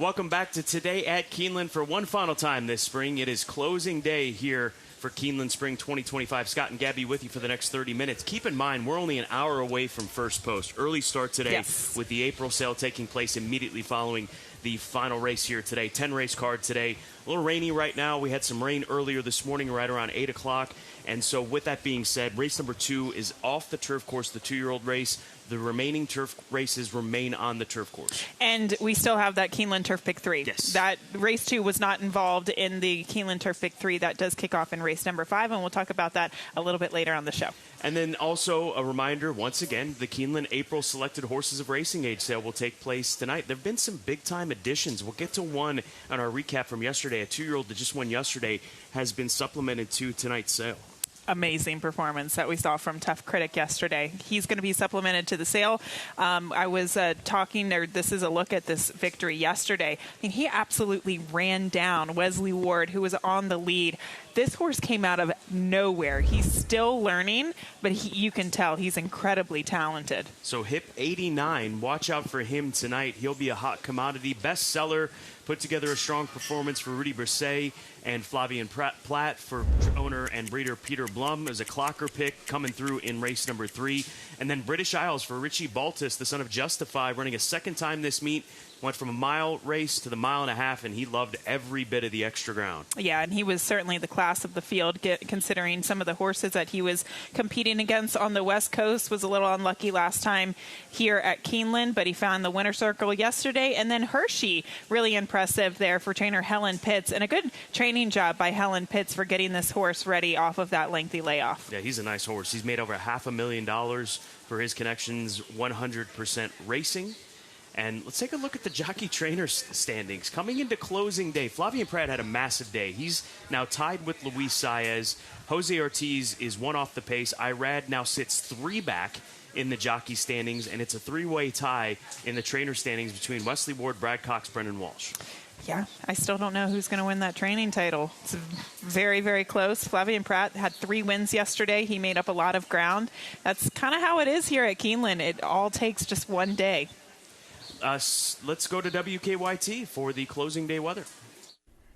Welcome back to Today at Keeneland for one final time this spring. It is closing day here for Keeneland Spring 2025. Scott and Gabby with you for the next 30 minutes. Keep in mind, we're only an hour away from first post. Early start today with the April sale taking place immediately following the final race here today. 10-race card today. A little rainy right now. We had some rain earlier this morning right around 8 o'clock. And so with that being said, race number 2 is off the turf course, the 2-year-old race. The remaining turf races remain on the turf course. And we still have that Keeneland Turf Pick 3. Yes. That race 2 was not involved in the Keeneland Turf Pick 3. That does kick off in race number 5, and we'll talk about that a little bit later on the show. And then also a reminder, once again, the Keeneland April Selected Horses of Racing Age sale will take place tonight. There have been some big-time additions. We'll get to one on our recap from yesterday. A 2-year-old that just won yesterday has been supplemented to tonight's sale. Amazing performance that we saw from Tough Critic yesterday. He's going to be supplemented to the sale. I was talking there. This is a look at this victory yesterday. I mean, he absolutely ran down Wesley Ward, who was on the lead. This horse came out of nowhere. He's still learning, but you can tell he's incredibly talented. So HIP 89, watch out for him tonight. He'll be a hot commodity. Bestseller, put together a strong performance for Rudy Brisset and Flavian Platt for owner and breeder Peter Blum. There's a clocker pick coming through in race number 3. And then British Isles for Richie Baltus, the son of Justify, running a second time this meet. Went from a mile race to the 1.5 miles, and he loved every bit of the extra ground. Yeah, and he was certainly the class of the field, considering some of the horses that he was competing against on the West Coast. Was a little unlucky last time here at Keeneland, but he found the winner circle yesterday. And then Hershey, really impressive there for trainer Helen Pitts, and a good training job by Helen Pitts for getting this horse ready off of that lengthy layoff. Yeah, he's a nice horse. He's made over $500,000 for his connections, 100% racing. And let's take a look at the jockey trainer standings. Coming into closing day, Flavian Pratt had a massive day. He's now tied with Luis Saez. Jose Ortiz is 1 off the pace. Irad now sits 3 back in the jockey standings, and it's a 3-way tie in the trainer standings between Wesley Ward, Brad Cox, Brendan Walsh. Yeah, I still don't know who's going to win that training title. It's very, very close. Flavian Pratt had 3 wins yesterday. He made up a lot of ground. That's kind of how it is here at Keeneland. It all takes just one day. Let's go to WKYT for the closing day weather.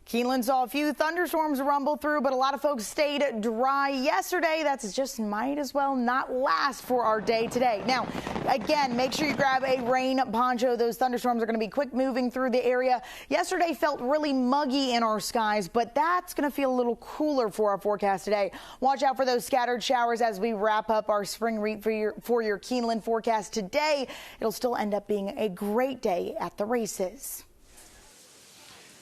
Keeneland saw a few thunderstorms rumble through, but a lot of folks stayed dry yesterday. That's just might as well not last for our day today. Now, again, make sure you grab a rain poncho. Those thunderstorms are going to be quick moving through the area. Yesterday felt really muggy in our skies, but that's going to feel a little cooler for our forecast today. Watch out for those scattered showers as we wrap up our spring read for your Keeneland forecast today. It'll still end up being a great day at the races.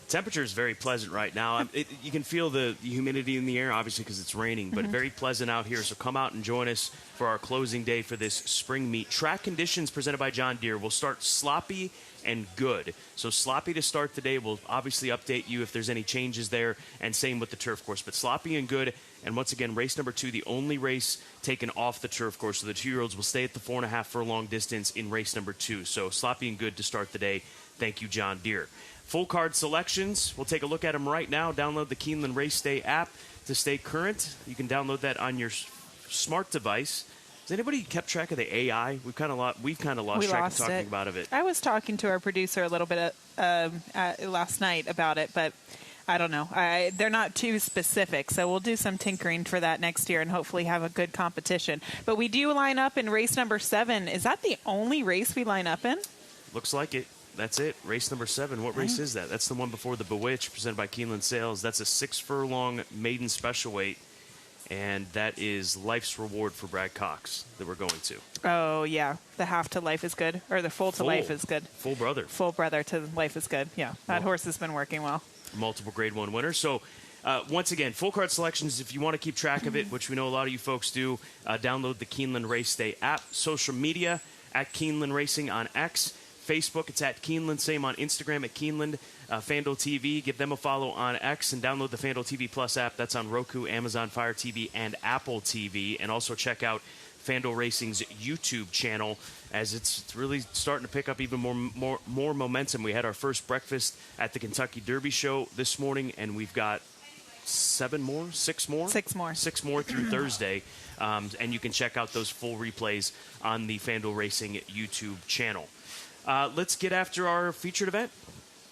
Temperature is very pleasant right now. You can feel the humidity in the air, obviously, because it's raining, but very pleasant out here. So come out and join us for our closing day for this spring meet. Track conditions presented by John Deere. We'll start sloppy and good. So sloppy to start the day. We'll obviously update you if there's any changes there, and same with the turf course. But sloppy and good. And once again, race number 2, the only race taken off the turf course. So the 2-year-olds will stay at the 4.5 furlong distance in race number 2. So sloppy and good to start the day. Thank you, John Deere. Full card selections. We'll take a look at them right now. Download the Keeneland Race Day app to stay current. You can download that on your smart device. Has anybody kept track of the AI? We've kind of lost track of talking about it. I was talking to our producer a little bit last night about it, but I don't know. They're not too specific, so we'll do some tinkering for that next year and hopefully have a good competition. But we do line up in race number 7. Is that the only race we line up in? Looks like it. That's it. Race number 7. What race is that? That's the one before the Bewitch, presented by Keeneland Sales. That's a 6 furlong maiden special weight, and that is Life's Reward for Brad Cox that we're going to. Oh, yeah. The half to life is good, or the full to life is good. Full brother. Full brother to life is good. Yeah, that horse has been working well. Multiple Grade 1 winners. So, once again, full card selections, if you want to keep track of it, which we know a lot of you folks do, download the Keeneland Race Day app. Social media, at Keeneland Racing on X. Facebook, it's at Keeneland. Same on Instagram at Keeneland. FanDuel TV, give them a follow on X and download the FanDuel TV Plus app. That's on Roku, Amazon Fire TV, and Apple TV. And also check out FanDuel Racing's YouTube channel as it's really starting to pick up even more momentum. We had our first breakfast at the Kentucky Derby show this morning, and we've got 6 more through Thursday. And you can check out those full replays on the FanDuel Racing YouTube channel. Let's get after our featured event.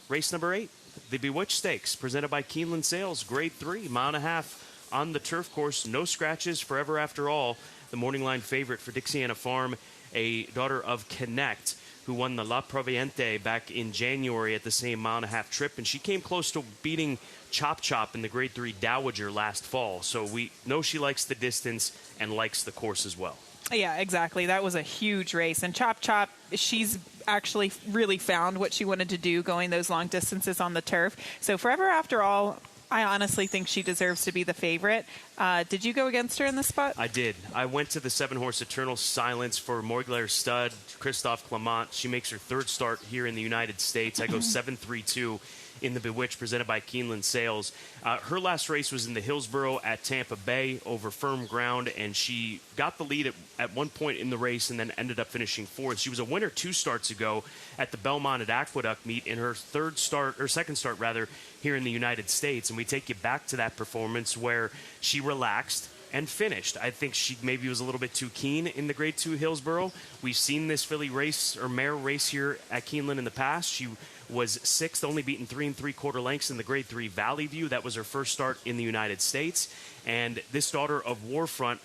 race number 8, the Bewitched Stakes, presented by Keeneland Sales, Grade 3, mile and a half on the turf course. No scratches, forever after all. The morning line favorite for Dixiana Farm, a daughter of Connect, who won the La Proviente back in January at the same mile and a half trip. And she came close to beating Chop Chop in the Grade 3 Dowager last fall. So we know she likes the distance and likes the course as well. Yeah, exactly. That was a huge race. And Chop Chop, she's actually really found what she wanted to do going those long distances on the turf. So forever after all, I honestly think she deserves to be the favorite. Did you go against her in this spot? I did. I went to the 7-horse Eternal Silence for Moigler stud, Christophe Clement. She makes her 3rd start here in the United States. I go 7-3-2 in the Bewitched, presented by Keeneland Sales. Her last race was in the Hillsborough at Tampa Bay over firm ground, and she got the lead at one point in the race and then ended up finishing 4th. She was a winner 2 starts ago at the Belmont at Aqueduct meet in her 2nd start here in the United States. And we take you back to that performance where she relaxed and finished. I think she maybe was a little bit too keen in the Grade 2 Hillsborough. We've seen this filly race or mare race here at Keeneland in the past. She was 6th, only beaten 3 3/4 lengths in the Grade 3 Valley View. That was her first start in the United States. And this daughter of Warfront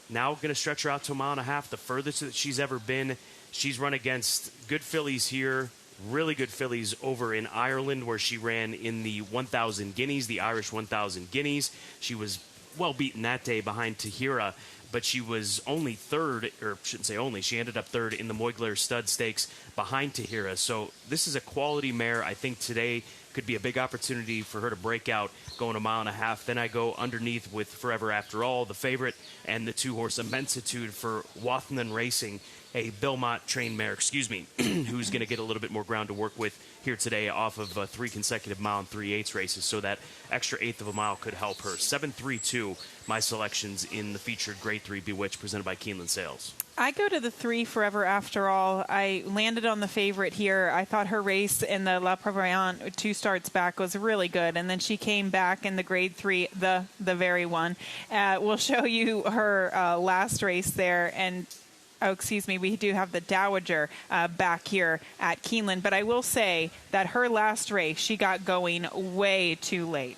now going to stretch her out to a mile and a half, the furthest that she's ever been. She's run against good fillies here, really good fillies over in Ireland, where she ran in the 1,000 Guineas, the Irish 1,000 Guineas. She was well beaten that day behind Tahira, but she was only 3rd, or shouldn't say only, she ended up 3rd in the Moigler Stud Stakes behind Tahira. So this is a quality mare. I think today could be a big opportunity for her to break out going a mile and a half. Then I go underneath with Forever After All, the favorite, and the 2-horse Immensitude for Wathman Racing, a Belmont trained mare, who's going to get a little bit more ground to work with here today off of 3 consecutive mile and 3/8 races. So that extra 1/8 of a mile could help her. 7-3-2, my selections in the featured Grade 3 Bewitched, presented by Keeneland Sales. I go to the 3 Forever After All. I landed on the favorite here. I thought her race in the La Proviante 2 starts back was really good, and then she came back in the Grade 3, the very one. We'll show you her last race there, and we do have the Dowager back here at Keeneland. But I will say that her last race, she got going way too late.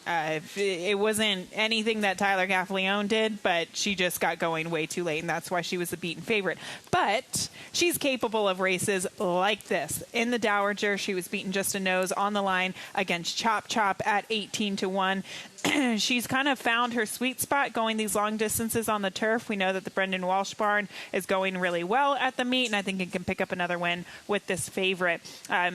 It wasn't anything that Tyler Gaffalione did, but she just got going way too late, and that's why she was the beaten favorite. But she's capable of races like this. In the Dowager, she was beaten just a nose on the line against Chop Chop at 18-1. She's kind of found her sweet spot going these long distances on the turf. We know that the Brendan Walsh barn is going really well at the meet, and I think it can pick up another win with this favorite.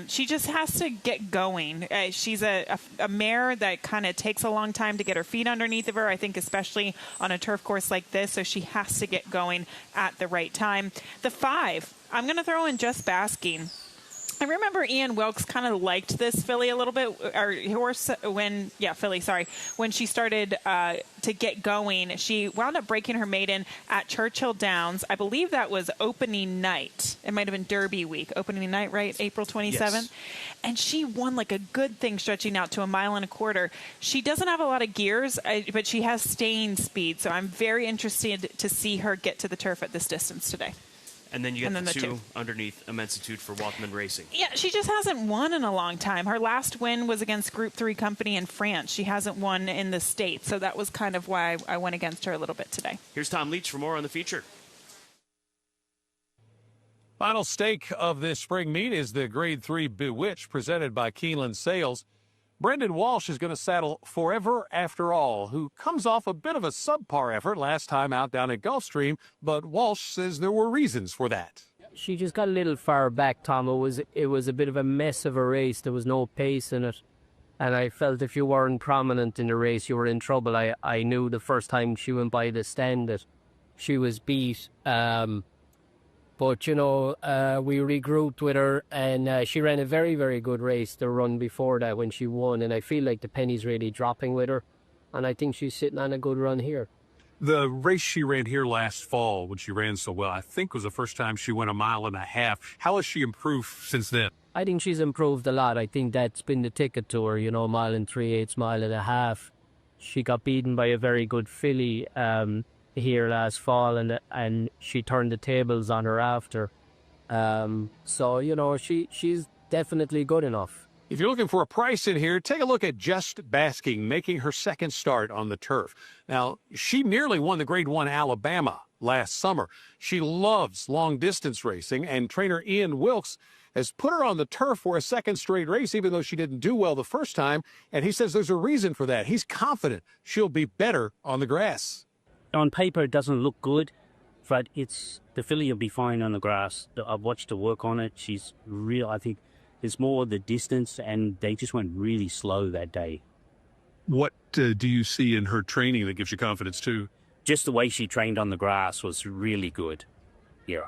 She just has to get going. She's a mare that kind of takes a long time to get her feet underneath of her, I think, especially on a turf course like this, so she has to get going at the right time. The 5, I'm going to throw in Just Basking. I remember Ian Wilkes kind of liked this filly a little bit, or horse, when she started to get going. She wound up breaking her maiden at Churchill Downs. I believe that was opening night. It might have been Derby week. Opening night, right? April 27th. Yes. And she won like a good thing, stretching out to a 1.25 miles. She doesn't have a lot of gears, but she has staying speed. So I'm very interested to see her get to the turf at this distance today. And then you get the 2 underneath, Immensitude for Wathman Racing. Yeah, she just hasn't won in a long time. Her last win was against Group 3 company in France. She hasn't won in the States, so that was kind of why I went against her a little bit today. Here's Tom Leach for more on the feature. Final stake of this spring meet is the Grade 3 Bewitched, presented by Keeneland Sales. Brendan Walsh is going to saddle Forever After All, who comes off a bit of a subpar effort last time out down at Gulfstream, but Walsh says there were reasons for that. She just got a little far back, Tom. It was a bit of a mess of a race. There was no pace in it, and I felt if you weren't prominent in the race, you were in trouble. I knew the first time she went by the stand that she was beat. But, we regrouped with her, and she ran a very, very good race the run before that when she won, and I feel like the penny's really dropping with her, and I think she's sitting on a good run here. The race she ran here last fall when she ran so well, I think was the first time she went 1.5 miles. How has she improved since then? I think she's improved a lot. I think that's been the ticket to her, 1 mile and 3/8, 1.5 miles. She got beaten by a very good filly here last fall, and she turned the tables on her after. She's definitely good enough. If you're looking for a price in here, take a look at Just Basking, making her second start on the turf. Now, she nearly won the Grade 1 Alabama last summer. She loves long-distance racing, and trainer Ian Wilkes has put her on the turf for a second straight race, even though she didn't do well the first time, and he says there's a reason for that. He's confident she'll be better on the grass. On paper, it doesn't look good, but the filly will be fine on the grass. I've watched her work on it. She's real, I think. It's more the distance, and they just went really slow that day. What do you see in her training that gives you confidence, too? Just the way she trained on the grass was really good. Yeah.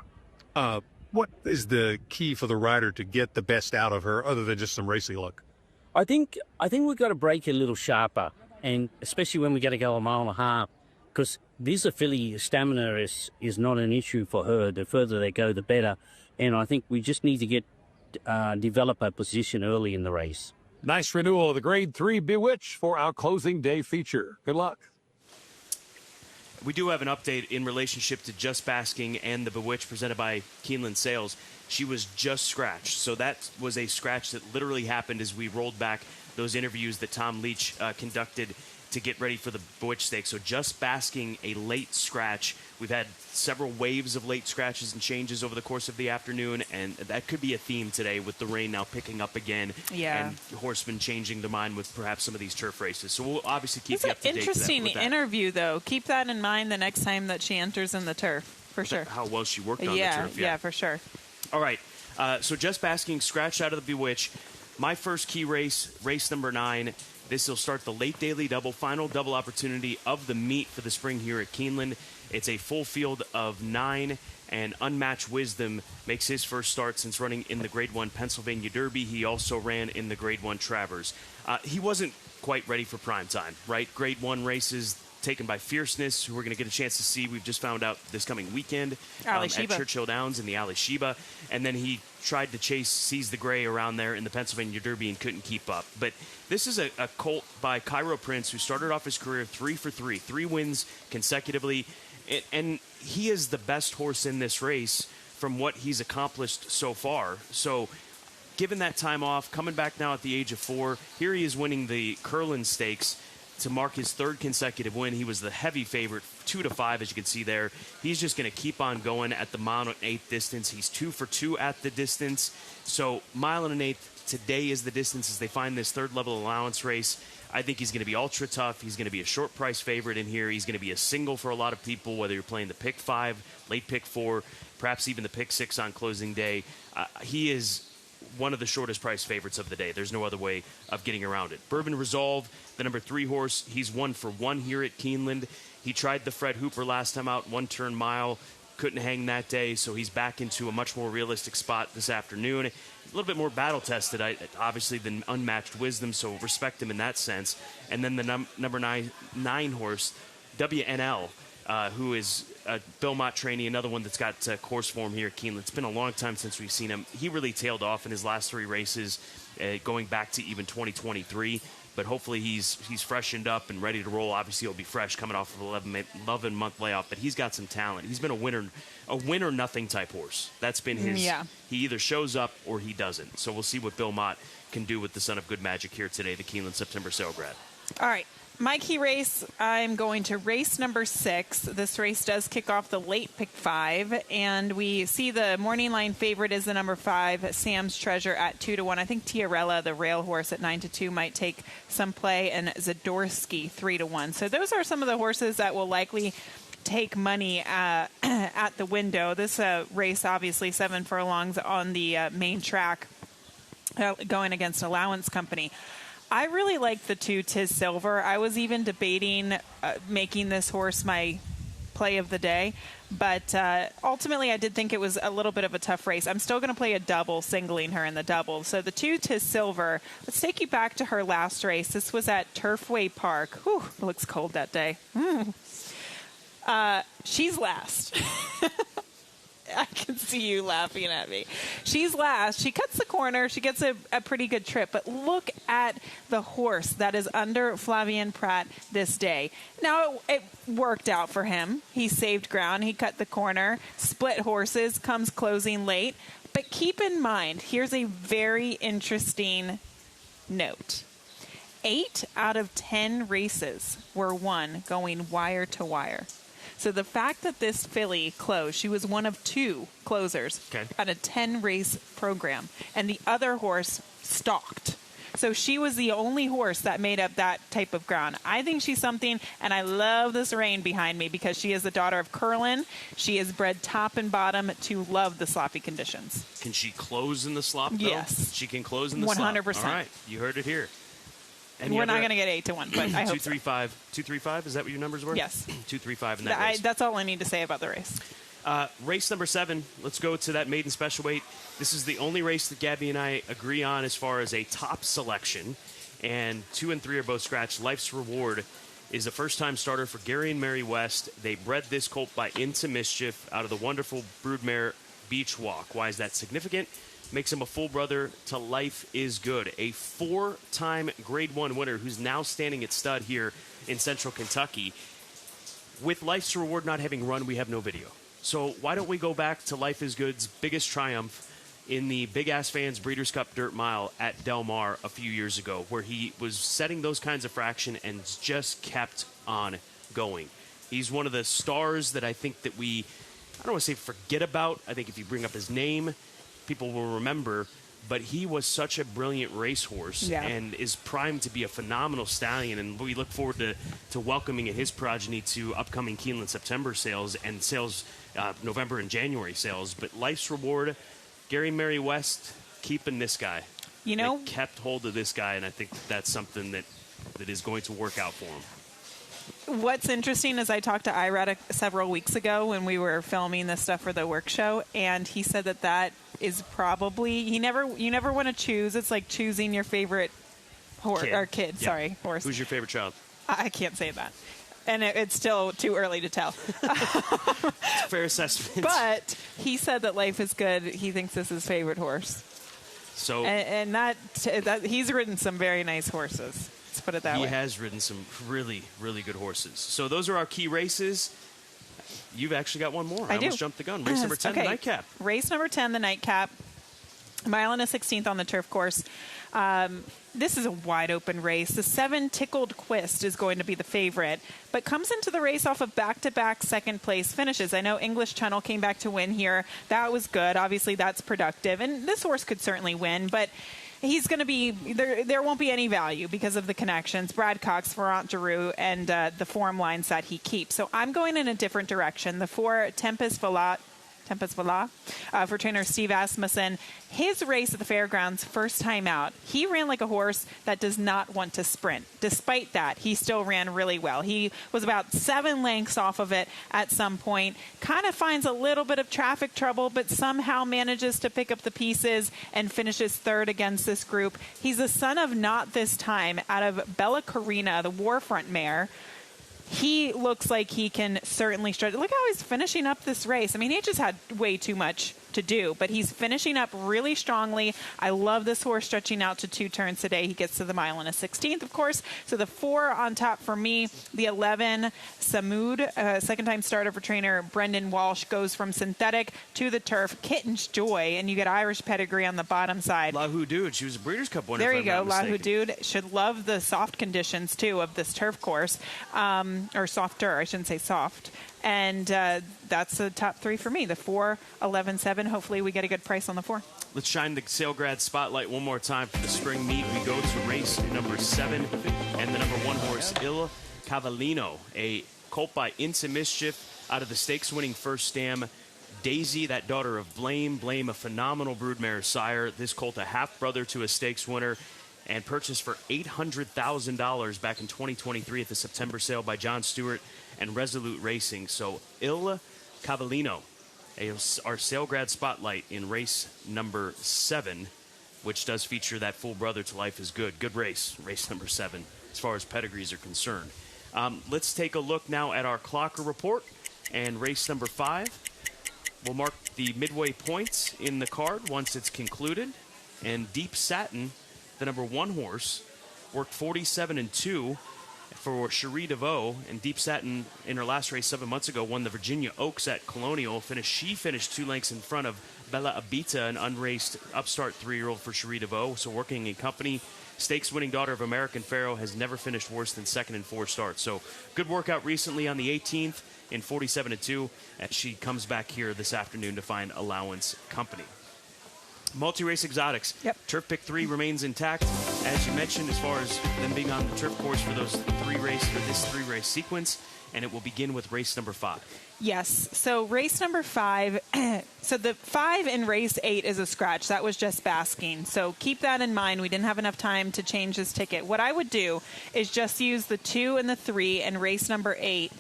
What is the key for the rider to get the best out of her, other than just some racing luck? I think we've got to break a little sharper, and especially when we got to go 1.5 miles, because this filly stamina is not an issue for her. The further they go, the better. And I think we just need to develop a position early in the race. Nice renewal of the Grade 3 Bewitch for our closing day feature. Good luck. We do have an update in relationship to Just Basking and the Bewitch presented by Keeneland Sales. She was just scratched. So that was a scratch that literally happened as we rolled back those interviews that Tom Leach conducted to get ready for the Bewitch Stakes. So Just Basking, a late scratch. We've had several waves of late scratches and changes over the course of the afternoon, and that could be a theme today with the rain now picking up again. Yeah. And horsemen changing their mind with perhaps some of these turf races. So we'll obviously keep It's you an up to date. interesting with that. interview, though. Keep that in mind the next time that she enters in the turf, for sure. How well she worked on the turf. Yeah, for sure. All right. So Just Basking scratched out of the Bewitch. My first key race, race number 9. This will start the late daily double, final double opportunity of the meet for the spring here at Keeneland. It's a full field of 9, and Unmatched Wisdom makes his first start since running in the Grade 1 Pennsylvania Derby. He also ran in the Grade 1 Travers. He wasn't quite ready for prime time, right? Grade 1 races taken by Fierceness, who we're going to get a chance to see. We've just found out this coming weekend at Churchill Downs in the Ali Sheba. And then he tried to seize the gray around there in the Pennsylvania Derby and couldn't keep up. But this is a colt by Cairo Prince, who started off his career 3 for 3, 3 wins consecutively. And he is the best horse in this race from what he's accomplished so far. So given that time off, coming back now at the age of 4, here he is winning the Curlin Stakes to mark his 3rd consecutive win. He was the heavy favorite, 2-5, as you can see there. He's just going to keep on going at the 1.8 distance. He's 2 for 2 at the distance. So 1.1 today is the distance as they find this 3rd level allowance race. I think he's going to be ultra tough. He's going to be a short price favorite in here. He's going to be a single for a lot of people, whether you're playing the pick 5, late pick 4, perhaps even the pick 6 on closing day. He is one of the shortest price favorites of the day. There's no other way of getting around it. Bourbon Resolve, the number 3 horse, he's 1 for 1 here at Keeneland. He tried the Fred Hooper last time out, 1 turn mile, couldn't hang that day, so he's back into a much more realistic spot this afternoon. A little bit more battle tested, obviously, than Unmatched Wisdom, so respect him in that sense. And then the number 9 horse, WNL, who is a Belmont trainee, another one that's got course form here at Keeneland. It's been a long time since we've seen him. He really tailed off in his last 3 races, going back to even 2023. But hopefully he's freshened up and ready to roll. Obviously he'll be fresh coming off of an 11-month layoff. But he's got some talent. He's been a winner nothing type horse. That's been his. Yeah. He either shows up or he doesn't. So we'll see what Bill Mott can do with the Son of Good Magic here today, the Keeneland September Sale Grad. All right. My key race, I'm going to race number 6. This race does kick off the late pick 5, and we see the morning line favorite is the number 5, Sam's Treasure at 2-1. I think Tiarella, the rail horse, at 9-2 might take some play, and Zadorsky 3-1. So those are some of the horses that will likely take money at the window. This race, obviously, 7 furlongs on the main track, going against Allowance Company. I really like the 2 Tis Silver. I was even debating making this horse my play of the day, but ultimately I did think it was a little bit of a tough race. I'm still going to play a double, singling her in the double. So the 2 Tis Silver, let's take you back to her last race. This was at Turfway Park. Whew, it looks cold that day. She's last. I can see you laughing at me. She's last. She cuts the corner. She gets a pretty good trip. But look at the horse that is under Flavien Prat this day. Now, it worked out for him. He saved ground. He cut the corner. Split horses. Comes closing late. But keep in mind, here's a very interesting note. 8 out of 10 races were won going wire to wire. So the fact that this filly closed, she was one of 2 closers on a 10-race program, and the other horse stalked. So she was the only horse that made up that type of ground. I think she's something, and I love this rein behind me because she is the daughter of Curlin. She is bred top and bottom to love the sloppy conditions. Can she close in the slop, though? Yes. She can close in the slop. 100%. All right, you heard it here. We're not going to get 8-1, but I hope 235. 235, is that what your numbers were? Yes. 235 in that race. That's all I need to say about the race. Race number 7, let's go to that maiden special weight. This is the only race that Gabby and I agree on as far as a top selection. And 2 and 3 are both scratched. Life's Reward is a first-time starter for Gary and Mary West. They bred this colt by Into Mischief out of the wonderful broodmare Beach Walk. Why is that significant? Makes him a full brother to Life is Good, a 4-time Grade 1 winner who's now standing at stud here in Central Kentucky. With Life's Reward not having run, we have no video. So why don't we go back to Life is Good's biggest triumph in the Big Ass Fans Breeders' Cup Dirt Mile at Del Mar a few years ago, where he was setting those kinds of fraction and just kept on going. He's one of the stars that I think that I don't want to say forget about. I think if you bring up his name, people will remember. But he was such a brilliant racehorse and is primed to be a phenomenal stallion. And we look forward to welcoming his progeny to upcoming Keeneland September sales and sales November and January sales. But Life's Reward, Gary Mary West keeping this guy. They kept hold of this guy, and I think that's something that is going to work out for him. What's interesting is I talked to Irad several weeks ago when we were filming this stuff for the work show, and he said that is probably you never want to choose. It's like choosing your favorite horse or kid. Yeah. Sorry, horse. Who's your favorite child? I can't say that, and it's still too early to tell. It's a fair assessment. But he said that Life is Good. He thinks this is his favorite horse. So and that he's ridden some very nice horses. Let's put it that way. He has ridden some really, really good horses. So those are our key races. You've actually got one more. I almost jumped the gun. Race number 10, the nightcap. Race number 10, the nightcap. Mile and a 16th on the turf course. This is a wide open race. The 7 Tickled Quist is going to be the favorite, but comes into the race off of back-to-back second place finishes. I know English Channel came back to win here. That was good. Obviously, that's productive. And this horse could certainly win, but he's going to be there won't be any value because of the connections. Brad Cox, Ferrant Giroux, and the form lines that he keeps. So I'm going in a different direction. The 4 Tempest Volat for trainer Steve Asmussen. His race at the fairgrounds, first time out, he ran like a horse that does not want to sprint. Despite that, he still ran really well. He was about 7 lengths off of it at some point, kind of finds a little bit of traffic trouble, but somehow manages to pick up the pieces and finishes third against this group. He's the son of Not This Time out of Bella Carina, the Warfront mare. He looks like he can certainly stretch. Look how he's finishing up this race. I mean, he just had way too much to do, but he's finishing up really strongly. I love this horse stretching out to 2 turns today. He gets to the mile and a 16th, of course. So the 4 on top for me. The 11, Samud, second-time starter for trainer Brendan Walsh, goes from synthetic to the turf. Kitten's Joy, and you get Irish pedigree on the bottom side. Lahu Dude, she was a Breeders' Cup winner. There you go. Lahu Dude should love the soft conditions, too, of this turf course. Or softer, I shouldn't say soft. And that's the top 3 for me. The 4, 11, 7. Hopefully we get a good price on the 4. Let's shine the Salegrad spotlight one more time for the spring meet. We go to race number 7 and the number 1 horse, Il Cavallino, a colt by Into Mischief out of the stakes-winning First Stam. Daisy, that daughter of Blame, a phenomenal broodmare sire. This colt a half-brother to a stakes winner, and purchased for $800,000 back in 2023 at the September sale by John Stewart and Resolute Racing. So Il Cavallino, our Salegrad spotlight in race number 7, which does feature that full brother to Life is Good. Good race number 7, as far as pedigrees are concerned. Let's take a look now at our Clocker report and race number 5. We'll mark the midway points in the card once it's concluded. And Deep Satin, the number 1 horse, worked 47-2 for Cherie DeVoe, and Deep Satin in her last race 7 months ago won the Virginia Oaks at Colonial. She finished 2 lengths in front of Bella Abita, an unraced upstart 3-year-old for Cherie DeVoe. So working in company Stakes-winning daughter of American Pharaoh has never finished worse than second in 4 starts. So good workout recently on the 18th in 47-2, as she comes back here this afternoon to find Allowance company. Multi-race exotics. Yep. Turf pick 3 remains intact, as you mentioned, as far as them being on the turf course for this 3-race sequence, and it will begin with race number 5. Yes. So race number 5. So the 5 in race 8 is a scratch. That was just basking. So keep that in mind. We didn't have enough time to change this ticket. What I would do is just use the 2 and the 3 in race number 8.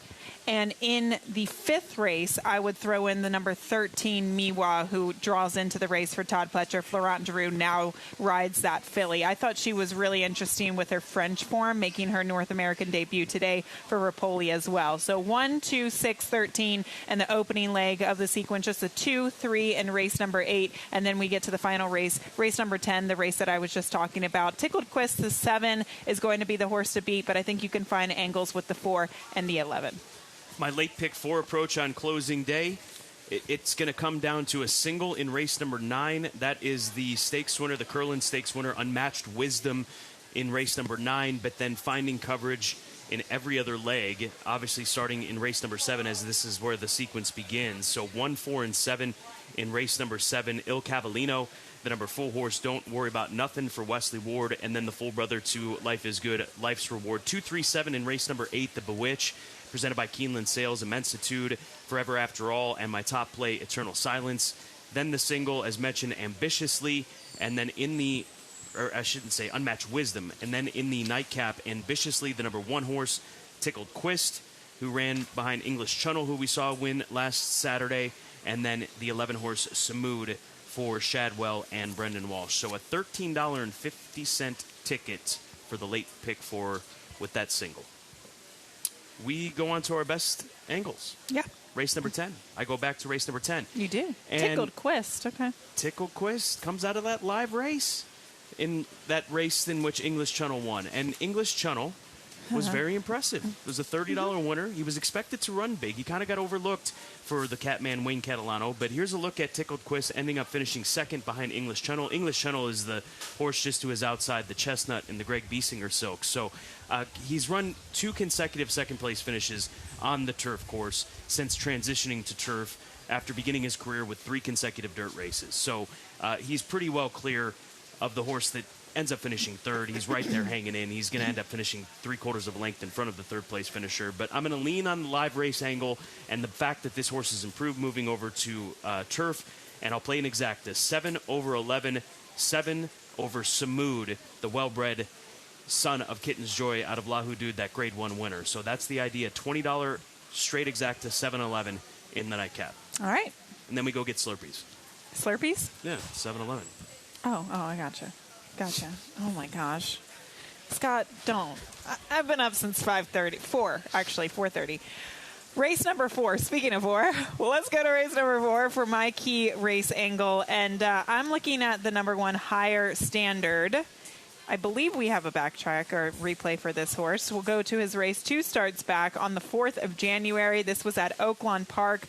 And in the 5th race, I would throw in the number 13, Miwa, who draws into the race for Todd Pletcher. Florent Giroux now rides that filly. I thought she was really interesting with her French form, making her North American debut today for Rapoli as well. So 1, 2, 6, 13, and the opening leg of the sequence, just a 2, 3, and race number 8. And then we get to the final race, race number 10, the race that I was just talking about. Tickled Quist, the 7, is going to be the horse to beat, but I think you can find angles with the 4 and the 11. My late pick 4 approach on closing day, it's going to come down to a single in race number 9. That is the stakes winner, the Keeneland Stakes winner, Unmatched Wisdom in race number 9, but then finding coverage in every other leg, obviously starting in race number 7, as this is where the sequence begins. So 1, 4, and 7 in race number 7. Il Cavallino, the number 4 horse, Don't Worry About Nothing for Wesley Ward, and then the full brother to Life is Good, Life's Reward. 2, 3, 7 in race number 8, The Bewitch, presented by Keeneland Sales, Immensitude, Forever After All, and my top play, Eternal Silence. Then the single, as mentioned, Ambitiously, and then in the, or I shouldn't say Unmatched Wisdom, and then in the nightcap, Ambitiously, the number 1 horse, Tickled Quist, who ran behind English Channel, who we saw win last Saturday, and then the 11 horse Samood for Shadwell and Brendan Walsh. So a $13.50 ticket for the late pick 4 with that single. We go on to our best angles. Yeah. Race number 10. I go back to race number 10. You do. And Tickled Quist. Okay. Tickled Quist comes out of that live race, in that race in which English Channel won. And English Channel was very impressive. It was a $30 winner. He was expected to run big. He kind of got overlooked for the Catman Wayne Catalano. But here's a look at Tickled Quist, ending up finishing second behind English Channel. English Channel is the horse just to his outside, the Chestnut and the Greg Biesinger Silk. So he's run 2 consecutive second-place finishes on the turf course since transitioning to turf after beginning his career with 3 consecutive dirt races. So he's pretty well clear of the horse that ends up finishing 3rd. He's right there hanging in. He's going to end up finishing 3/4 of a length in front of the 3rd-place finisher. But I'm going to lean on the live race angle and the fact that this horse has improved moving over to turf. And I'll play an exacta. 7 over 11, 7 over Samood, the well-bred son of Kitten's Joy out of La Houdoud, that Grade 1 winner. So that's the idea. $20 straight exacta, 7-11 in the nightcap. All right. And then we go get Slurpees. Slurpees? Yeah, 7-11. Oh, I gotcha. Oh, my gosh. Scott, don't. I've been up since 4:30. Race number 4. Speaking of 4, well, let's go to race number 4 for my key race angle. And I'm looking at the number 1 Higher Standard. I believe we have a backtrack or replay for this horse. We'll go to his race 2 starts back on the 4th of January. This was at Oaklawn Park.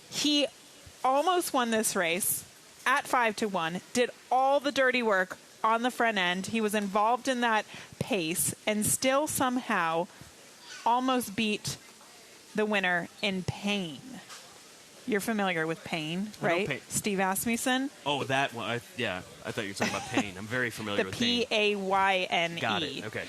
He almost won this race at 5-1, did all the dirty work on the front end. He was involved in that pace and still somehow almost beat the winner in Pain. You're familiar with Pain, right? Pain. Steve Asmussen. Oh, that one. I thought you were talking about Pain. I'm very familiar The with Pain. Payne. Got it. Okay.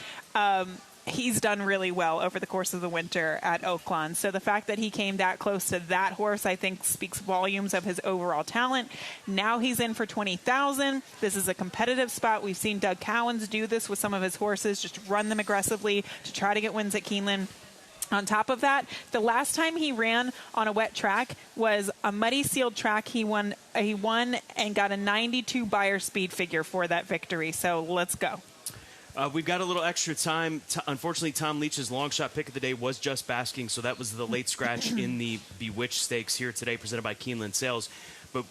He's done really well over the course of the winter at Oaklawn. So the fact that he came that close to that horse, I think, speaks volumes of his overall talent. Now he's in for $20,000. This is a competitive spot. We've seen Doug Cowens do this with some of his horses, just run them aggressively to try to get wins at Keeneland. On top of that, the last time he ran on a wet track was a muddy sealed track. He won and got a 92 Beyer speed figure for that victory. So let's go. We've got a little extra time. Unfortunately, Tom Leach's long shot pick of the day was Just Basking, so that was the late scratch in the Bewitched Stakes here today, presented by Keeneland Sales. But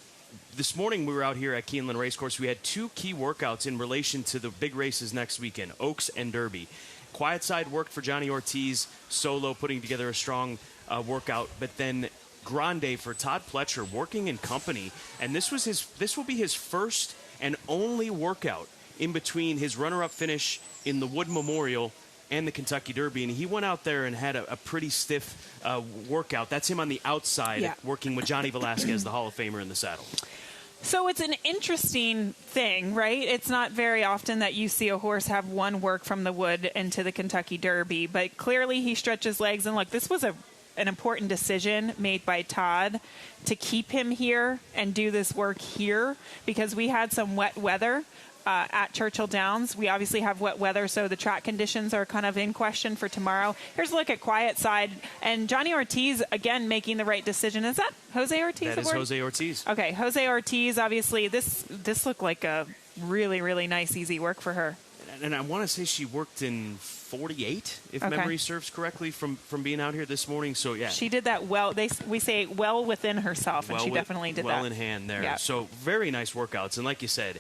this morning we were out here at Keeneland Racecourse. We had 2 key workouts in relation to the big races next weekend, Oaks and Derby. Quiet Side worked for Johnny Ortiz, solo, putting together a strong workout, but then Grande for Todd Pletcher, working in company. And this will be his first and only workout in between his runner-up finish in the Wood Memorial and the Kentucky Derby, and he went out there and had a pretty stiff workout. That's him on the outside, working with Johnny Velasquez, the Hall of Famer, in the saddle. So it's an interesting thing, right? It's not very often that you see a horse have one work from the Wood into the Kentucky Derby, but clearly he stretches legs. And look, this was an important decision made by Todd to keep him here and do this work here, because we had some wet weather at Churchill Downs. We obviously have wet weather, so the track conditions are kind of in question for tomorrow. Here's a look at Quiet Side. And Johnny Ortiz, again, making the right decision. Is that Jose Ortiz? That is Jose Ortiz. Okay, Jose Ortiz, obviously, this looked like a really, really nice, easy work for her. And I want to say she worked in 48, if memory serves correctly, from being out here this morning. So, yeah. She did that well. We say well within herself, and she definitely did that. Well in hand there. Yeah. So, very nice workouts. And like you said,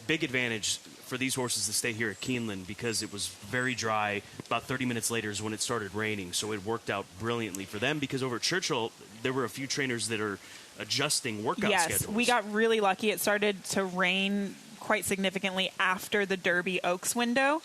big advantage for these horses to stay here at Keeneland because it was very dry. About 30 minutes later is when it started raining, so it worked out brilliantly for them because over at Churchill, there were a few trainers that are adjusting workout schedules. Yes, we got really lucky. It started to rain quite significantly after the Derby Oaks window,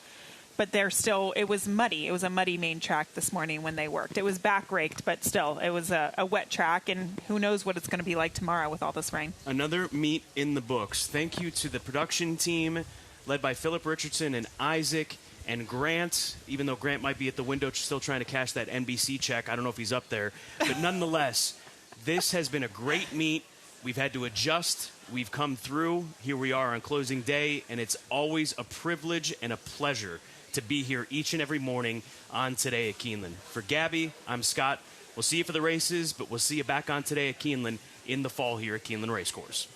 but it was muddy. It was a muddy main track this morning when they worked. It was back raked, but still, it was a wet track, and who knows what it's going to be like tomorrow with all this rain. Another meet in the books. Thank you to the production team led by Philip Richardson and Isaac and Grant, even though Grant might be at the window still trying to cash that NBC check. I don't know if he's up there. But nonetheless, this has been a great meet. We've had to adjust. We've come through. Here we are on closing day, and it's always a privilege and a pleasure to be here each and every morning on Today at Keeneland. For Gabby, I'm Scott. We'll see you for the races, but we'll see you back on Today at Keeneland in the fall here at Keeneland Racecourse.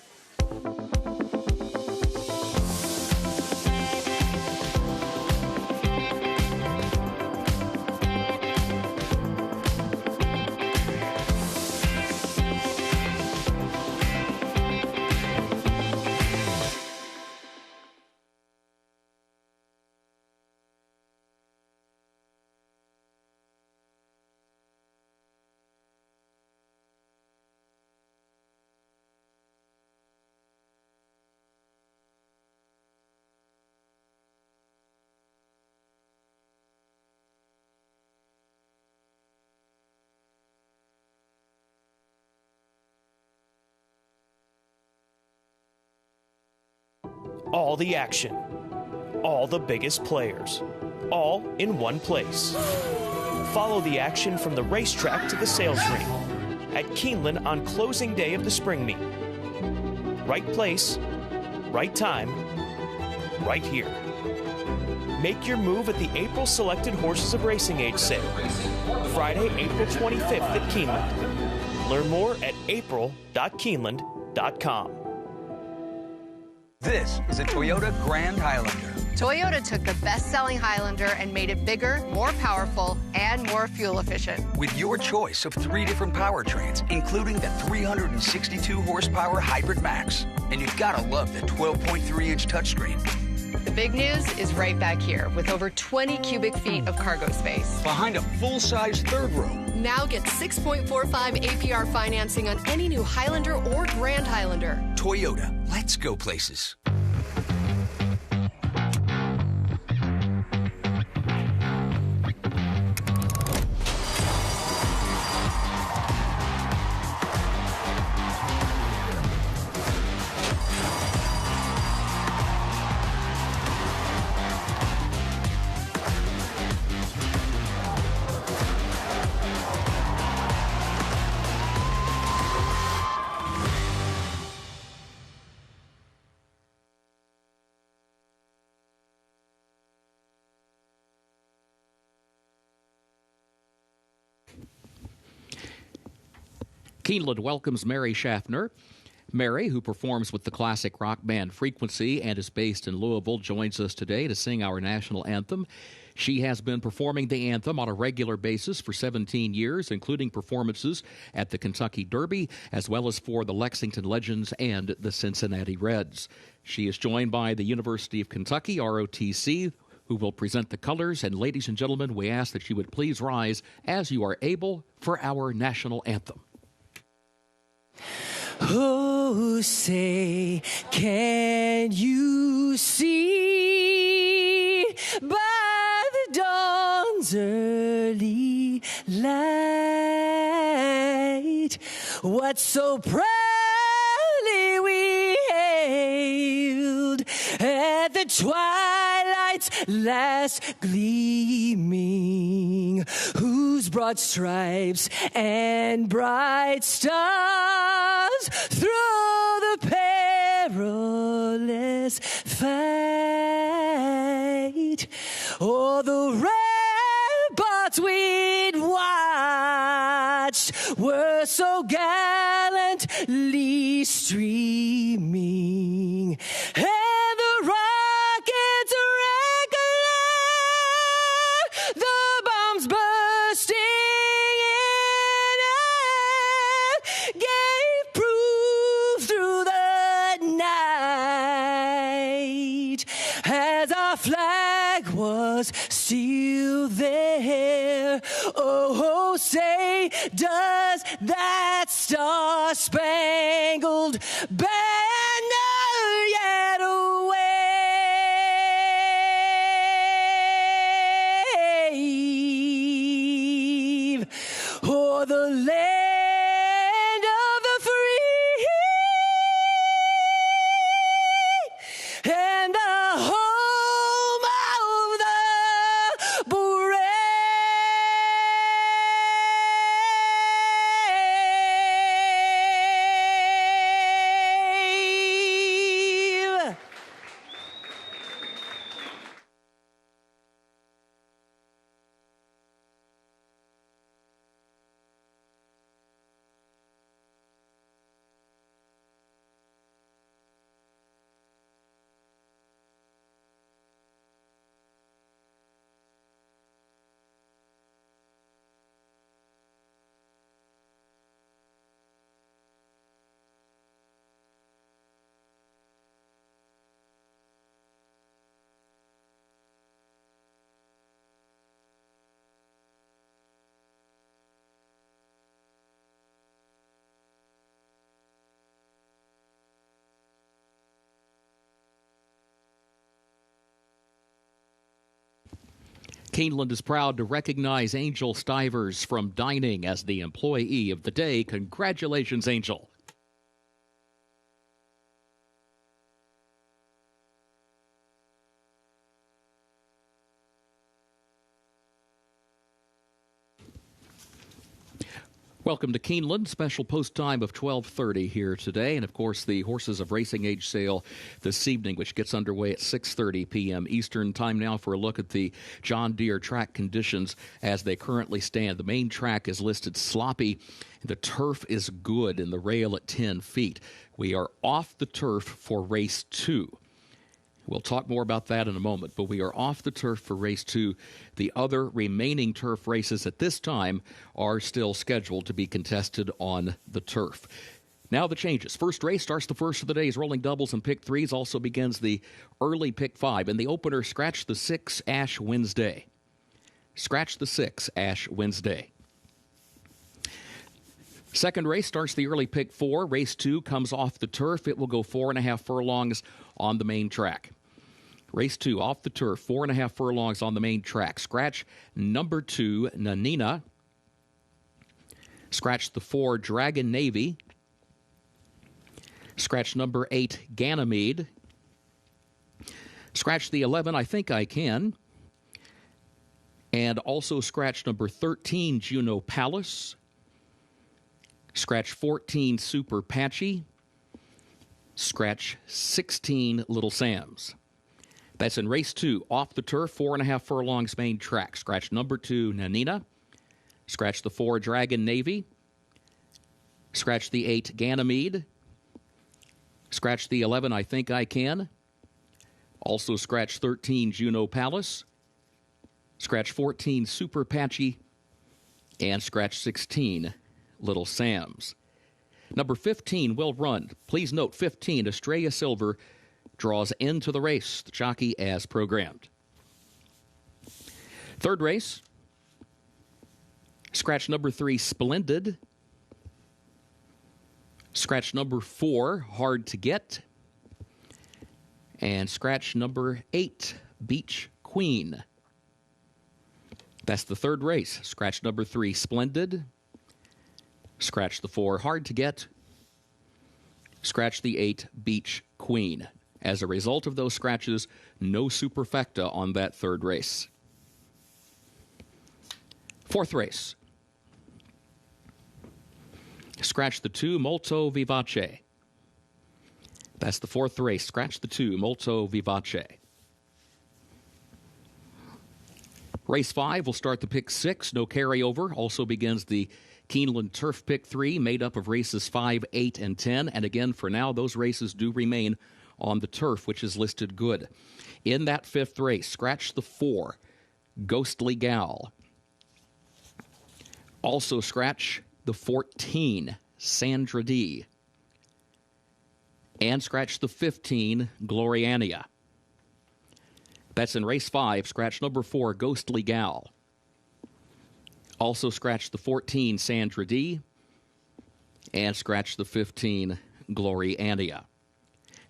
All the action, all the biggest players, all in one place. Follow the action from the racetrack to the sales ring at Keeneland on closing day of the spring meet. Right place, right time, right here. Make your move at the April Selected Horses of Racing Age sale, Friday, April 25th at Keeneland. Learn more at april.keeneland.com. This is a Toyota Grand Highlander. Toyota took the best-selling Highlander and made it bigger, more powerful, and more fuel efficient. With your choice of 3 different powertrains, including the 362-horsepower Hybrid Max. And you've got to love the 12.3-inch touchscreen. The big news is right back here with over 20 cubic feet of cargo space. Behind a full-size third row. Now get 6.45 APR financing on any new Highlander or Grand Highlander. Toyota, let's go places. Keeneland welcomes Mary Schaffner. Mary, who performs with the classic rock band Frequency and is based in Louisville, joins us today to sing our national anthem. She has been performing the anthem on a regular basis for 17 years, including performances at the Kentucky Derby, as well as for the Lexington Legends and the Cincinnati Reds. She is joined by the University of Kentucky, ROTC, who will present the colors. And ladies and gentlemen, we ask that you would please rise as you are able for our national anthem. Oh, say, can you see by the dawn's early light what so proudly we hailed at the twilight's last gleaming, whose broad stripes and bright stars through the perilous fight o'er the ramparts we'd watched were so gallantly streaming, and the rockets regular, the bombs bursting in and gave proof through the night as our flag was still there. Oh, say, does that star-spangled banner yet wave o'er the land of the free and the home of the brave? Keeneland is proud to recognize Angel Stivers from Dining as the Employee of the Day. Congratulations, Angel. Welcome to Keeneland. Special post time of 12:30 here today. And, of course, the Horses of Racing Age sale this evening, which gets underway at 6:30 p.m. Eastern time now for a look at the John Deere track conditions as they currently stand. The main track is listed sloppy. The turf is good and the rail at 10 feet. We are off the turf for race 2. We'll talk more about that in a moment, but we are off the turf for race 2. The other remaining turf races at this time are still scheduled to be contested on the turf. Now the changes. First race starts the first of the day's rolling doubles and pick threes. Also begins the early pick 5. And the opener, Scratch the 6, Ash Wednesday. Scratch the 6, Ash Wednesday. Second race starts the early pick 4. Race 2 comes off the turf. It will go 4.5 furlongs on the main track. Race 2 off the turf, 4.5 furlongs on the main track. Scratch number 2, Nanina. Scratch the 4, Dragon Navy. Scratch number 8, Ganymede. Scratch the 11, I Think I Can. And also scratch number 13, Juno Palace. Scratch 14, Super Patchy. Scratch 16, Little Sam's. That's in race 2, off the turf, 4.5 furlongs main track. Scratch number 2, Nanina. Scratch the 4, Dragon Navy. Scratch the 8, Ganymede. Scratch the 11, I Think I Can. Also scratch 13, Juno Palace. Scratch 14, Super Patchy. And scratch 16, Little Sam's. Number 15, Will Run. Please note 15, Estrella Silver, draws into the race. The jockey as programmed. Third race, scratch number 3, Splendid. Scratch number 4, Hard to Get. And scratch number 8, Beach Queen. That's the third race. Scratch number 3, Splendid. Scratch the 4, Hard to Get. Scratch the 8, Beach Queen. As a result of those scratches, no superfecta on that third race. Fourth race. Scratch the 2, Molto Vivace. That's the fourth race. Scratch the 2, Molto Vivace. Race 5 will start the pick 6, no carryover. Also begins the Keeneland Turf Pick 3, made up of races 5, 8, and 10. And again, for now, those races do remain on the turf, which is listed good. In that fifth race, scratch the 4, Ghostly Gal. Also scratch the 14, Sandra D. And scratch the 15, Gloriania. That's in race 5. Scratch number 4, Ghostly Gal. Also scratch the 14, Sandra D. And scratch the 15, Gloriania.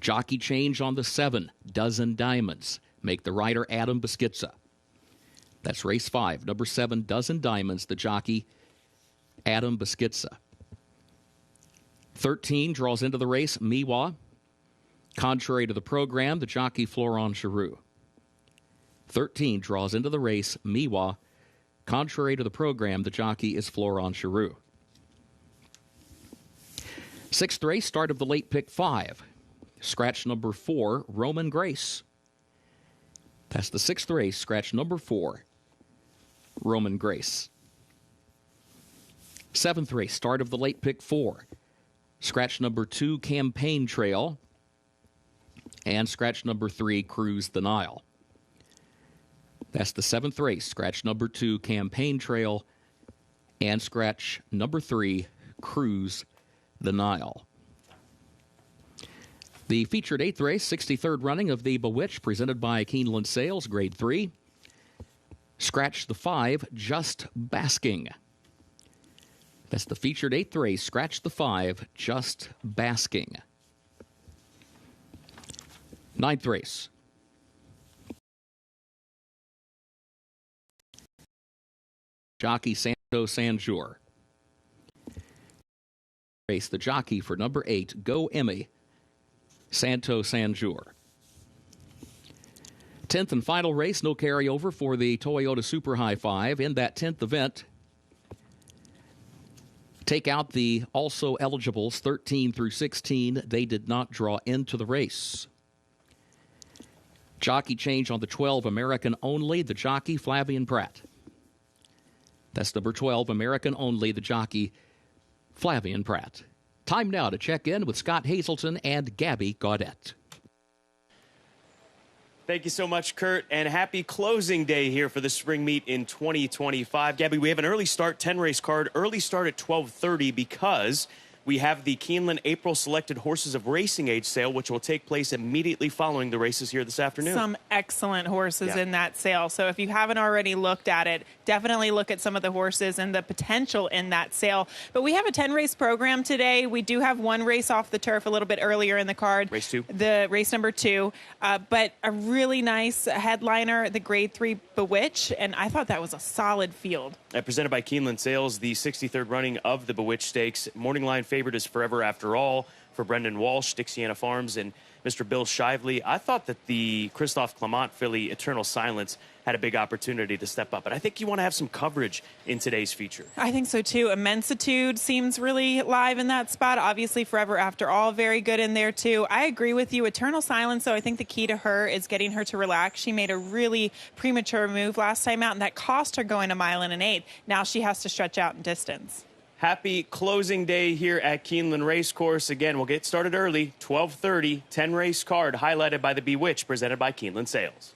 Jockey change on the 7, Dozen Diamonds. Make the rider Adam Beschizza. That's race 5. Number 7, Dozen Diamonds. The jockey, Adam Beschizza. 13 draws into the race, Miwa. Contrary to the program, the jockey, Florent Giroux. 13 draws into the race, Miwa. Contrary to the program, the jockey is Florent Giroux. Sixth race, start of the late pick 5. Scratch number 4, Roman Grace. That's the sixth race. Scratch number 4, Roman Grace. Seventh race, start of the late pick 4. Scratch number 2, Campaign Trail. And scratch number 3, Cruise the Nile. That's the seventh race. Scratch number 2, Campaign Trail. And scratch number 3, Cruise the Nile. The featured 8th race, 63rd running of the Bewitched, presented by Keeneland Sales, Grade 3. Scratch the 5, Just Basking. That's the featured 8th race. Scratch the 5, Just Basking. 9th race. Jockey Santo Sanjour. Race the jockey for number 8, Go Emmy, Santo Sanjour. 10th and final race, no carryover for the Toyota Super High 5. In that 10th event, take out the also eligibles 13 through 16. They did not draw into the race. Jockey change on the 12, American Only, the jockey, Flavian Pratt. That's number 12, American Only, the jockey, Flavian Pratt. Time now to check in with Scott Hazelton and Gabby Gaudette. Thank you so much, Kurt, and happy closing day here for the spring meet in 2025. Gabby, we have an early start, 10-race card, early start at 12:30 because we have the Keeneland April Selected Horses of Racing Age sale, which will take place immediately following the races here this afternoon. Some excellent horses in that sale. So if you haven't already looked at it, definitely look at some of the horses and the potential in that sale. But we have a 10-race program today. We do have one race off the turf a little bit earlier in the card. Race 2. The race number 2. But a really nice headliner, the Grade 3 Bewitched, and I thought that was a solid field. Presented by Keeneland Sales, the 63rd running of the Bewitched Stakes. Morning line favorite is Forever After All for Brendan Walsh, Dixiana Farms, and Mr. Bill Shively. I thought that the Christophe Clement filly, Eternal Silence, had a big opportunity to step up. But I think you want to have some coverage in today's feature. I think so, too. Immensitude seems really live in that spot. Obviously, Forever After All, very good in there, too. I agree with you. Eternal Silence, though, I think the key to her is getting her to relax. She made a really premature move last time out, and that cost her going a mile and an eighth. Now she has to stretch out in distance. Happy closing day here at Keeneland Racecourse. Again, we'll get started early, 12:30, 10-race card highlighted by the Bewitched, presented by Keeneland Sales.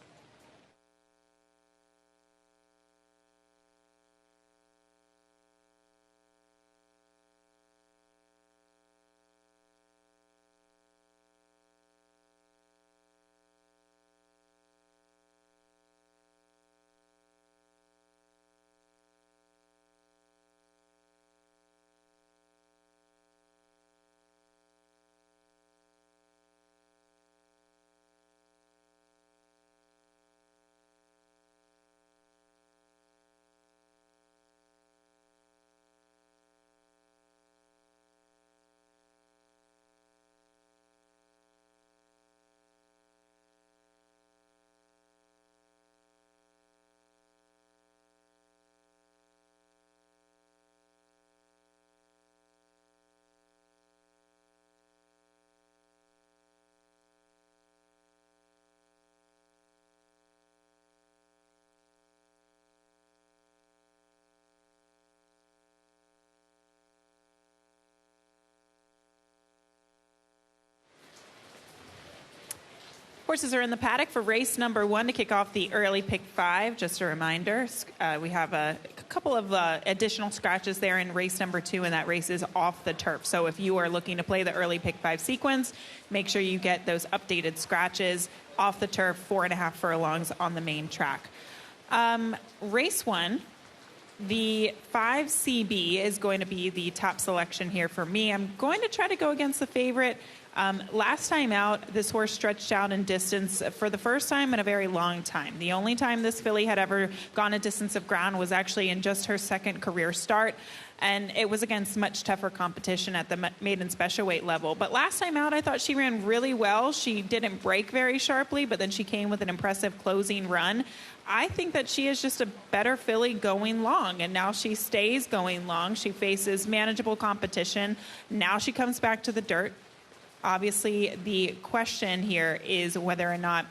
Horses are in the paddock for race number 1 to kick off the early pick 5. Just a reminder, we have a couple of additional scratches there in race number 2, and that race is off the turf. So if you are looking to play the early pick 5 sequence, make sure you get those updated scratches off the turf, 4.5 furlongs on the main track. Race 1, the 5 CB is going to be the top selection here for me. I'm going to try to go against the favorite. Last time out, this horse stretched out in distance for the first time in a very long time. The only time this filly had ever gone a distance of ground was actually in just her second career start, and it was against much tougher competition at the maiden special weight level. But last time out, I thought she ran really well. She didn't break very sharply, but then she came with an impressive closing run. I think that she is just a better filly going long, and now she stays going long. She faces manageable competition. Now she comes back to the dirt. Obviously, the question here is whether or not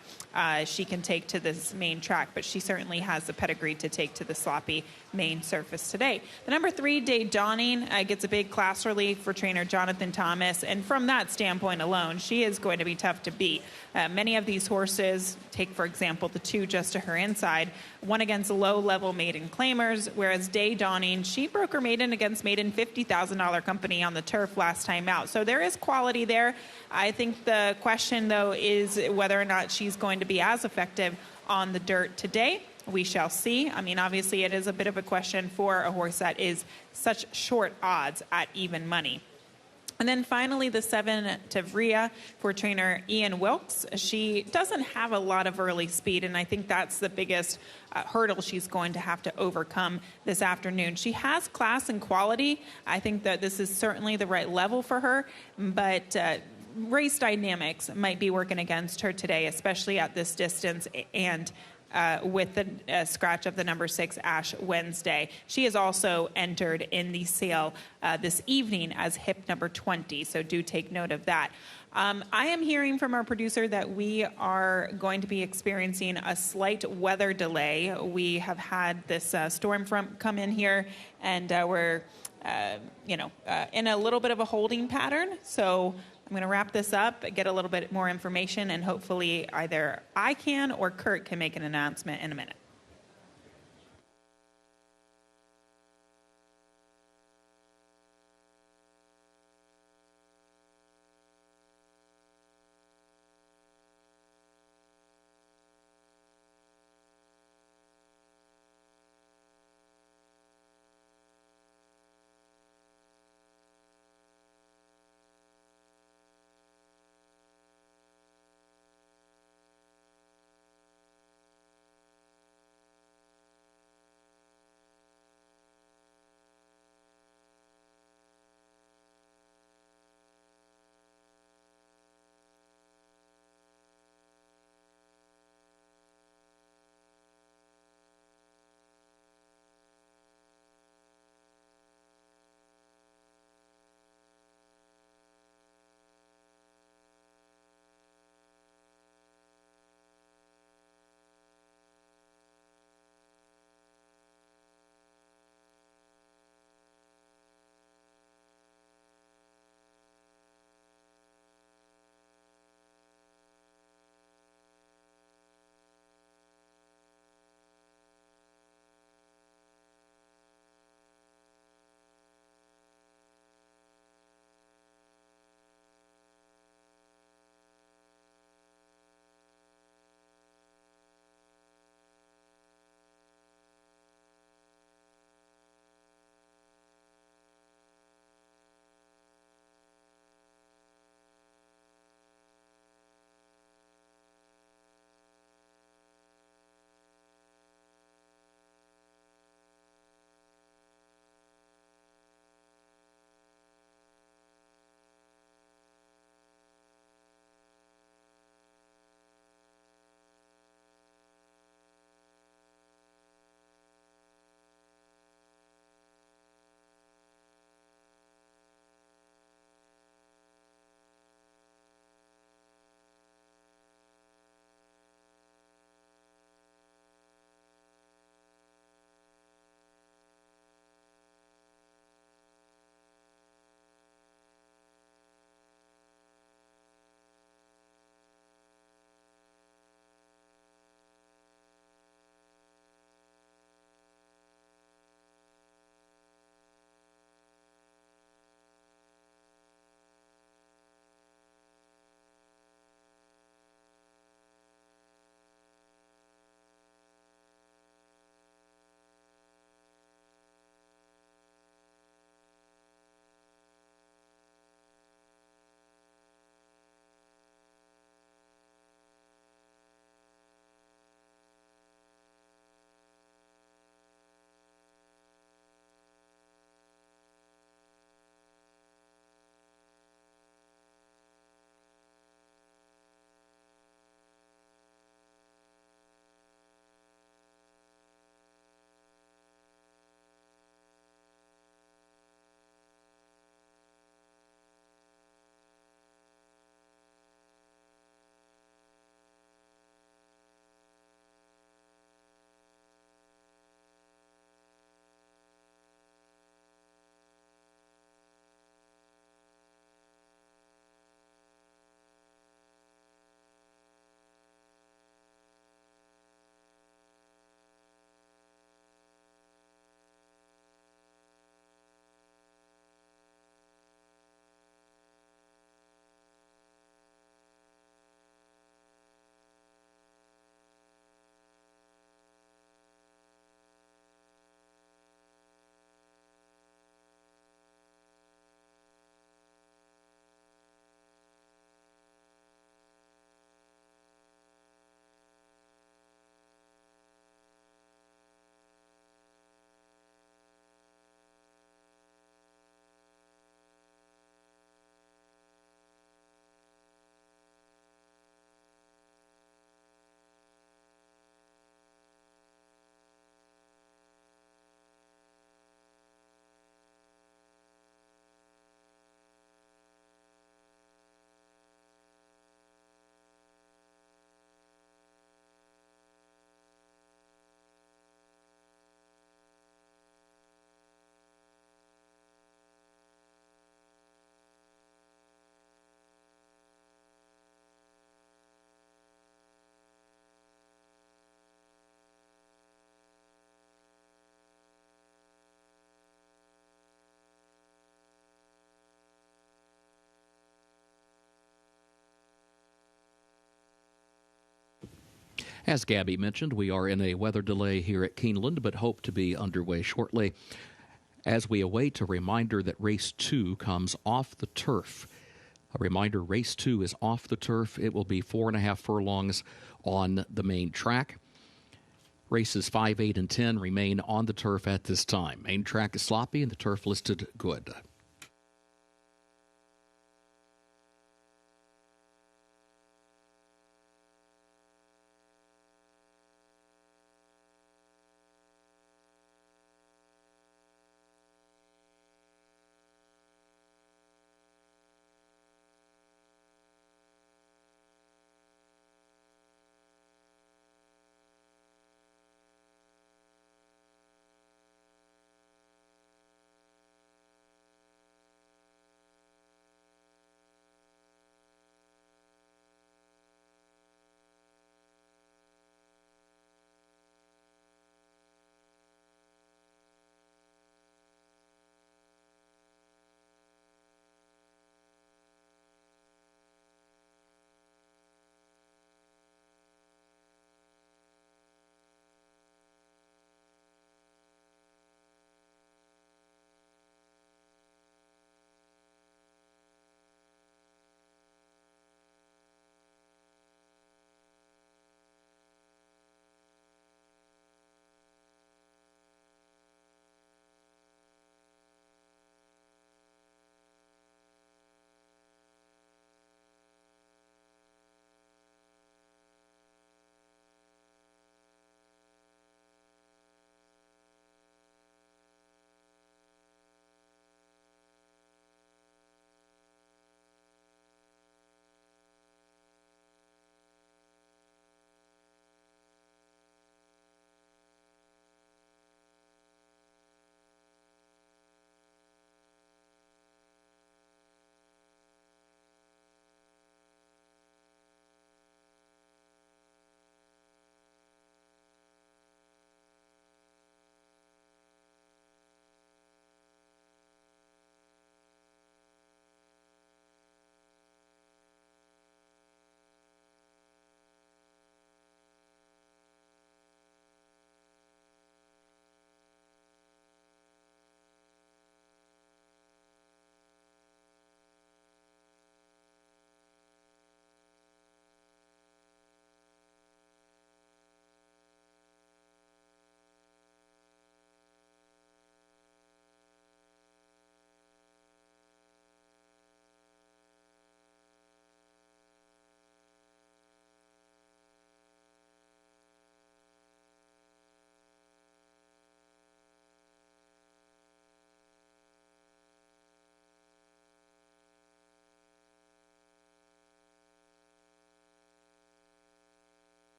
she can take to this main track, but she certainly has the pedigree to take to the sloppy main surface today. The number 3, Day Dawning, gets a big class relief for trainer Jonathan Thomas, and from that standpoint alone, she is going to be tough to beat. Many of these horses, take for example the 2 just to her inside, won against low-level maiden claimers, whereas Day Dawning, she broke her maiden against maiden $50,000 company on the turf last time out. So there is quality there. I think the question, though, is whether or not she's going to be as effective on the dirt today. We shall see. I mean, obviously, it is a bit of a question for a horse that is such short odds at even money. And then finally, the 7, Tavria, for trainer Ian Wilkes. She doesn't have a lot of early speed, and I think that's the biggest hurdle she's going to have to overcome this afternoon. She has class and quality. I think that this is certainly the right level for her, but race dynamics might be working against her today, especially at this distance and with the scratch of the number 6 Ash Wednesday. She is also entered in the sale this evening as hip number 20, so do take note of that. I am hearing from our producer that we are going to be experiencing a slight weather delay. We have had this storm front come in here, and we're in a little bit of a holding pattern. So I'm going to wrap this up, get a little bit more information, and hopefully either I can or Kurt can make an announcement in a minute. As Gabby mentioned, we are in a weather delay here at Keeneland, but hope to be underway shortly as we await a reminder that Race 2 comes off the turf. A reminder, Race 2 is off the turf. It will be 4.5 furlongs on the main track. Races 5, 8, and 10 remain on the turf at this time. Main track is sloppy and the turf listed good.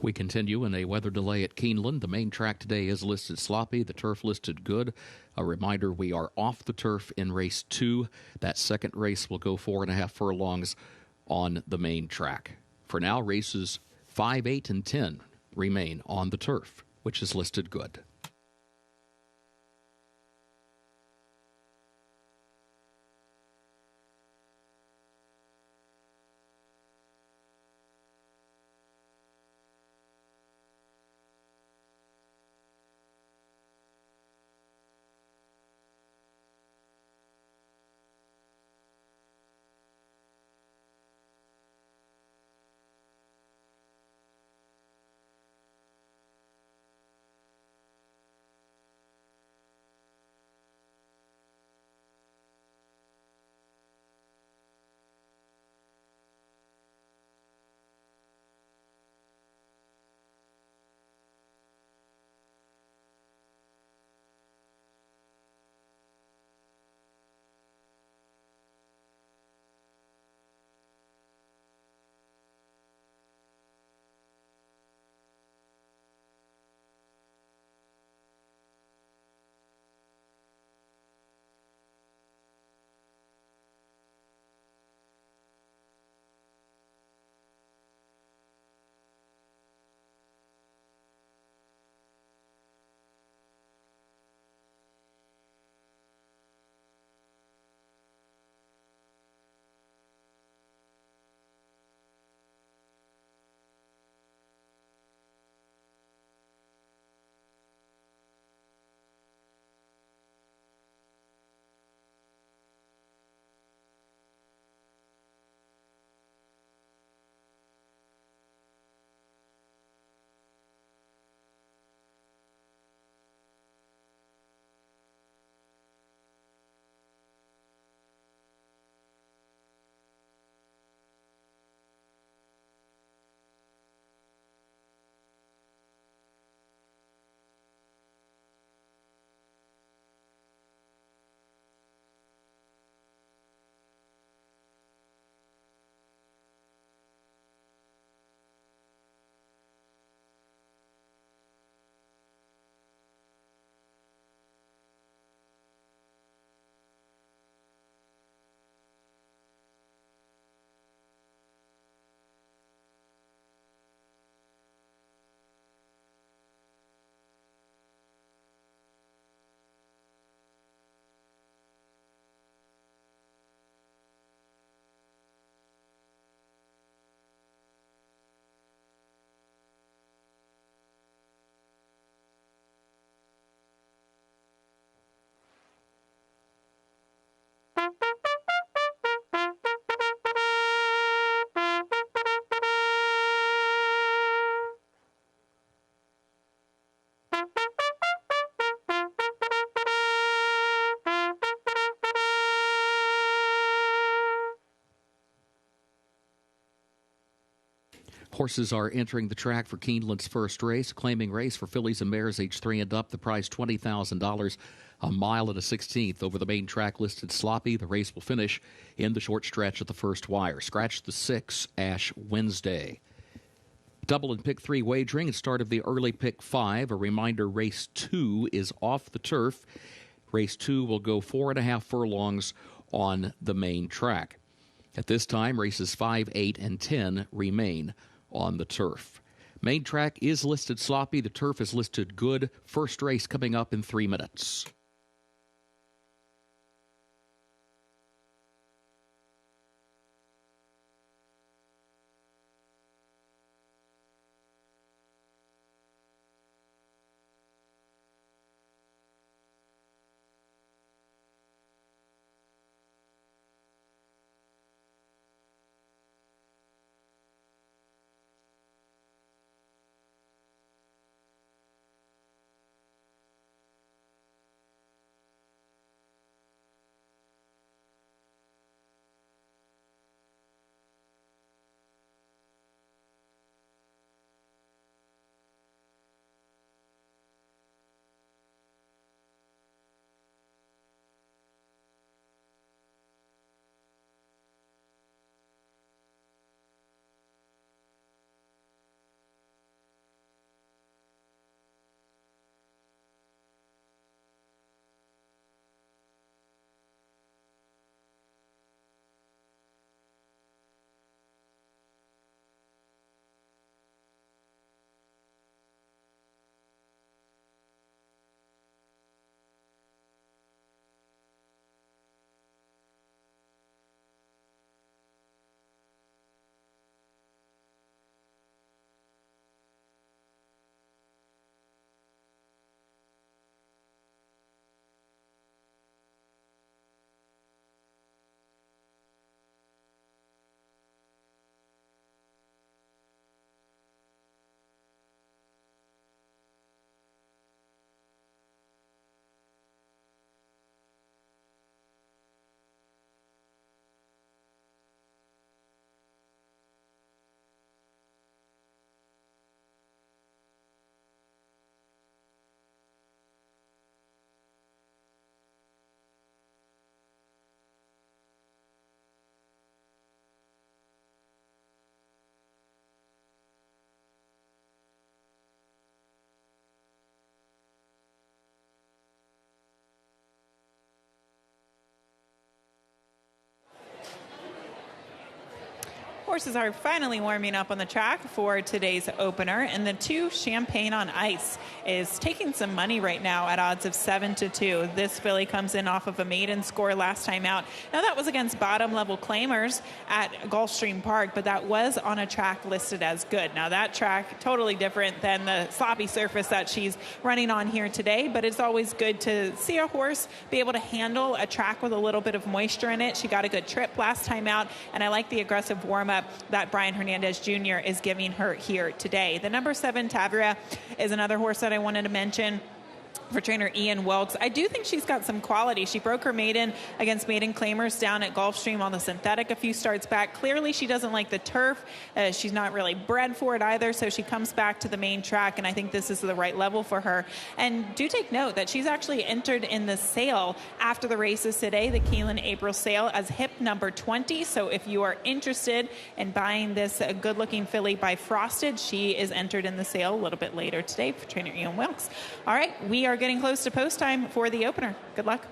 We continue in a weather delay at Keeneland. The main track today is listed sloppy, the turf listed good. A reminder, we are off the turf in race 2. That second race will go 4.5 furlongs on the main track. For now, races 5, 8, and 10 remain on the turf, which is listed good. Horses are entering the track for Keeneland's first race, claiming race for fillies and mares age 3 and up. The prize $20,000, a mile and a 16th over the main track listed sloppy. The race will finish in the short stretch at the first wire. Scratch the 6, Ash Wednesday. Double and pick 3 wagering at start of the early pick 5. A reminder, race 2 is off the turf. Race 2 will go 4.5 furlongs on the main track. At this time, races 5, 8, and 10 remain on the turf. Main track is listed sloppy. The turf is listed good. First race coming up in 3 minutes. Horses are finally warming up on the track for today's opener, and the 2 Champagne on Ice is taking some money right now at odds of 7-2. This filly comes in off of a maiden score last time out. Now that was against bottom level claimers at Gulfstream Park, but that was on a track listed as good. Now that track totally different than the sloppy surface that she's running on here today, but it's always good to see a horse be able to handle a track with a little bit of moisture in it. She got a good trip last time out, and I like the aggressive warm-up that Brian Hernandez Jr. is giving her here today. The number 7 Tavria is another horse that I wanted to mention for trainer Ian Wilkes. I do think she's got some quality. She broke her maiden against maiden claimers down at Gulfstream on the synthetic a few starts back. Clearly she doesn't like the turf. She's not really bred for it either, so she comes back to the main track, and I think this is the right level for her. And do take note that she's actually entered in the sale after the races today, the Keeneland April sale, as hip number 20. So if you are interested in buying this good-looking filly by Frosted, she is entered in the sale a little bit later today for trainer Ian Wilkes. All right, we are getting close to post time for the opener. Good luck.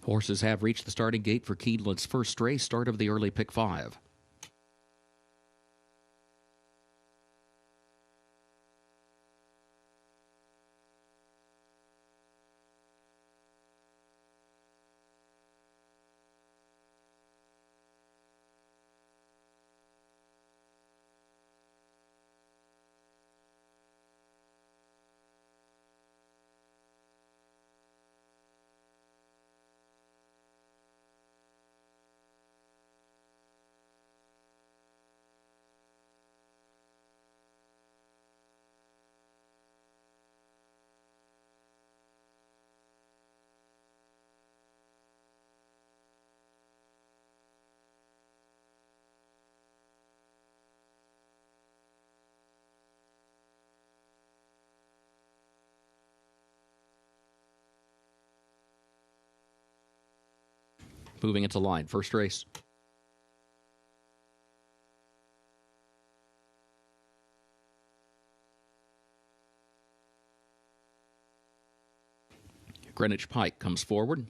Horses have reached the starting gate for Keeneland's first race, start of the early pick 5. Moving into line, first race. Greenwich Pike comes forward.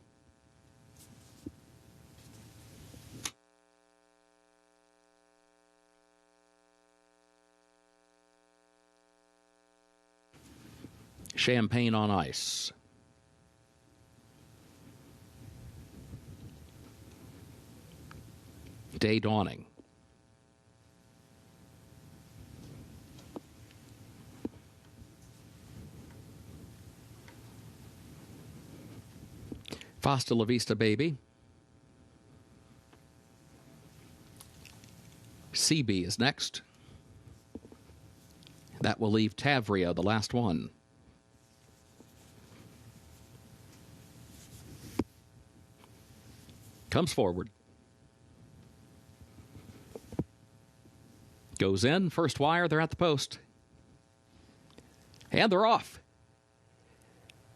Champagne on Ice. Day Dawning. Fasta La Vista Baby. CB is next. That will leave Tavria, the last one. Comes forward. Goes in, first wire, they're at the post. And they're off.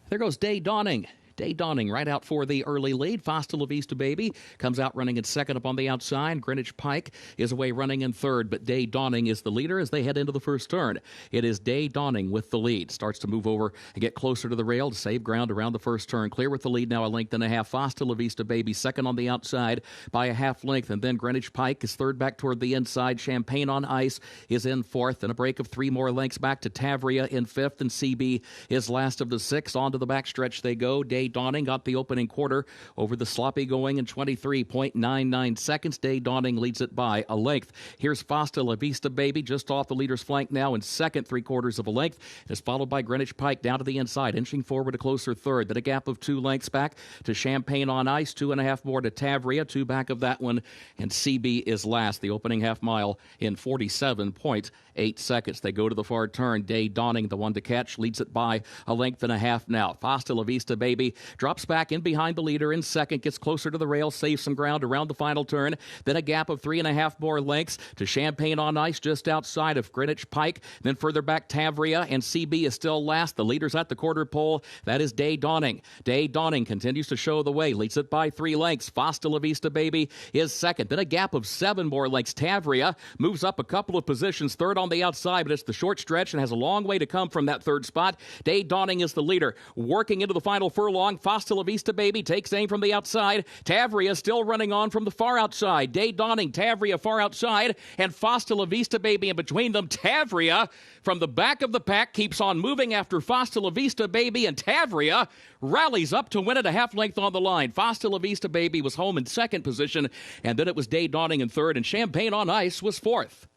There goes Day Dawning. Day Dawning right out for the early lead. Fasta La Vista Baby comes out running in second up on the outside. Greenwich Pike is away running in third, but Day Dawning is the leader as they head into the first turn. It is Day Dawning with the lead. Starts to move over and get closer to the rail to save ground around the first turn. Clear with the lead now, a length and a half. Fasta La Vista Baby second on the outside by a half length, and then Greenwich Pike is third back toward the inside. Champagne on Ice is in fourth, and a break of 3 more lengths back to Tavria in fifth, and CB is last of the 6. On to the backstretch they go. Day Dawning got the opening quarter over the sloppy going in 23.99 seconds. Day Dawning leads it by a length. Here's Fasta La Vista Baby just off the leader's flank now in second, 3/4 of a length. It is followed by Greenwich Pike down to the inside, inching forward a closer third. Then a gap of 2 lengths back to Champagne on Ice, 2.5 more to Tavria, 2 back of that one, and CB is last. The opening half mile in 47.8 seconds. They go to the far turn. Day Dawning, the one to catch, leads it by a length and a half now. Fasta La Vista Baby drops back in behind the leader in second, gets closer to the rail, saves some ground around the final turn. Then a gap of 3.5 more lengths to Champagne on Ice just outside of Greenwich Pike. Then further back Tavria, and CB is still last. The leader's at the quarter pole. That is Day Dawning. Day Dawning continues to show the way, leads it by 3 lengths. Fasta La Vista Baby is second. Then a gap of 7 more lengths. Tavria moves up a couple of positions, third on the outside, but it's the short stretch and has a long way to come from that third spot. Day Dawning is the leader. Working into the final furlong, Fasta La Vista Baby takes aim from the outside. Tavria still running on from the far outside. Day Dawning, Tavria far outside, and Fasta La Vista Baby in between them. Tavria from the back of the pack keeps on moving after Fasta La Vista Baby, and Tavria rallies up to win it a half length on the line. Fasta La Vista Baby was home in second position, and then it was Day Dawning in third, and Champagne on Ice was fourth.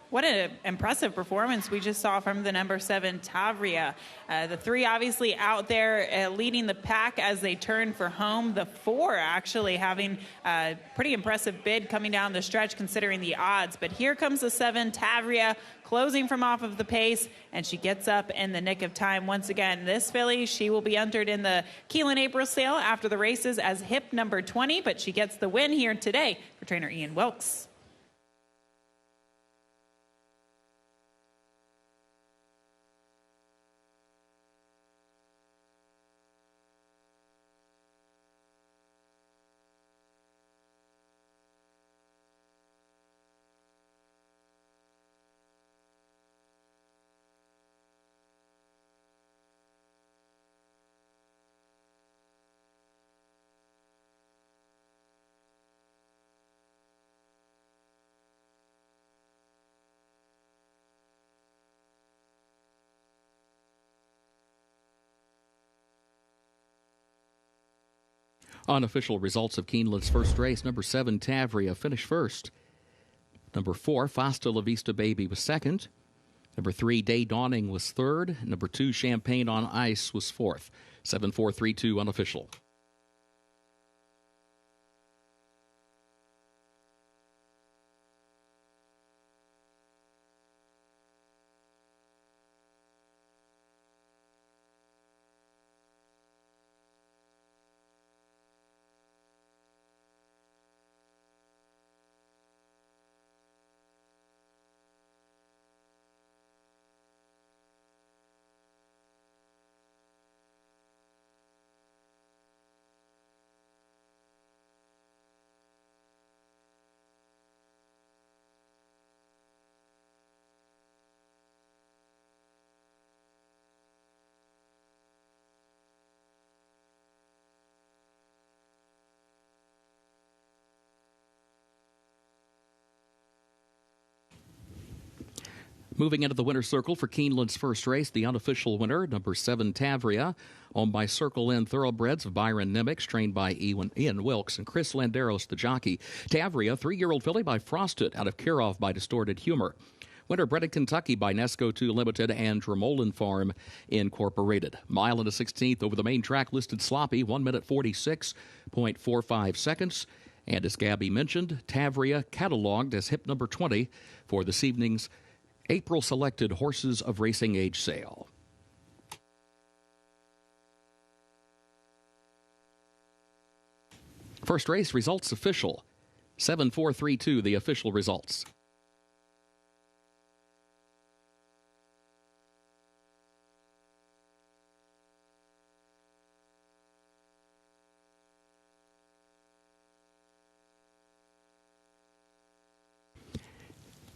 What an impressive performance we just saw from the number 7, Tavria. The 3 obviously out there leading the pack as they turn for home. The 4 actually having a pretty impressive bid coming down the stretch considering the odds. But here comes the 7, Tavria, closing from off of the pace, and she gets up in the nick of time. Once again, this filly, she will be entered in the Keeneland April sale after the races as hip number 20, but she gets the win here today for trainer Ian Wilkes. Unofficial results of Keeneland's first race. Number 7, Tavria, finished first. Number 4, Fasta La Vista Baby was second. Number 3, Day Dawning was third. Number 2, Champagne on Ice was fourth. 7-4-3-2 unofficial. Moving into the winner's circle for Keeneland's first race, the unofficial winner, number 7, Tavria, owned by Circle N Thoroughbreds of Byron Nimitz, trained by Ian Wilkes and Chris Landeros, the jockey. Tavria, 3-year-old filly by Frosted, out of Kirov by Distorted Humor. Winter bred in Kentucky by Nesco 2 Limited and Dromolin Farm Incorporated. Mile and a 16th over the main track listed sloppy, 1 minute 46.45 seconds. And as Gabby mentioned, Tavria cataloged as hip number 20 for this evening's April selected Horses of Racing Age sale. First race results official. 7-4-3-2, the official results.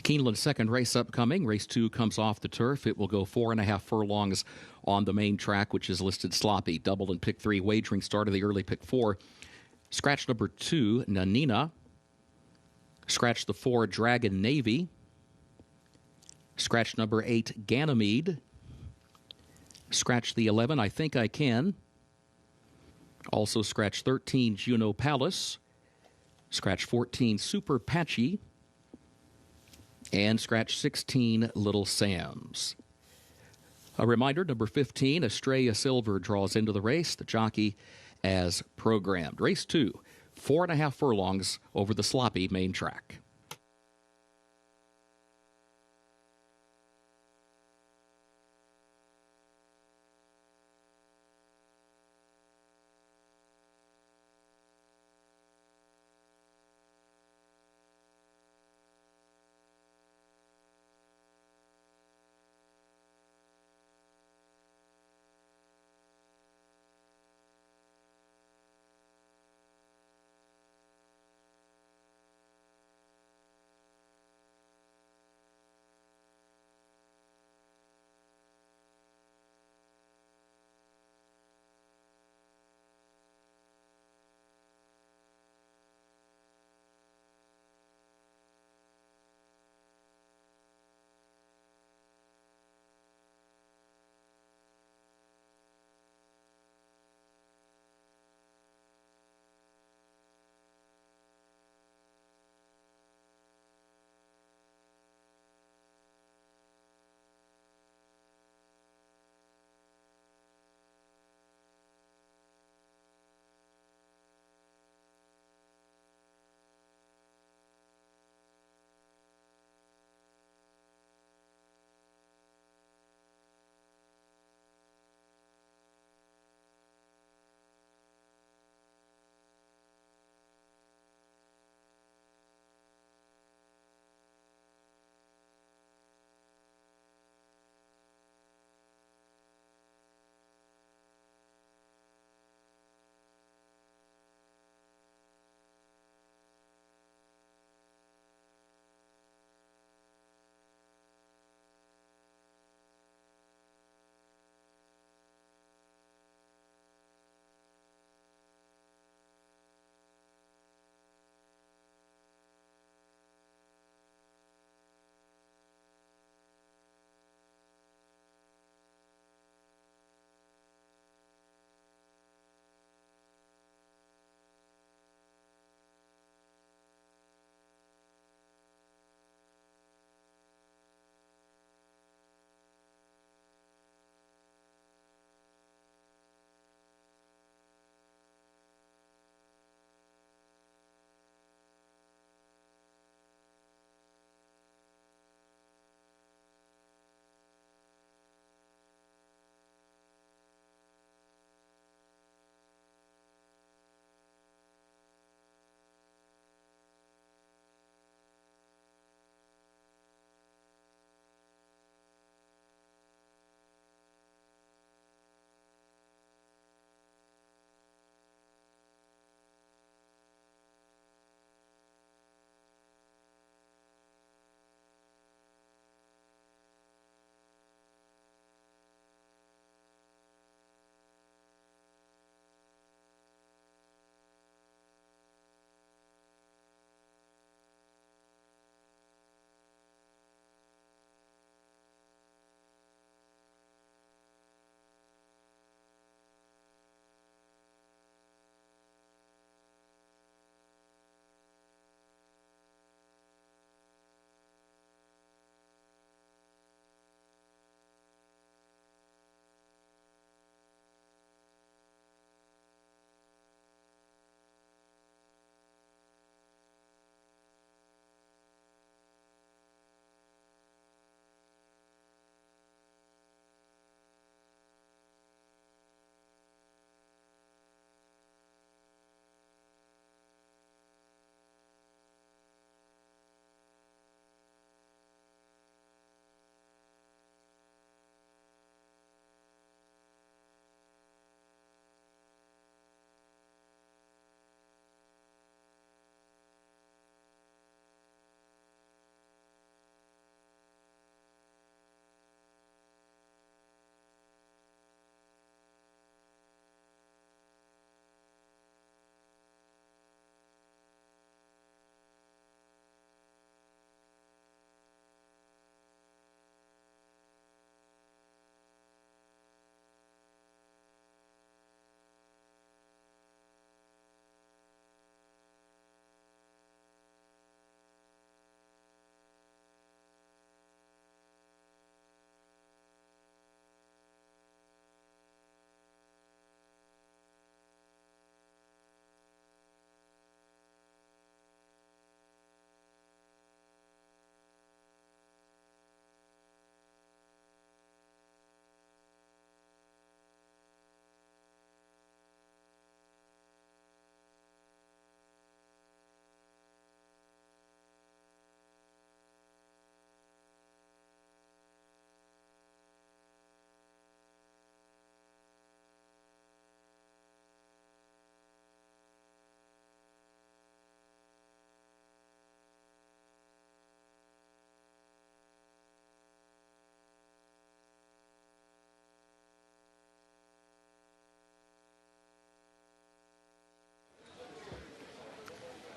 Keeneland second race upcoming. Race 2 comes off the turf. It will go 4.5 furlongs on the main track, which is listed sloppy. Double and pick 3 wagering start of the early pick 4. Scratch number 2, Nanina. Scratch the 4, Dragon Navy. Scratch number 8, Ganymede. Scratch the 11, I Think I Can. Also scratch 13, Juno Palace. Scratch 14, Super Patchy. And scratch 16, Little Sam's. A reminder, number 15, Estrella Silver draws into the race. The jockey as programmed. Race 2, 4.5 furlongs over the sloppy main track.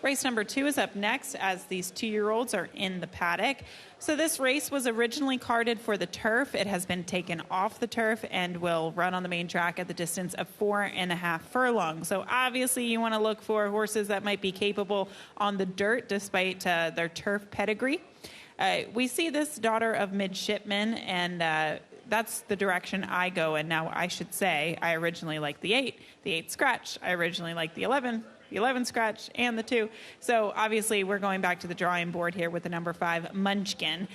Race number 2 is up next as these 2-year-olds are in the paddock. So this race was originally carded for the turf. It has been taken off the turf and will run on the main track at the distance of 4.5 furlongs. So obviously you want to look for horses that might be capable on the dirt despite their turf pedigree. We see this Daughter of Midshipman, and that's the direction I go in. Now, I should say I originally liked the 8 scratch. I originally liked the 11 scratch, and the 2. So obviously we're going back to the drawing board here with the number 5 Munchkin.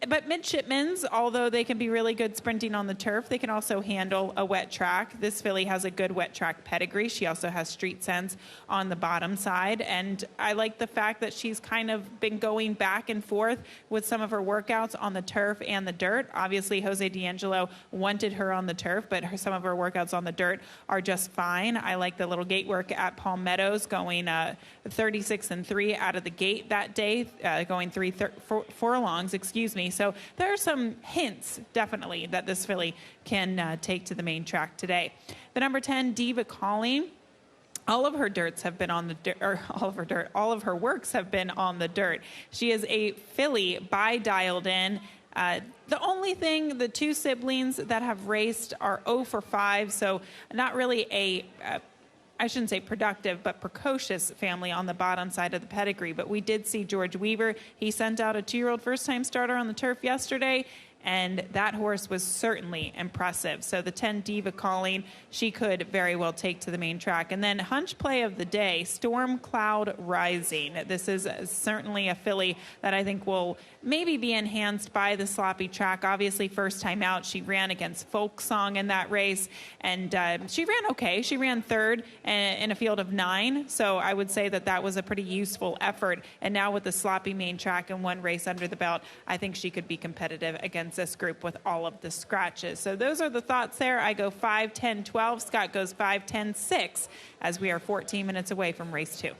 But Midshipmans, although they can be really good sprinting on the turf, they can also handle a wet track. This filly has a good wet track pedigree. She also has street sense on the bottom side. And I like the fact that she's kind of been going back and forth with some of her workouts on the turf and the dirt. Obviously, Jose D'Angelo wanted her on the turf, but some of her workouts on the dirt are just fine. I like the little gate work at Palm Meadows, going 36-3 out of the gate that day, going 3 furlongs, So there are some hints, definitely, that this filly can take to the main track today. The number 10, Diva Calling. All of her dirts have been on the dirt, or all of her works have been on the dirt. She is a filly dialed in. The only thing, the 2 siblings that have raced are 0 for 5, so not really I shouldn't say productive, but precocious family on the bottom side of the pedigree. But we did see George Weaver. He sent out a 2-year-old first-time starter on the turf yesterday, and that horse was certainly impressive. So the 10 Diva Calling, she could very well take to the main track. And then hunch play of the day, Storm Cloud Rising. This is certainly a filly that I think will maybe be enhanced by the sloppy track. Obviously, first time out, she ran against Folk Song in that race, and she ran okay. She ran 3rd in a field of 9, so I would say that was a pretty useful effort. And now with the sloppy main track and 1 race under the belt, I think she could be competitive against this group with all of the scratches. So those are the thoughts there. I go 5, 10, 12. Scott goes 5, 10, 6 as we are 14 minutes away from race 2.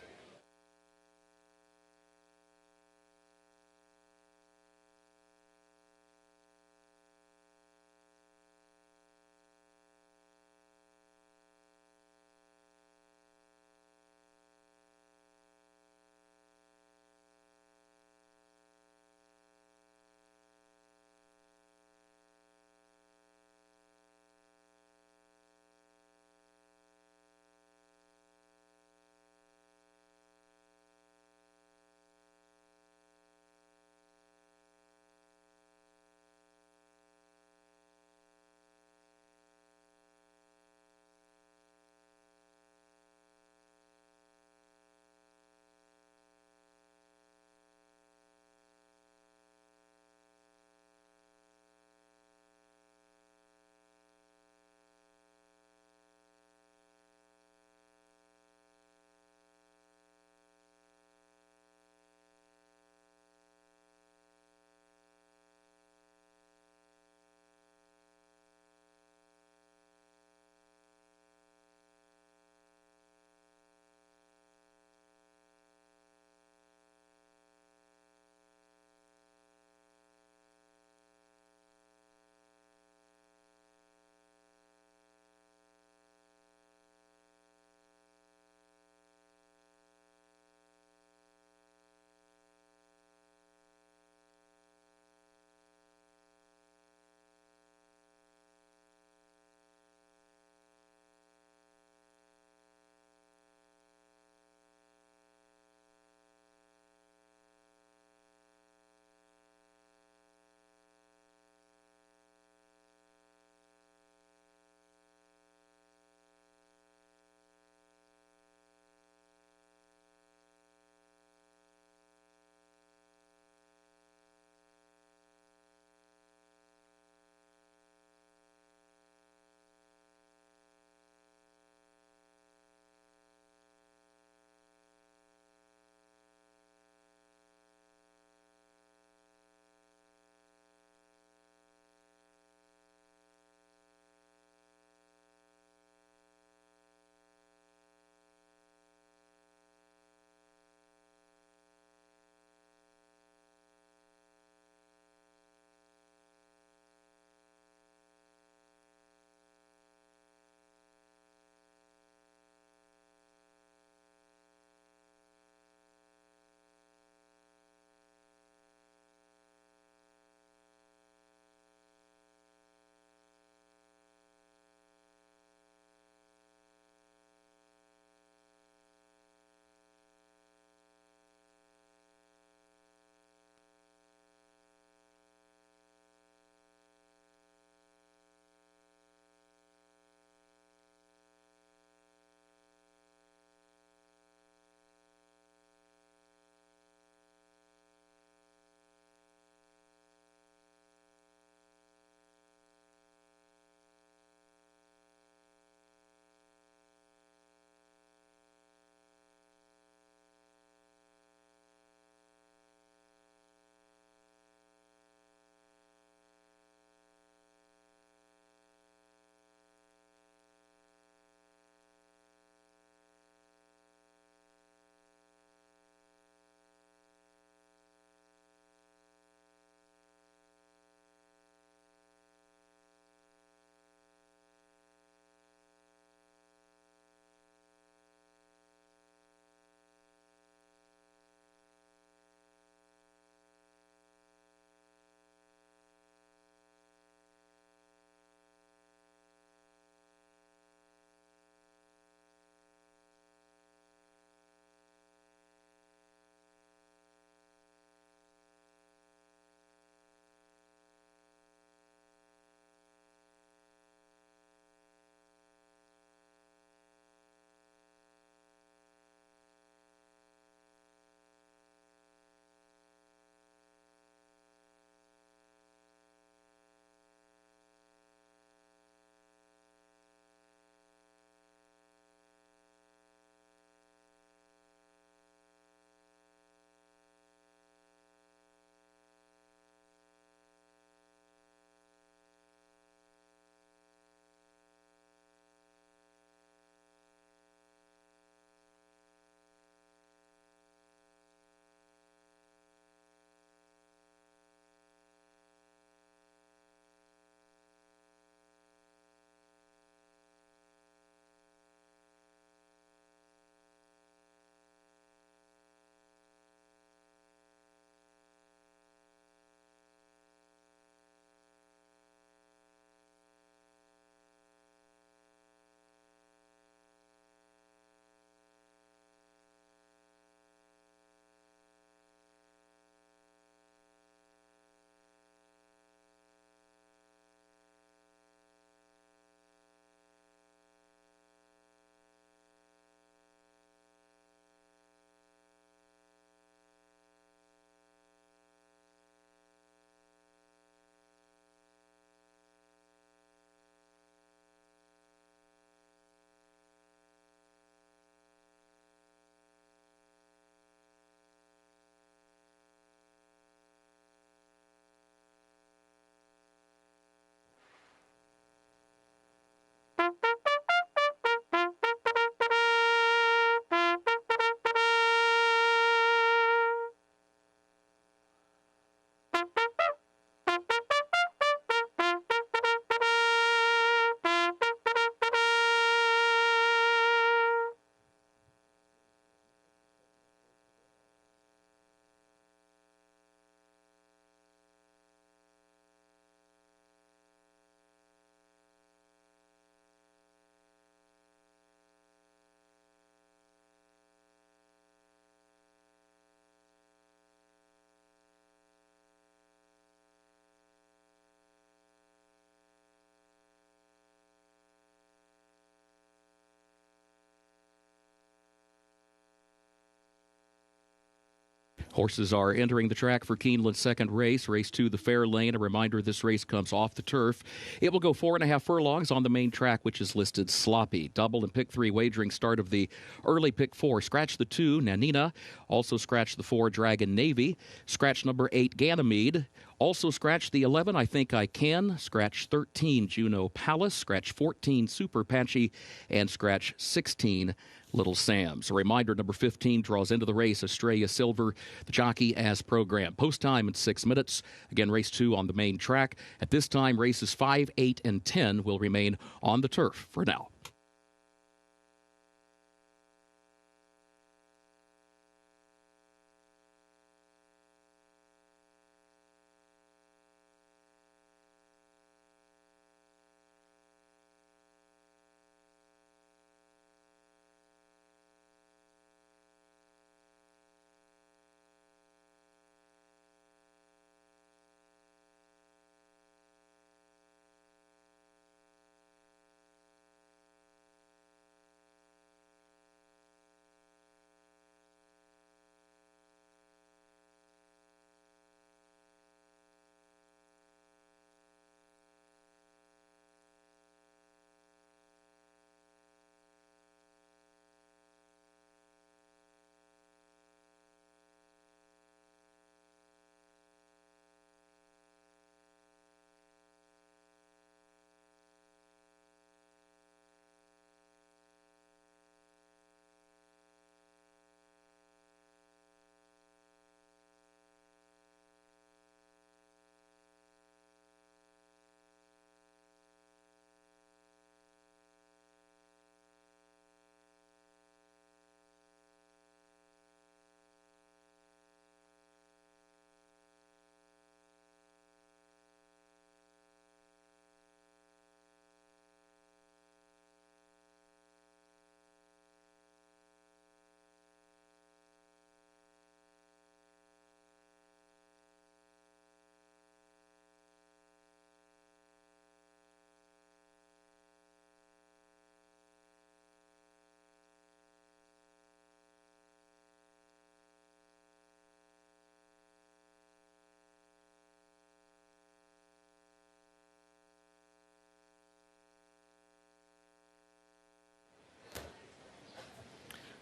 Horses are entering the track for Keeneland's second race, race 2, the Fair Lane. A reminder, this race comes off the turf. It will go 4.5 furlongs on the main track, which is listed sloppy. Double and pick 3 wagering start of the early pick 4. Scratch the 2, Nanina. Also scratch the 4, Dragon Navy. Scratch number 8, Ganymede. Also scratch the 11, I Think I Can. Scratch 13, Juno Palace. Scratch 14, Super Patchy. And scratch 16, Little Sam's. A reminder, number 15 draws into the race, Estrella Silver, the jockey as programmed. Post time in 6 minutes. Again, race 2 on the main track. At this time, races 5, 8, and 10 will remain on the turf for now.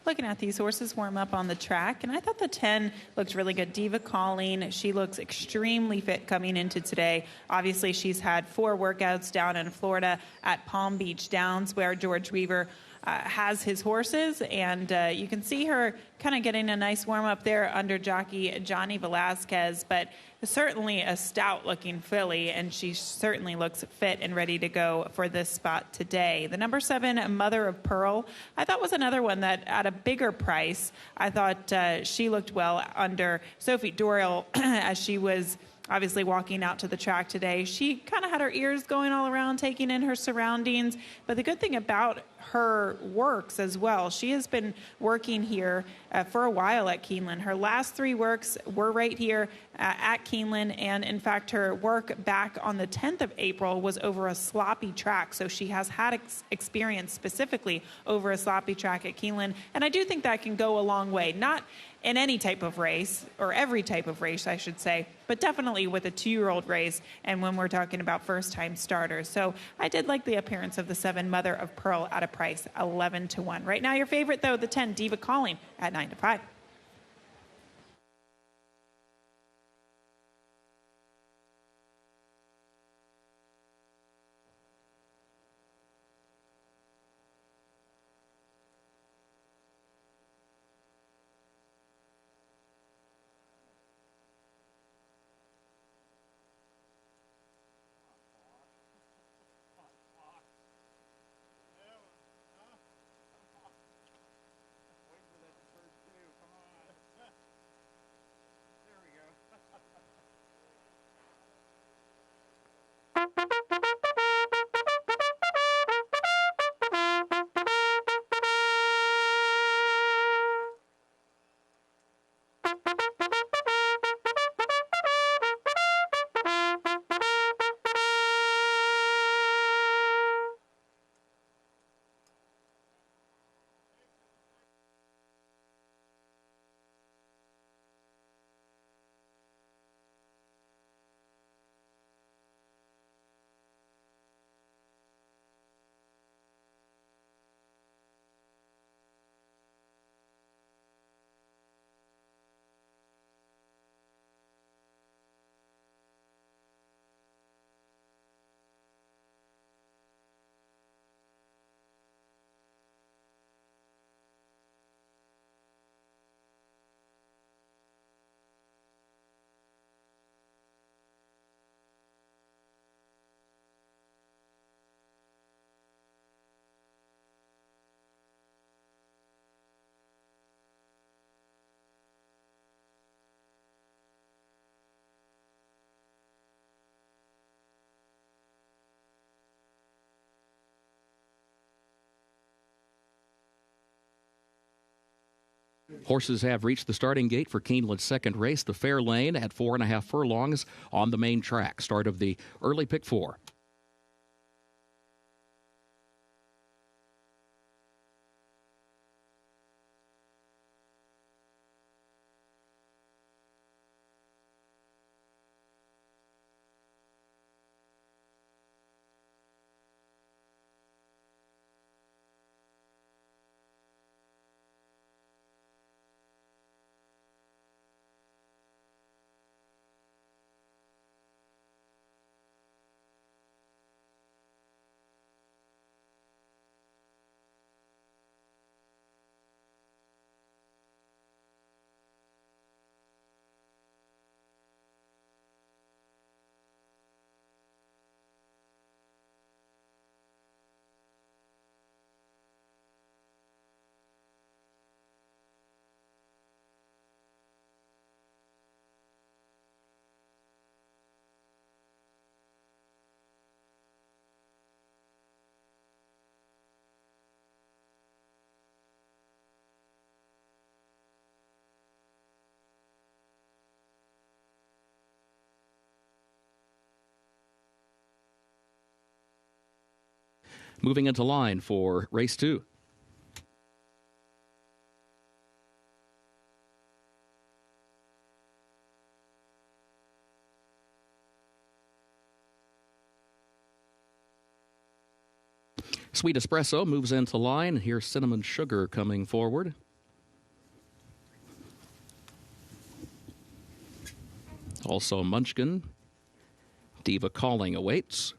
Looking at these horses warm up on the track, and I thought the 10 looked really good. Diva Calling, she looks extremely fit coming into today. Obviously, she's had 4 workouts down in Florida at Palm Beach Downs, where George Weaver has his horses, and you can see her kind of getting a nice warm-up there under jockey Johnny Velasquez, but certainly a stout-looking filly, and she certainly looks fit and ready to go for this spot today. The number 7, Mother of Pearl, I thought was another one that at a bigger price, I thought she looked well under Sophie Doyle as she was obviously walking out to the track today. She kind of had her ears going all around, taking in her surroundings. But the good thing about her works as well, she has been working here for a while at Keeneland. Her last 3 works were right here at Keeneland. And in fact, her work back on the 10th of April was over a sloppy track. So she has had experience specifically over a sloppy track at Keeneland. And I do think that can go a long way. Not in any type of race, or every type of race, I should say, but definitely with a 2-year-old race and when we're talking about first-time starters. So I did like the appearance of the 7, Mother of Pearl, at a price 11-1. Right now, your favorite, though, the 10, Diva Calling, at 9-5. Horses have reached the starting gate for Keeneland's second race, the Fair Lane, at 4.5 furlongs on the main track. Start of the early pick 4. Moving into line for race 2. Sweet Espresso moves into line. Here's Cinnamon Sugar coming forward. Also Munchkin. Diva Calling awaits.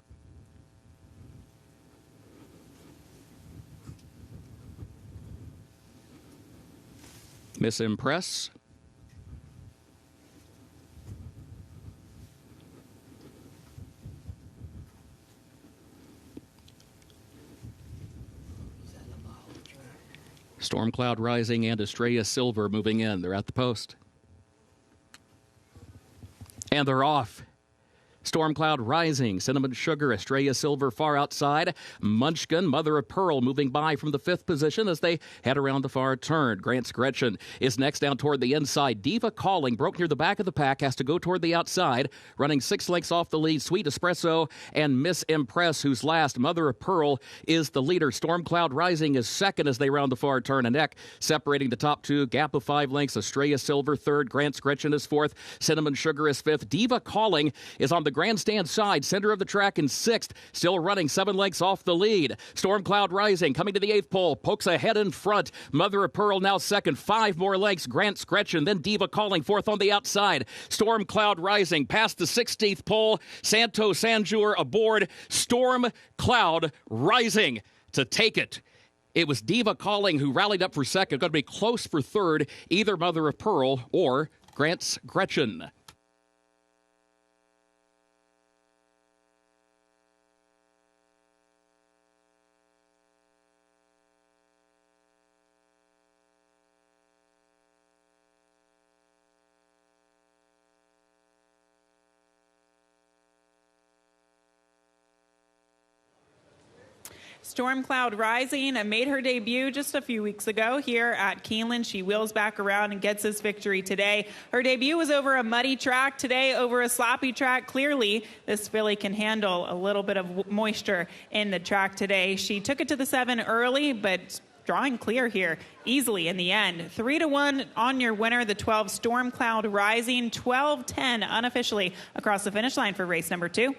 Miss Impress. Storm Cloud Rising and Estrella Silver moving in. They're at the post. And they're off. Storm Cloud Rising, Cinnamon Sugar, Estrella Silver far outside. Munchkin, Mother of Pearl moving by from the 5th position as they head around the far turn. Grant's Gretchen is next down toward the inside. Diva Calling broke near the back of the pack, has to go toward the outside. Running 6 lengths off the lead, Sweet Espresso and Miss Impress, who's last. Mother of Pearl is the leader. Storm Cloud Rising is second as they round the far turn. A neck separating the top 2. Gap of 5 lengths. Estrella Silver third. Grant's Gretchen is 4th. Cinnamon Sugar is 5th. Diva Calling is on the grandstand side, center of the track in 6th, still running 7 lengths off the lead. Storm Cloud Rising coming to the 8th pole, pokes ahead in front. Mother of Pearl now second, 5 more lengths. Grant's Gretchen, then Diva Calling 4th on the outside. Storm Cloud Rising past the 16th pole. Santo Sanjur aboard. Storm Cloud Rising to take it. It was Diva Calling who rallied up for second. Going to be close for third, either Mother of Pearl or Grant's Gretchen. Storm Cloud Rising made her debut just a few weeks ago here at Keeneland. She wheels back around and gets this victory today. Her debut was over a muddy track. Today, over a sloppy track. Clearly, this filly can handle a little bit of moisture in the track today. She took it to the 7 early, but drawing clear here easily in the end. 3-1 on your winner, the 12 Storm Cloud Rising. 12-10 unofficially across the finish line for race number 2.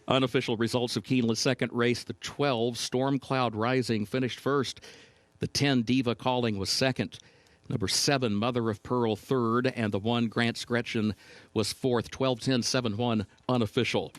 Unofficial results of Keeneland's second race. The 12, Storm Cloud Rising, finished first. The 10, Diva Calling, was second. Number 7, Mother of Pearl, third. And the 1, Grant's Gretchen, was 4th. 12-10, 7-1, unofficial.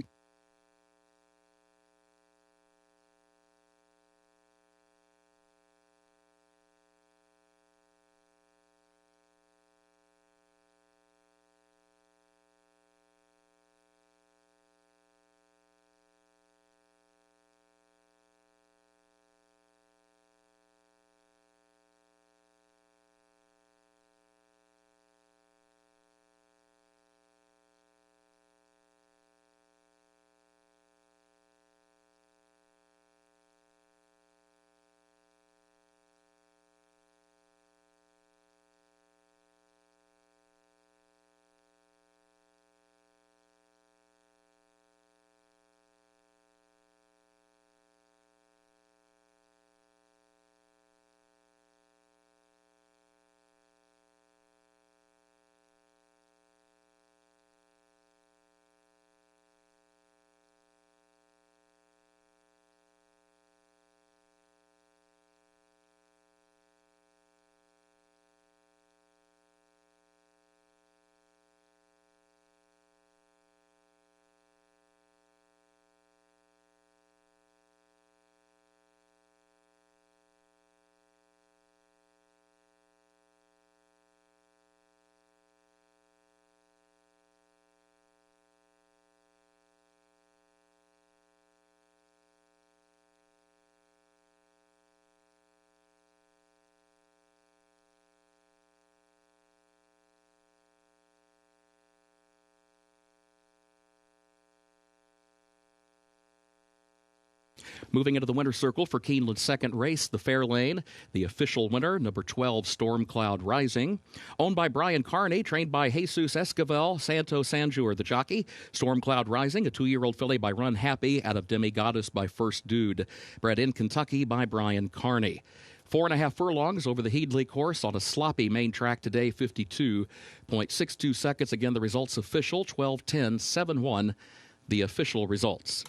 Moving into the winner's circle for Keeneland's second race, the Fairlane. The official winner, number 12, Storm Cloud Rising. Owned by Brian Carney, trained by Jesus Esquivel, Santo Sanjur, the jockey. Storm Cloud Rising, a 2-year-old filly by Run Happy, out of Demi-Goddess by First Dude. Bred in Kentucky by Brian Carney. 4.5 furlongs over the Headley course on a sloppy main track today, 52.62 seconds. Again, the results official, 12:10, 7-1, the official results.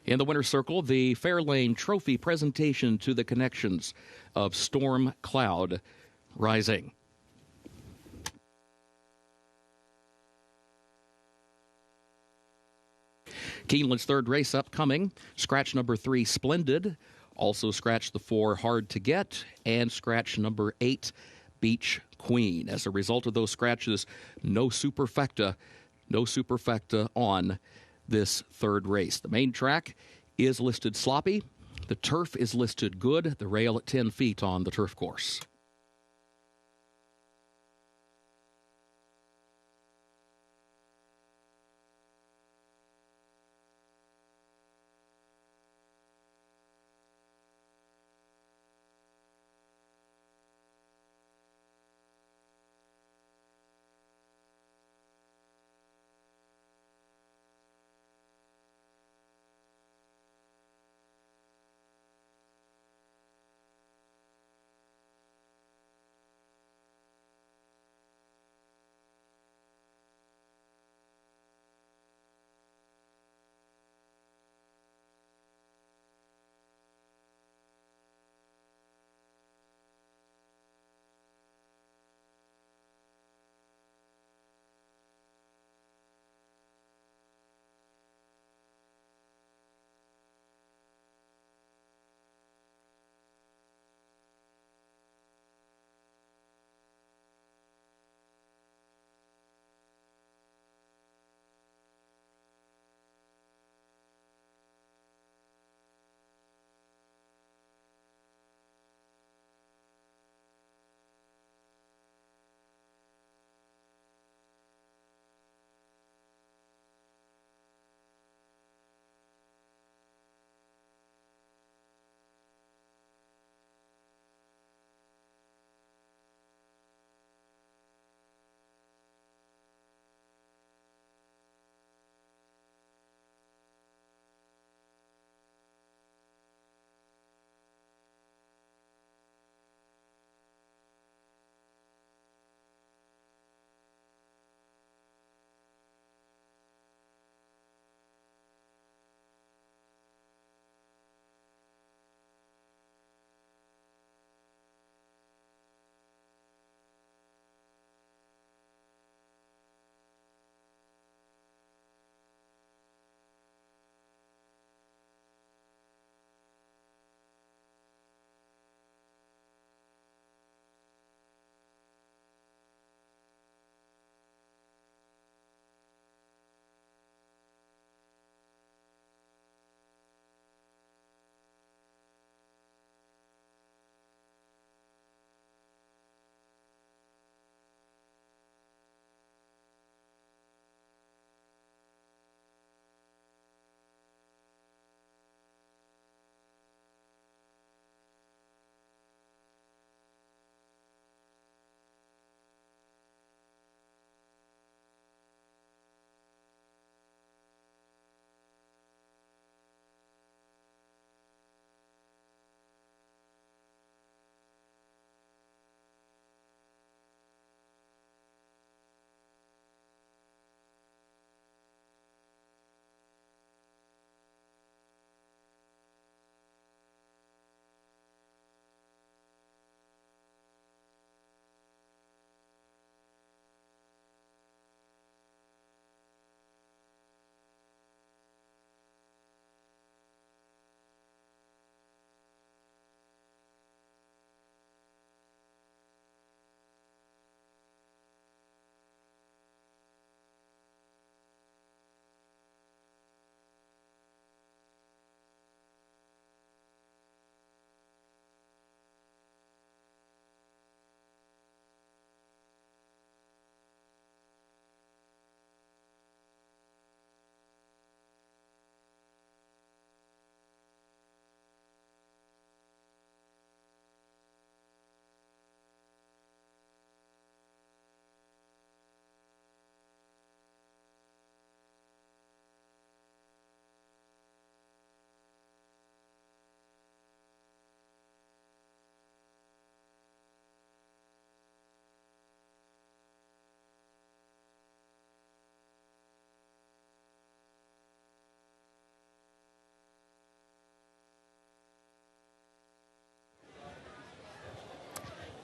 In the winner's circle, the Fairlane Trophy presentation to the connections of Storm Cloud Rising. Keeneland's third race upcoming. Scratch number 3, Splendid. Also scratch the 4, Hard to Get. And scratch number 8, Beach Queen. As a result of those scratches, no superfecta on this third race. The main track is listed sloppy. The turf is listed good. The rail at 10 feet on the turf course.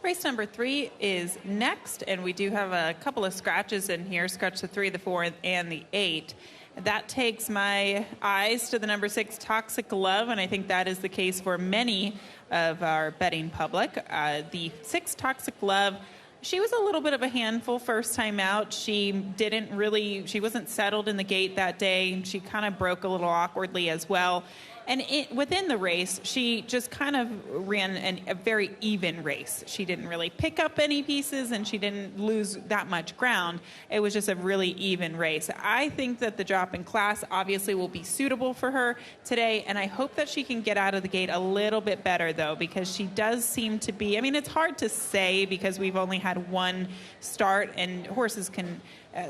Race number 3 is next, and we do have a couple of scratches in here, scratch the 3, the 4, and the 8. That takes my eyes to the number 6, Toxic Love, and I think that is the case for many of our betting public. The 6, Toxic Love, she was a little bit of a handful first time out. She wasn't settled in the gate that day. She kind of broke a little awkwardly as well. And within the race, she just kind of ran a very even race. She didn't really pick up any pieces, and she didn't lose that much ground. It was just a really even race. I think that the drop in class obviously will be suitable for her today, and I hope that she can get out of the gate a little bit better, though, because she does seem to be, I mean, it's hard to say because we've only had one start, and horses can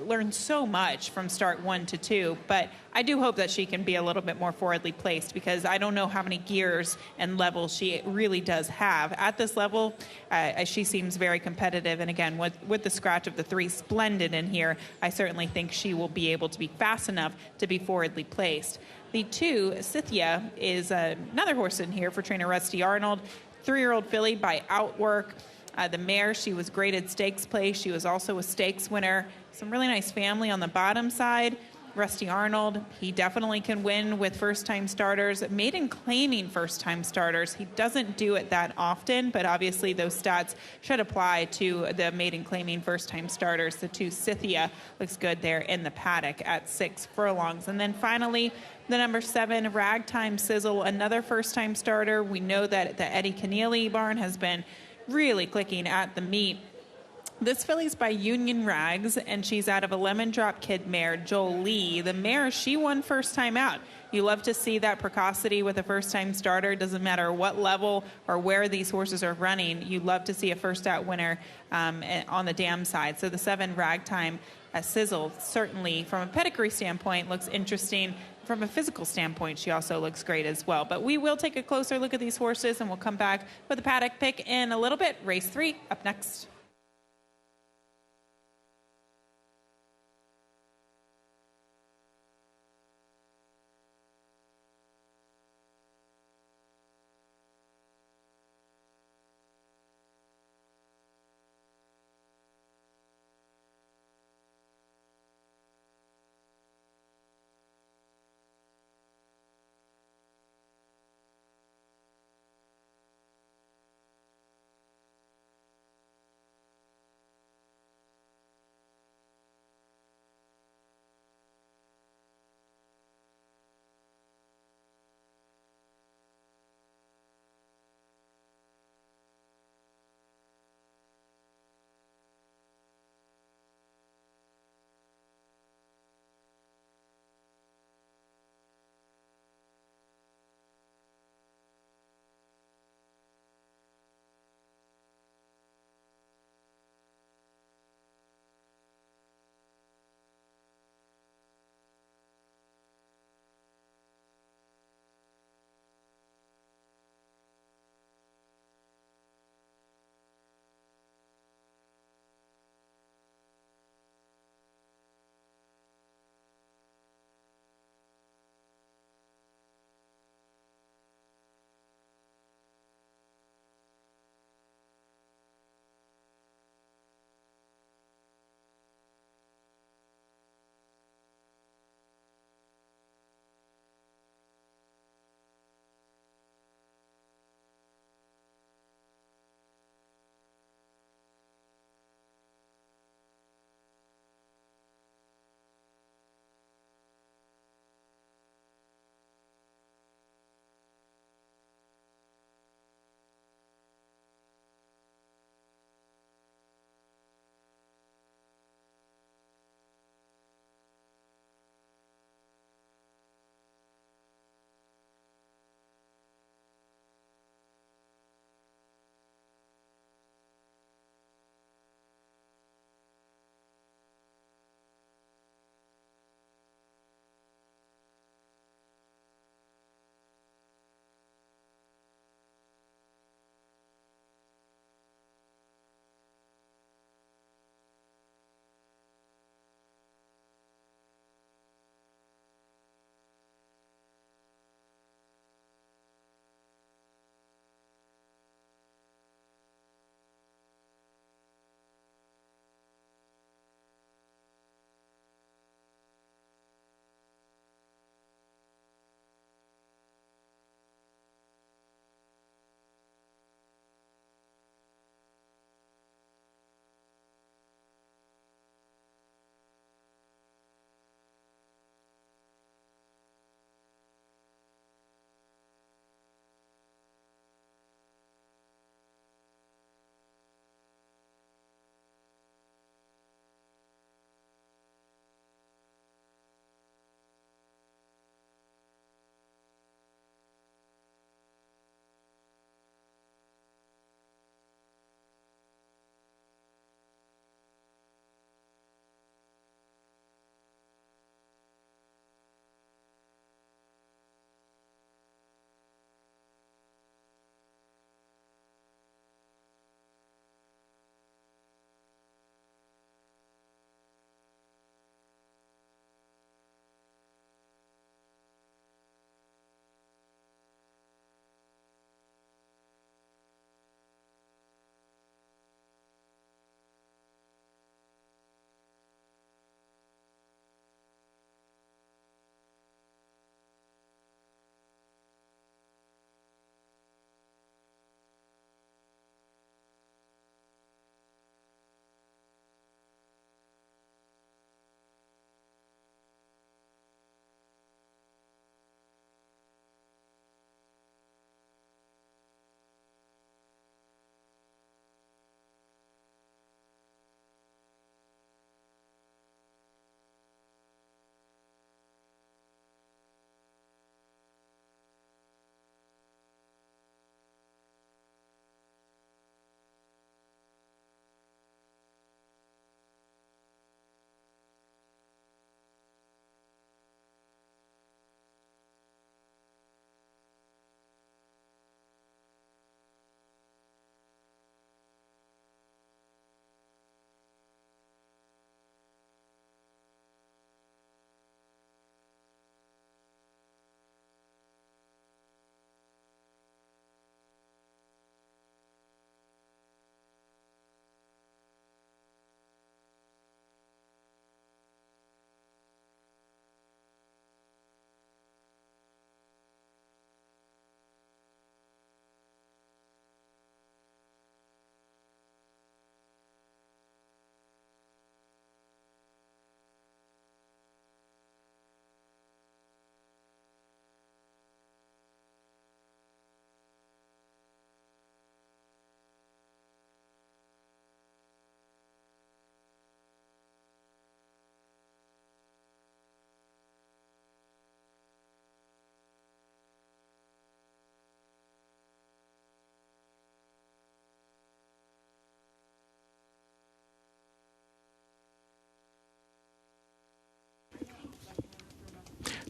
learn so much from start 1 to 2, but I do hope that she can be a little bit more forwardly placed because I don't know how many gears and levels she really does have. At this level, she seems very competitive, and again, with the scratch of the 3 Splendid in here, I certainly think she will be able to be fast enough to be forwardly placed. The 2, Scythia, is another horse in here for trainer Rusty Arnold, 3-year-old filly by Outwork. The mare, she was graded stakes play. She was also a stakes winner. Some really nice family on the bottom side. Rusty Arnold, he definitely can win with first-time starters, maiden claiming first-time starters. He doesn't do it that often, but obviously those stats should apply to the maiden claiming first-time starters. The 2 Scythia looks good there in the paddock at 6 furlongs. And then finally, the number 7, Ragtime Sizzle, another first-time starter. We know that the Eddie Keneally barn has been really clicking at the meet. This filly's by Union Rags, and she's out of a Lemon Drop Kid mare, Jolie. The mare, she won first time out. You love to see that precocity with a first-time starter. Doesn't matter what level or where these horses are running. You love to see a first-out winner on the dam side. So the 7, Ragtime Sizzle, certainly from a pedigree standpoint, looks interesting. From a physical standpoint, she also looks great as well. But we will take a closer look at these horses, and we'll come back with a paddock pick in a little bit. Race 3 up next.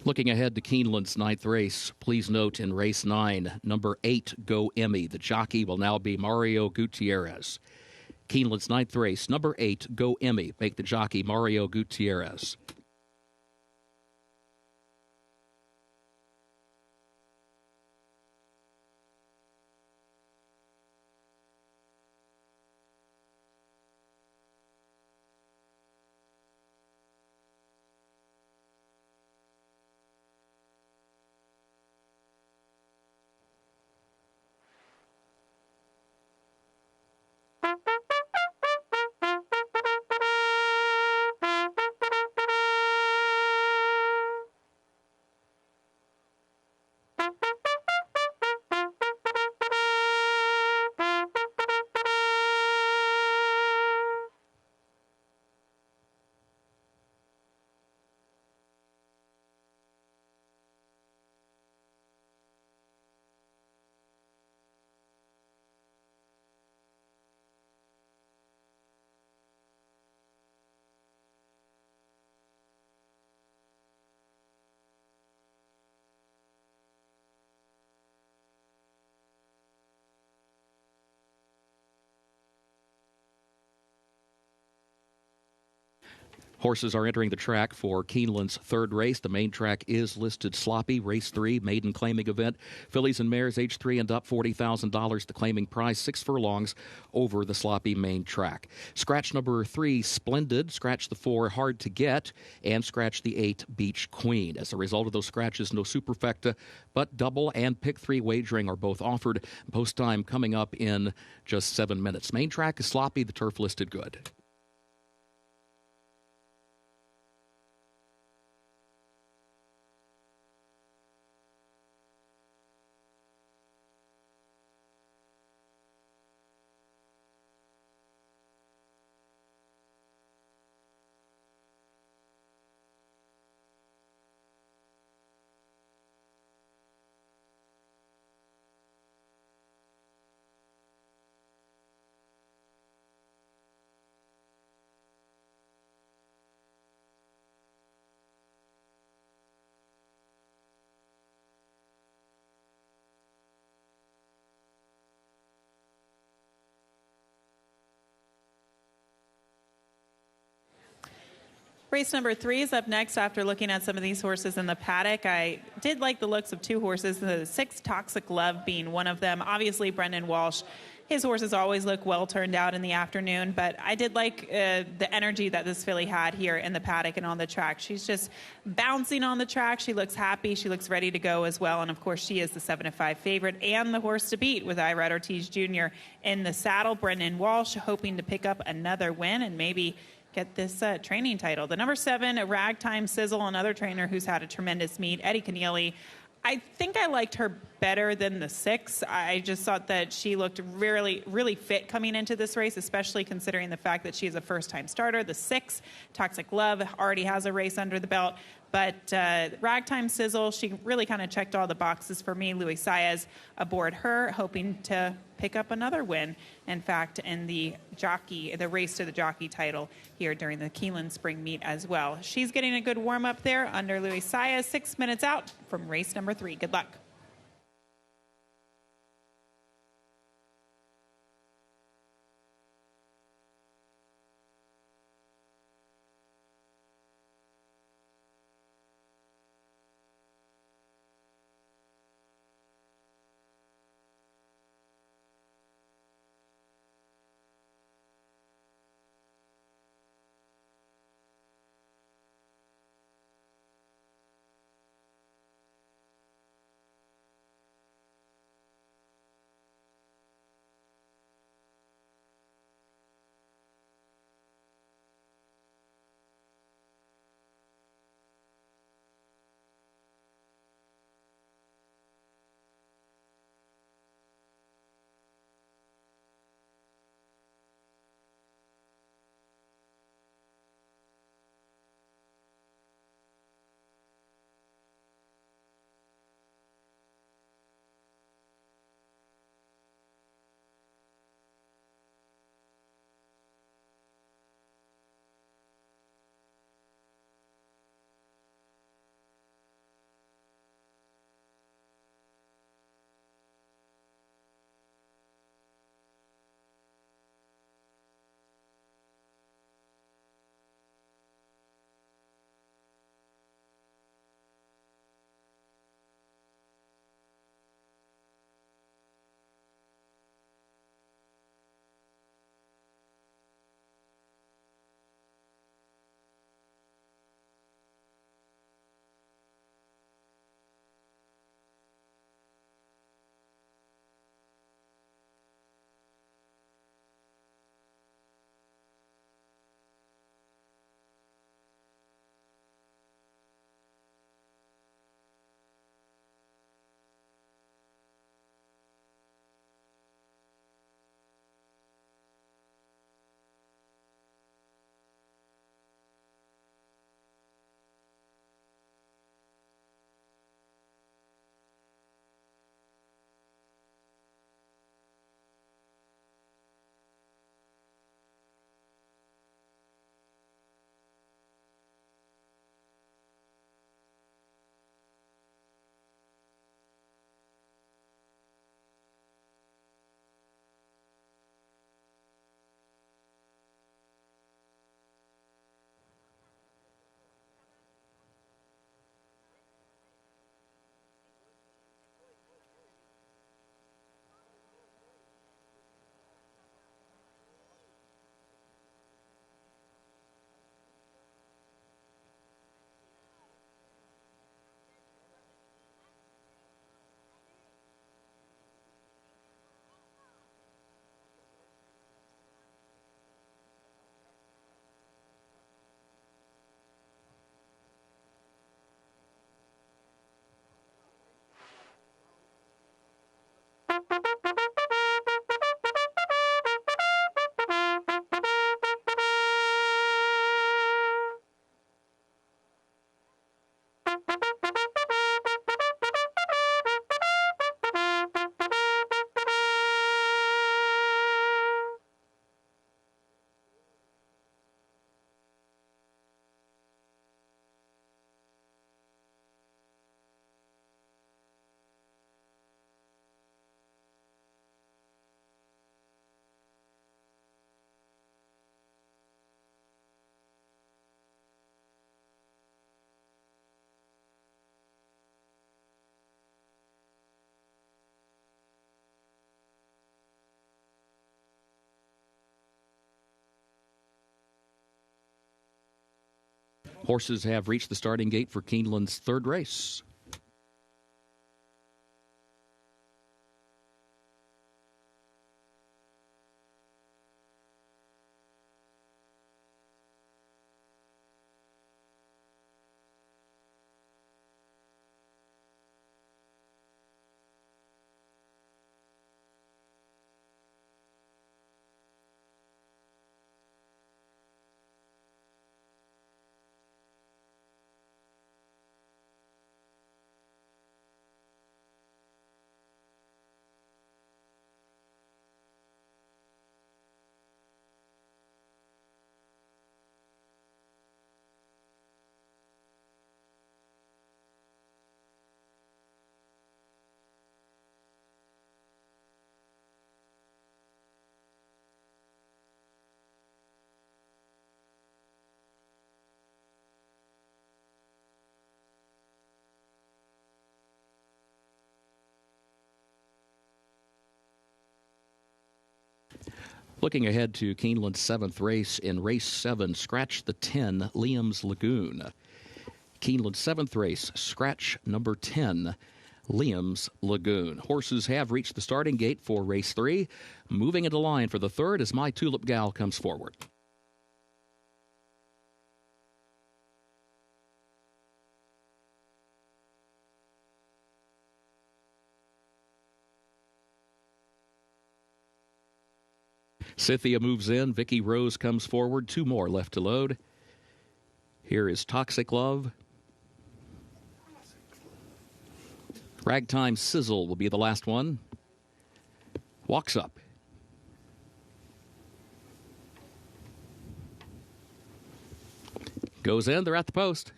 Looking ahead to Keeneland's ninth race, please note in race 9, number 8, Go Emmy. The jockey will now be Mario Gutierrez. Keeneland's ninth race, number 8, Go Emmy. Make the jockey Mario Gutierrez. Horses are entering the track for Keeneland's third race. The main track is listed sloppy. Race 3, maiden claiming event. Fillies and mares age 3 and up, $40,000. The claiming prize, 6 furlongs over the sloppy main track. Scratch number 3, Splendid. Scratch the 4, Hard to Get. And scratch the 8, Beach Queen. As a result of those scratches, no superfecta, but double and pick 3 wagering are both offered. Post time coming up in just 7 minutes. Main track is sloppy. The turf listed good. Race number 3 is up next after looking at some of these horses in the paddock. I did like the looks of 2 horses, the 6 Toxic Love being one of them. Obviously, Brendan Walsh, his horses always look well turned out in the afternoon, but I did like the energy that this filly had here in the paddock and on the track. She's just bouncing on the track. She looks happy. She looks ready to go as well. And, of course, she is the 7-5 favorite and the horse to beat with Irad Ortiz Jr. in the saddle. Brendan Walsh hoping to pick up another win and maybe get this training title. The number 7, Ragtime Sizzle, another trainer who's had a tremendous meet. Eddie Keneally, I think I liked her better than the 6. I just thought that she looked really, really fit coming into this race, especially considering the fact that she's a first-time starter. The 6, Toxic Love, already has a race under the belt. But Ragtime Sizzle, she really kind of checked all the boxes for me. Luis Saez aboard her, hoping to pick up another win. In fact, in the race to the jockey title here during the Keeneland Spring Meet as well. She's getting a good warm-up there under Luis Saez, 6 minutes out from race number 3. Good luck. Horses have reached the starting gate for Keeneland's third race. Looking ahead to Keeneland's 7th race in race 7, scratch the 10, Liam's Lagoon. Keeneland's 7th race, scratch number 10, Liam's Lagoon. Horses have reached the starting gate for race 3. Moving into line for the 3rd as My Tulip Gal comes forward. Scythia moves in. Vicky Rose comes forward. 2 more left to load. Here is Toxic Love. Ragtime Sizzle will be the last one. Walks up. Goes in. They're at the post.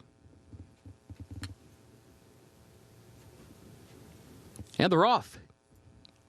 And they're off.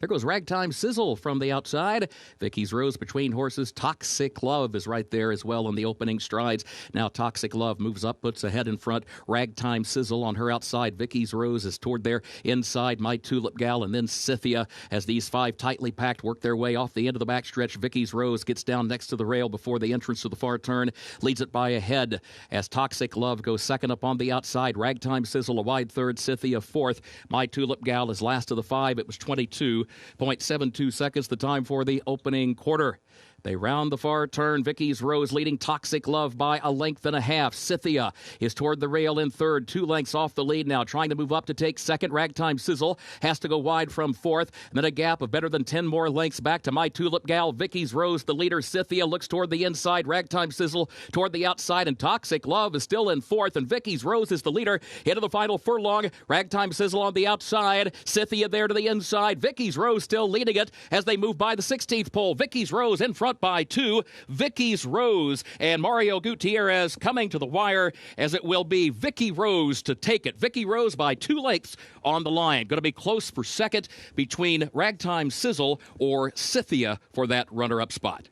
There goes Ragtime Sizzle from the outside. Vicky's Rose between horses. Toxic Love is right there as well in the opening strides. Now Toxic Love moves up, puts a head in front. Ragtime Sizzle on her outside. Vicky's Rose is toward there inside My Tulip Gal, and then Scythia as these 5 tightly packed work their way off the end of the backstretch. Vicky's Rose gets down next to the rail before the entrance to the far turn. Leads it by a head as Toxic Love goes second up on the outside. Ragtime Sizzle a wide third. Scythia fourth. My Tulip Gal is last of the 5. It was 22.72 seconds, the time for the opening quarter. They round the far turn. Vicky's Rose leading Toxic Love by a length and a half. Scythia is toward the rail in third, 2 lengths off the lead now, trying to move up to take second. Ragtime Sizzle has to go wide from fourth, and then a gap of better than 10 more lengths back to My Tulip Gal. Vicky's Rose, the leader. Scythia looks toward the inside. Ragtime Sizzle toward the outside, and Toxic Love is still in fourth, and Vicky's Rose is the leader into the final furlong. Ragtime Sizzle on the outside. Scythia there to the inside. Vicky's Rose still leading it as they move by the 16th pole. Vicky's Rose in front by 2. Vicky's Rose and Mario Gutierrez coming to the wire as it will be Vicky Rose to take it. Vicky Rose by 2 lengths on the line. Going to be close for second between Ragtime Sizzle or Scythia for that runner-up spot.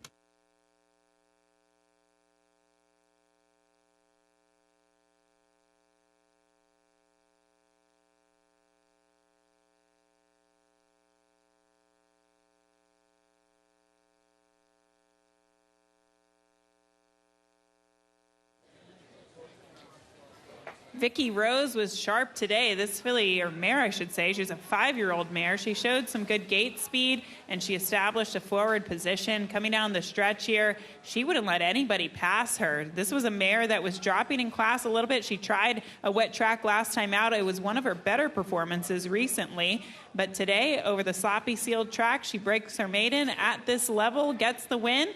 Vicky Rose was sharp today. This filly, or mare I should say, she's a 5-year-old mare. She showed some good gate speed, and she established a forward position. Coming down the stretch here, she wouldn't let anybody pass her. This was a mare that was dropping in class a little bit. She tried a wet track last time out. It was one of her better performances recently. But today, over the sloppy sealed track, she breaks her maiden at this level, gets the win,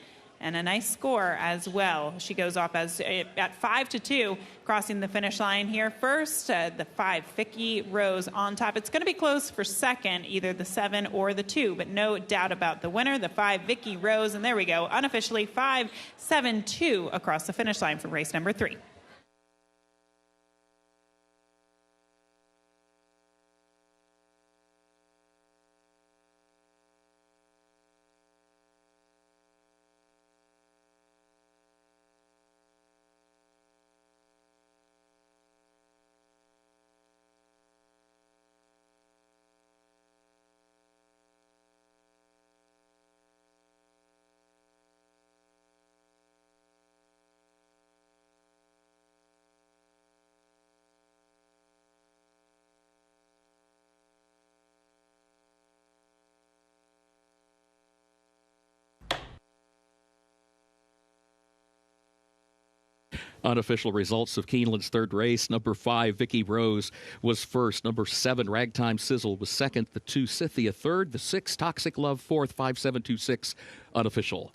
and a nice score as well. She goes off as at 5-2, crossing the finish line here first. The 5, Vicky Rose on top. It's going to be close for second, either the 7 or the 2, but no doubt about the winner, the 5, Vicky Rose. And there we go, unofficially 5-7-2 across the finish line for race number 3. Unofficial results of Keeneland's third race. Number 5, Vicky Rose, was first. Number 7, Ragtime Sizzle, was second. The 2, Scythia, third. The 6, Toxic Love, fourth. 5726, unofficial.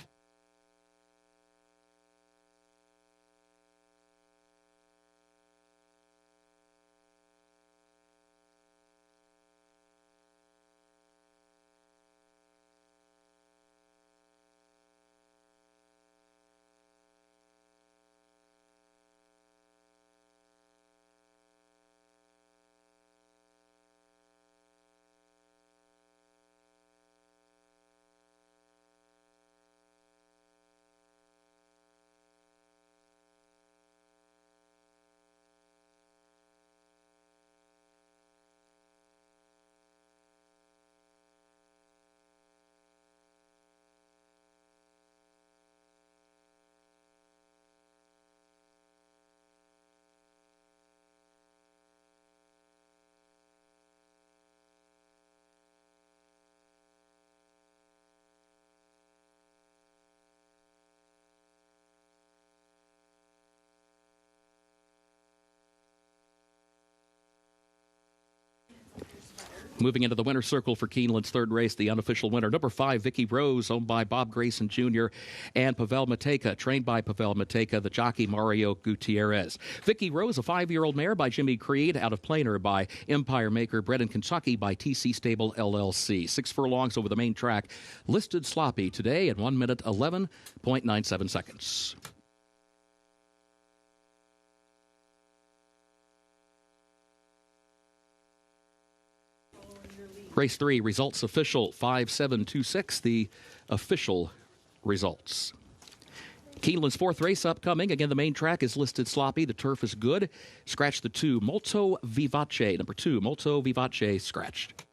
Moving into the winner's circle for Keeneland's third race, the unofficial winner, number 5, Vicky Rose, owned by Bob Grayson Jr. and Pavel Matejka, trained by Pavel Matejka, the jockey Mario Gutierrez. Vicky Rose, a 5-year-old mare by Jimmy Creed, out of Plainer by Empire Maker, bred in Kentucky by TC Stable LLC. 6 furlongs over the main track, listed sloppy today at 1 minute 11.97 seconds. Race 3, results official, 5726, the official results. Keeneland's fourth race upcoming. Again, the main track is listed sloppy. The turf is good. Scratch the 2, Molto Vivace. Number 2, Molto Vivace, scratched.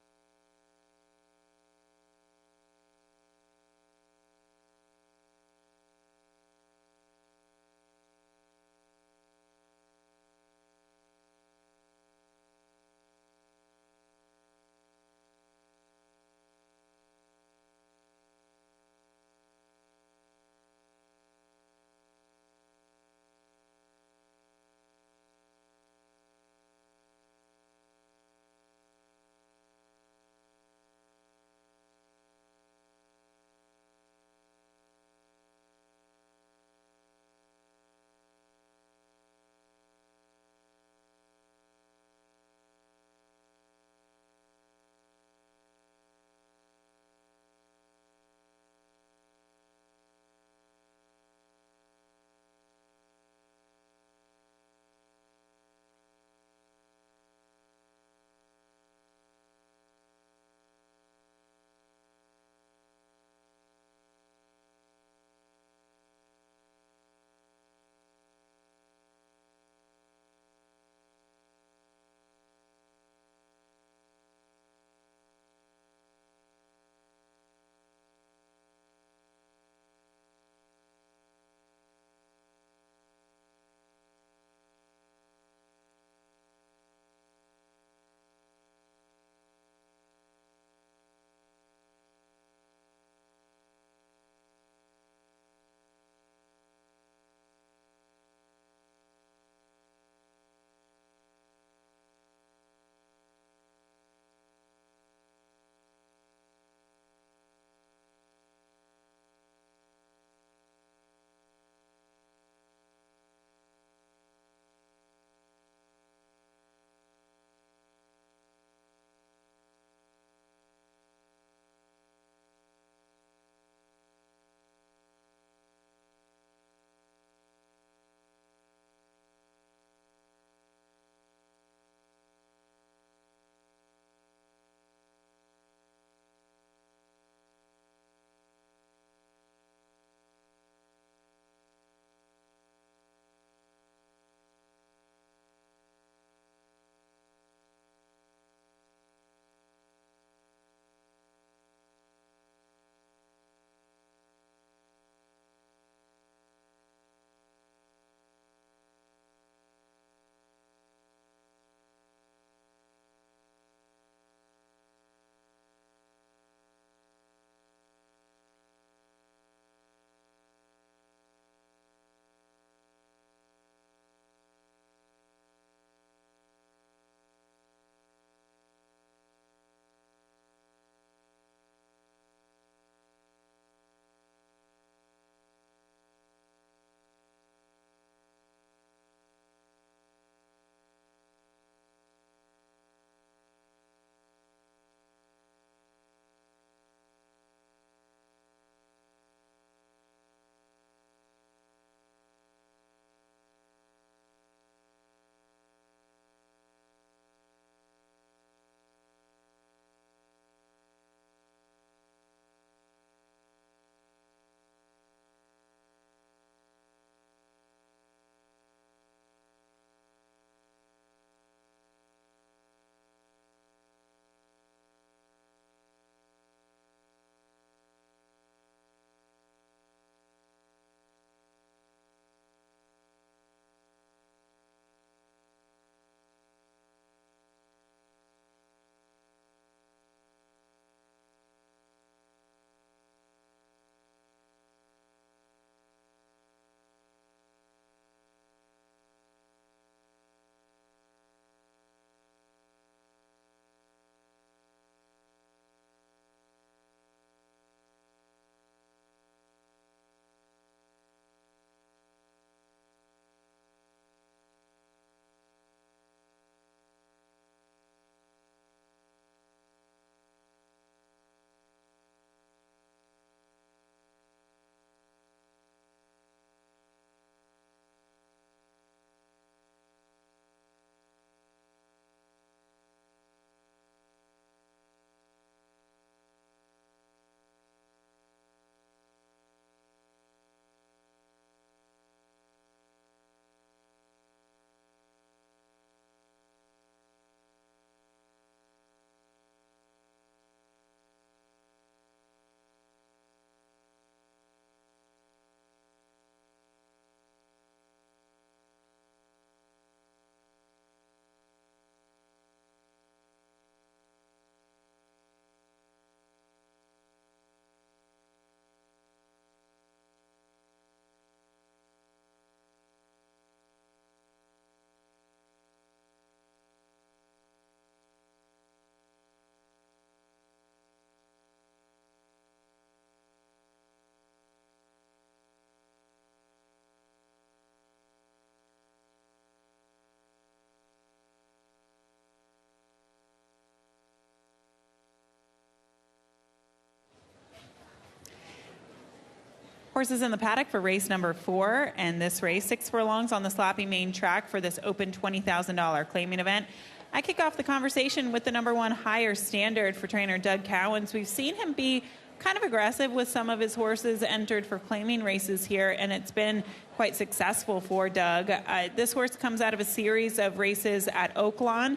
Horses in the paddock for race number 4, and this race, 6 furlongs on the sloppy main track for this open $20,000 claiming event. I kick off the conversation with the number 1 Higher Standard for trainer Doug Cowens. We've seen him be kind of aggressive with some of his horses entered for claiming races here, and it's been quite successful for Doug. This horse comes out of a series of races at Oaklawn.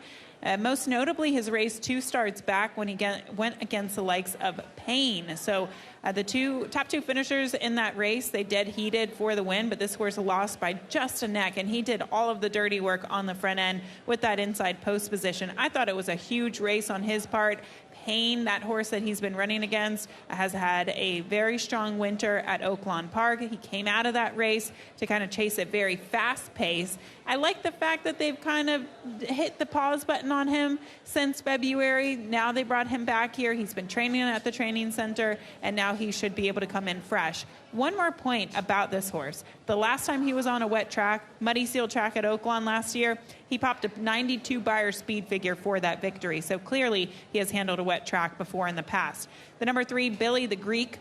Most notably, his race 2 starts back when he went against the likes of Payne. So the top two finishers in that race, they dead heated for the win, but this horse lost by just a neck, and he did all of the dirty work on the front end with that inside post position. I thought it was a huge race on his part. Payne, that horse that he's been running against, has had a very strong winter at Oaklawn Park. He came out of that race to kind of chase a very fast pace. I like the fact that they've kind of hit the pause button on him since February. Now they brought him back here. He's been training at the training center, and now he should be able to come in fresh. One more point about this horse. The last time he was on a wet track, muddy seal track at Oaklawn last year, he popped a 92 Beyer speed figure for that victory. So clearly he has handled a wet track before in the past. The number 3, Billy the Greek,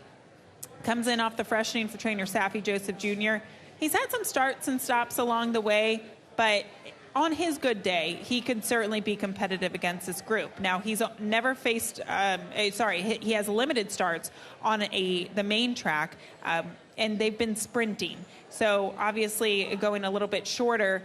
comes in off the freshening for trainer Safi Joseph Jr. He's had some starts and stops along the way, but on his good day, he could certainly be competitive against this group. Now, he's never faced, he has limited starts on the main track, and they've been sprinting. So obviously going a little bit shorter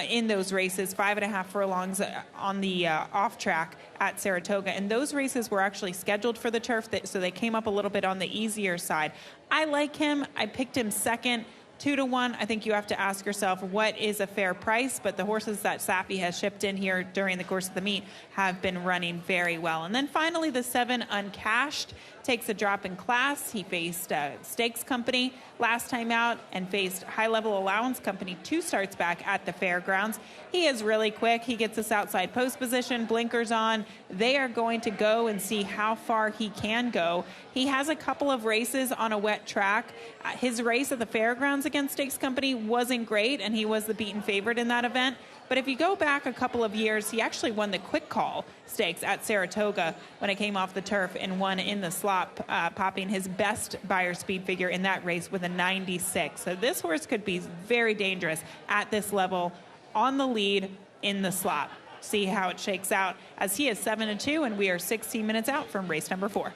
in those races, 5.5 furlongs on the off track at Saratoga. And those races were actually scheduled for the turf, so they came up a little bit on the easier side. I like him. I picked him second. 2-1, I think you have to ask yourself, what is a fair price? But the horses that Safi has shipped in here during the course of the meet have been running very well. And then finally, the 7 Uncashed takes a drop in class. He faced Stakes Company last time out and faced High Level Allowance Company 2 starts back at the fairgrounds. He is really quick. He gets this outside post position, blinkers on. They are going to go and see how far he can go. He has a couple of races on a wet track. His race at the fairgrounds against Stakes Company wasn't great, and he was the beaten favorite in that event. But if you go back a couple of years, he actually won the Quick Call Stakes at Saratoga when it came off the turf and won in the slop, popping his best Beyer speed figure in that race with a 96. So this horse could be very dangerous at this level on the lead in the slop. See how it shakes out, as he is 7-2, and we are 16 minutes out from race number 4.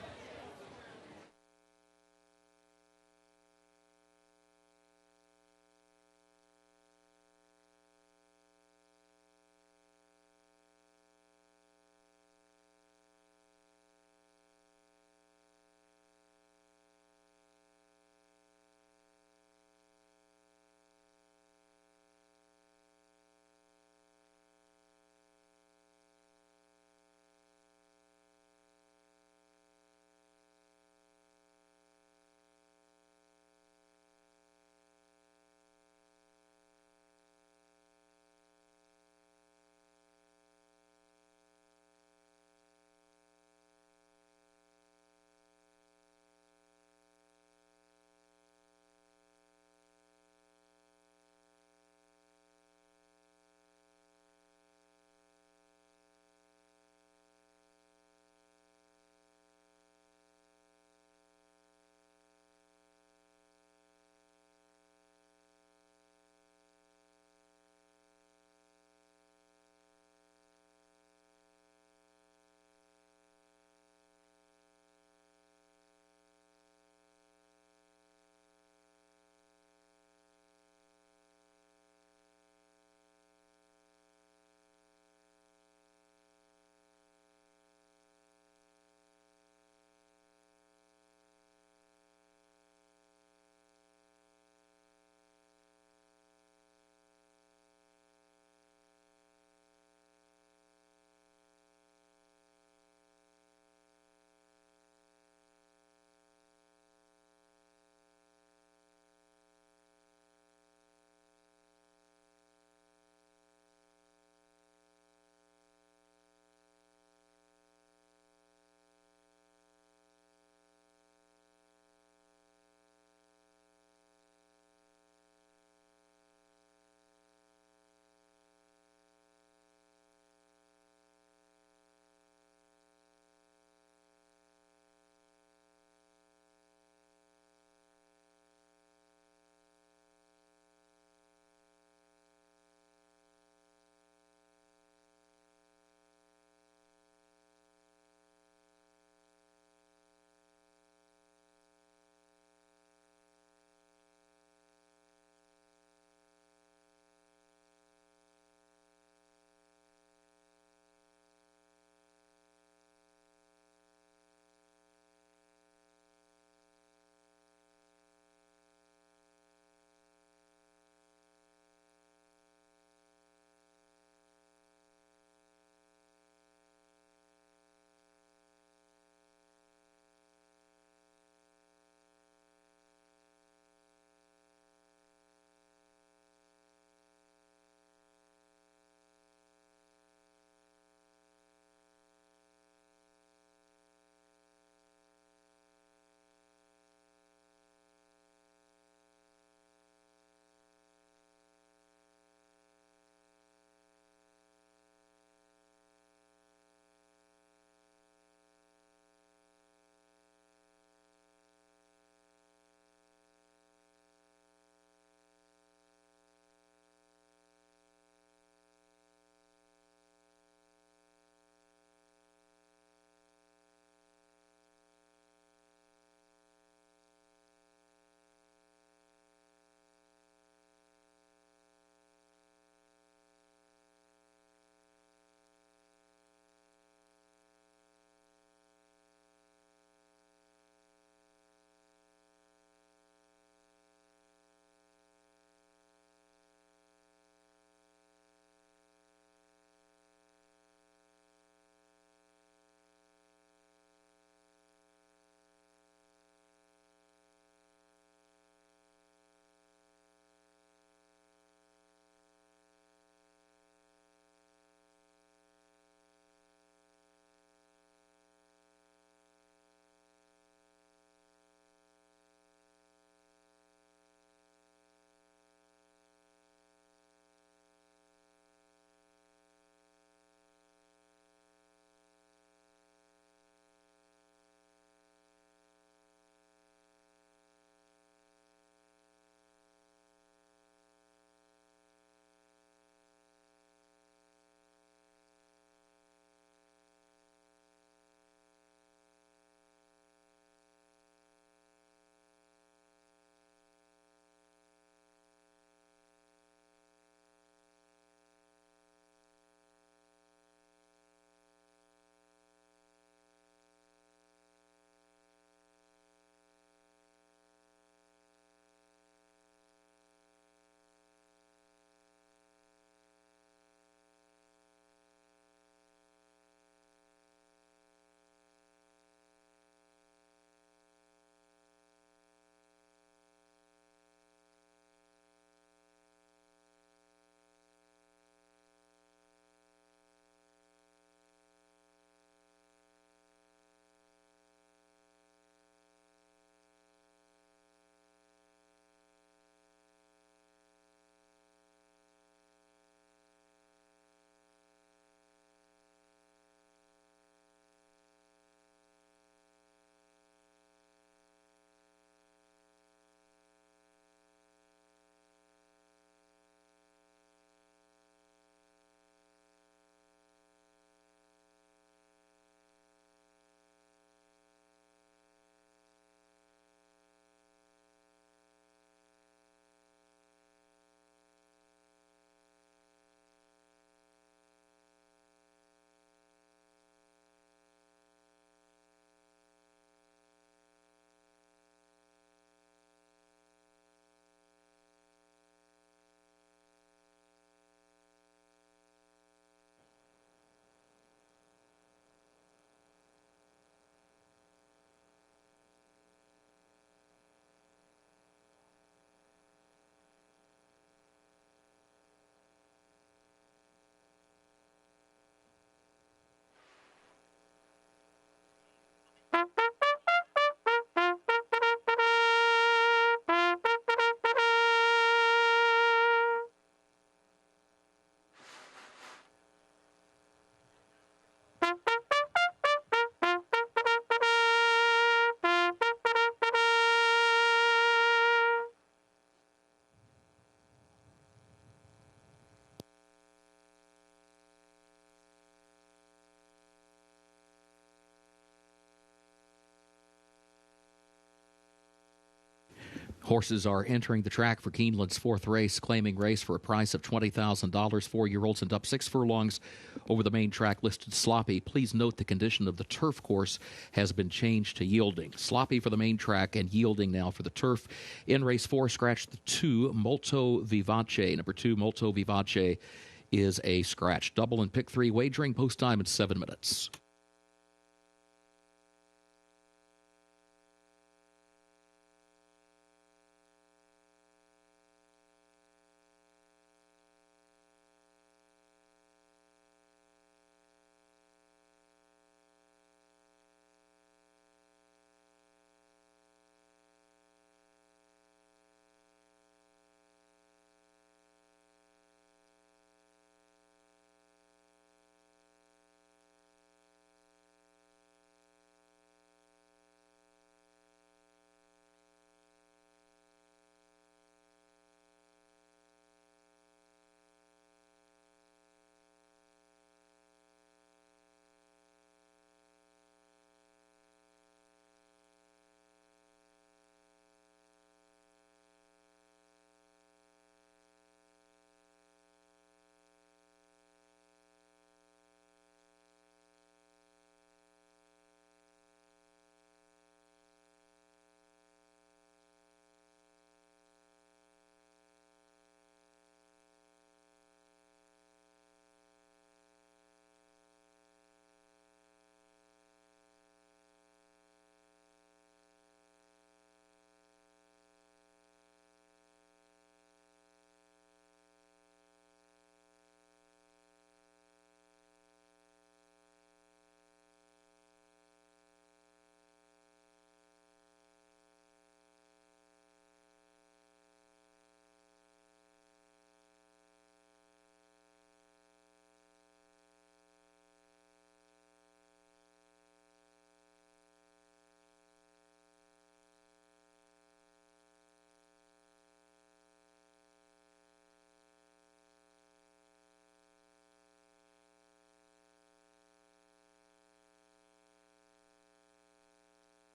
Horses are entering the track for Keeneland's fourth race, claiming race for a price of $20,000. 4-year-olds and up 6 furlongs over the main track listed sloppy. Please note the condition of the turf course has been changed to yielding. Sloppy for the main track and yielding now for the turf. In race 4, scratch the 2, Molto Vivace. Number 2, Molto Vivace is a scratch. Double and pick 3, wagering post time in 7 minutes.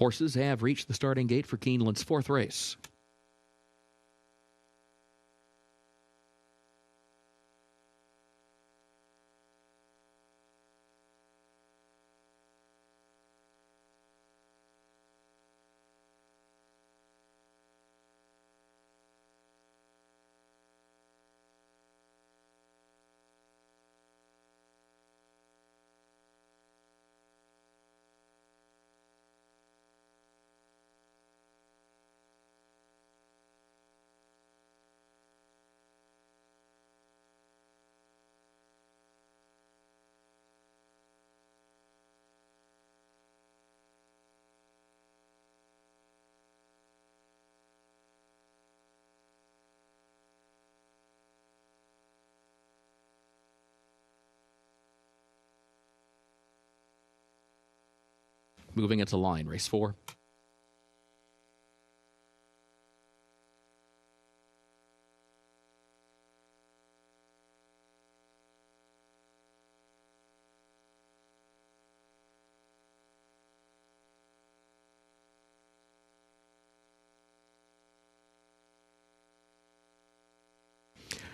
Horses have reached the starting gate for Keeneland's fourth race. Moving into line, race 4.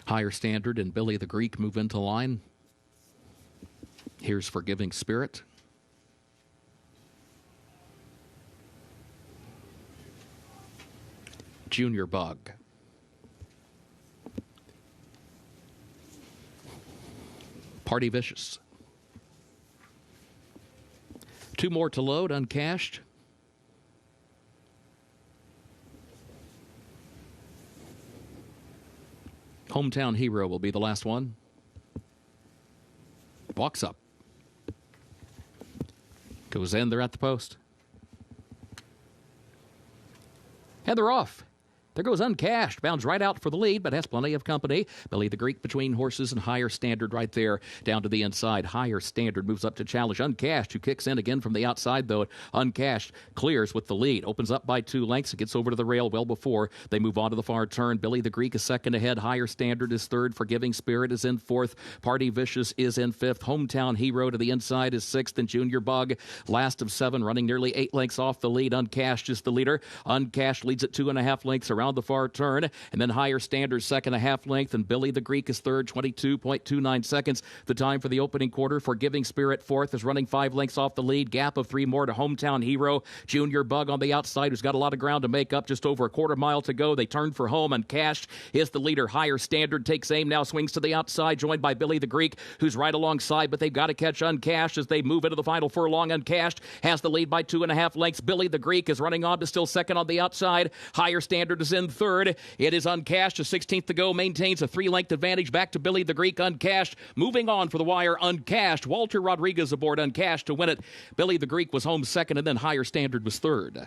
Higher Standard and Billy the Greek move into line. Here's Forgiving Spirit. Junior Bug. Party Vicious. 2 more to load, uncashed. Hometown Hero will be the last one. Walks up. Goes in, they're at the post. And they're off. There goes Uncashed. Bounds right out for the lead, but has plenty of company. Billy the Greek between horses and Higher Standard right there down to the inside. Higher Standard moves up to challenge Uncashed, who kicks in again from the outside, though. Uncashed clears with the lead. Opens up by 2 lengths. It gets over to the rail well before they move on to the far turn. Billy the Greek is second ahead. Higher Standard is third. Forgiving Spirit is in fourth. Party Vicious is in fifth. Hometown Hero to the inside is sixth. And Junior Bug, last of 7, running nearly 8 lengths off the lead. Uncashed is the leader. Uncashed leads at 2.5 lengths around the far turn, and then Higher Standard second, a half length, and Billy the Greek is third, 22.29 seconds. The time for the opening quarter. Forgiving Spirit fourth is running 5 lengths off the lead. Gap of 3 more to Hometown Hero. Junior Bug on the outside, who's got a lot of ground to make up. Just over a quarter mile to go. They turn for home. Uncashed is the leader. Higher Standard takes aim now, swings to the outside, joined by Billy the Greek, who's right alongside, but they've got to catch Uncashed as they move into the final furlong. Uncashed has the lead by 2.5 lengths. Billy the Greek is running on to still second on the outside. Higher Standard is in third. It is Uncashed, a 16th to go, maintains a 3-length advantage back to Billy the Greek. Uncashed moving on for the wire. Uncashed, Walter Rodriguez aboard Uncashed to win it. Billy the Greek was home second, and then Higher Standard was third.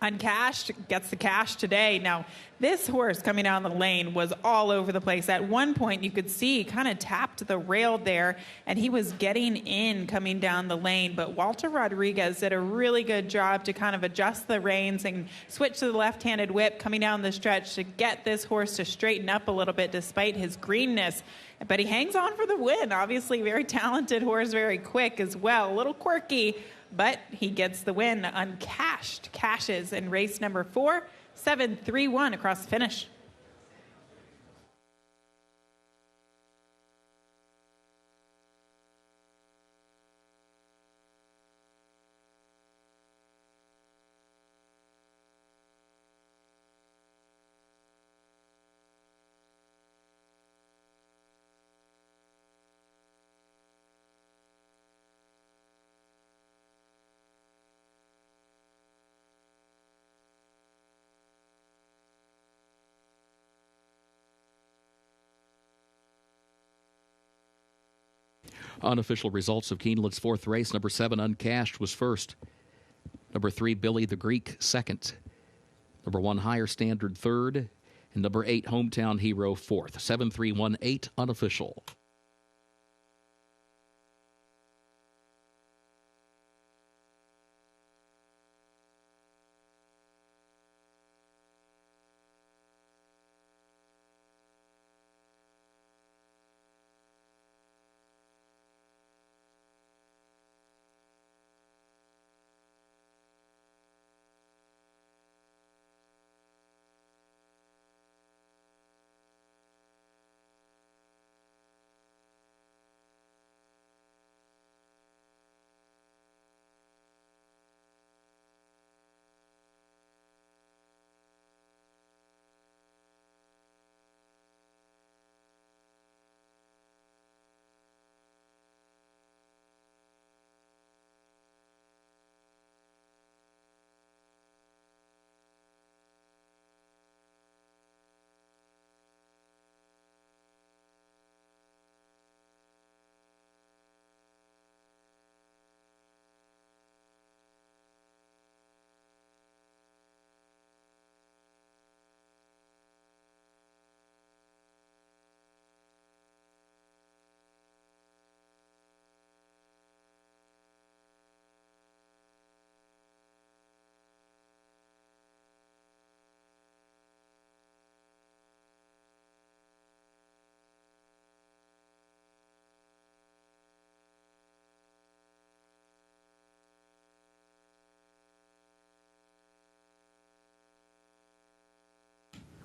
Uncashed gets the cash today. Now, this horse coming down the lane was all over the place. At one point, you could see kind of tapped the rail there, and he was getting in coming down the lane. But Walter Rodriguez did a really good job to kind of adjust the reins and switch to the left-handed whip coming down the stretch to get this horse to straighten up a little bit despite his greenness. But he hangs on for the win. Obviously, very talented horse, very quick as well. A little quirky, but he gets the win. Uncashed cashes in race number 4, 7-3-1 across the finish. Unofficial results of Keeneland's fourth race. Number 7, Uncashed, was first. Number 3, Billy the Greek, second. Number 1, Higher Standard, third. And number 8, Hometown Hero, fourth. 7-3-1-8, unofficial.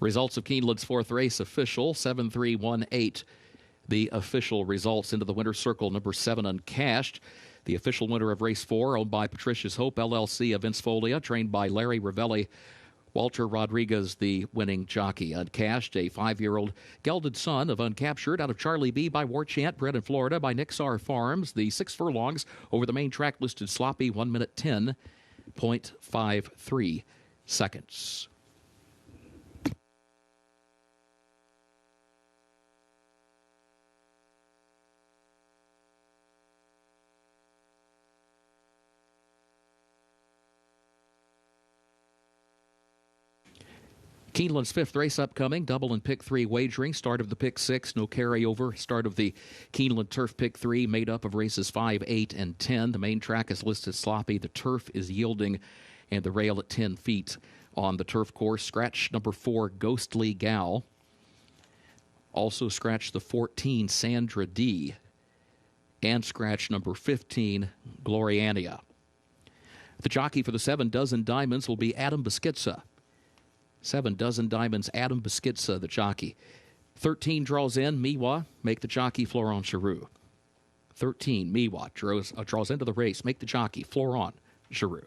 Results of Keeneland's fourth race official, 7-3-1-8. The official results into the winner's circle, number 7, Uncashed. The official winner of race 4, owned by Patricia's Hope LLC of Innsfolia, trained by Larry Ravelli. Walter Rodriguez, the winning jockey. Uncashed, a 5-year-old gelded son of Uncaptured out of Charlie B. by Warchant, bred in Florida by Nixar Farms. The 6 furlongs over the main track listed sloppy, 1 minute 10.53 seconds. Keeneland's fifth race upcoming, double and pick 3 wagering. Start of the pick 6, no carryover. Start of the Keeneland Turf pick 3, made up of races 5, 8, and 10. The main track is listed sloppy. The turf is yielding, and the rail at 10 feet on the turf course. Scratch number 4, Ghostly Gal. Also scratch the 14, Sandra D. And scratch number 15, Gloriania. The jockey for the 7 Dozen Diamonds will be Adam Beschitza. 7 Dozen Diamonds, Adam Beschitza, the jockey. 13 draws in, Miwa, make the jockey Florent Giroux. 13, Miwa, draws into the race, make the jockey Florent Giroux.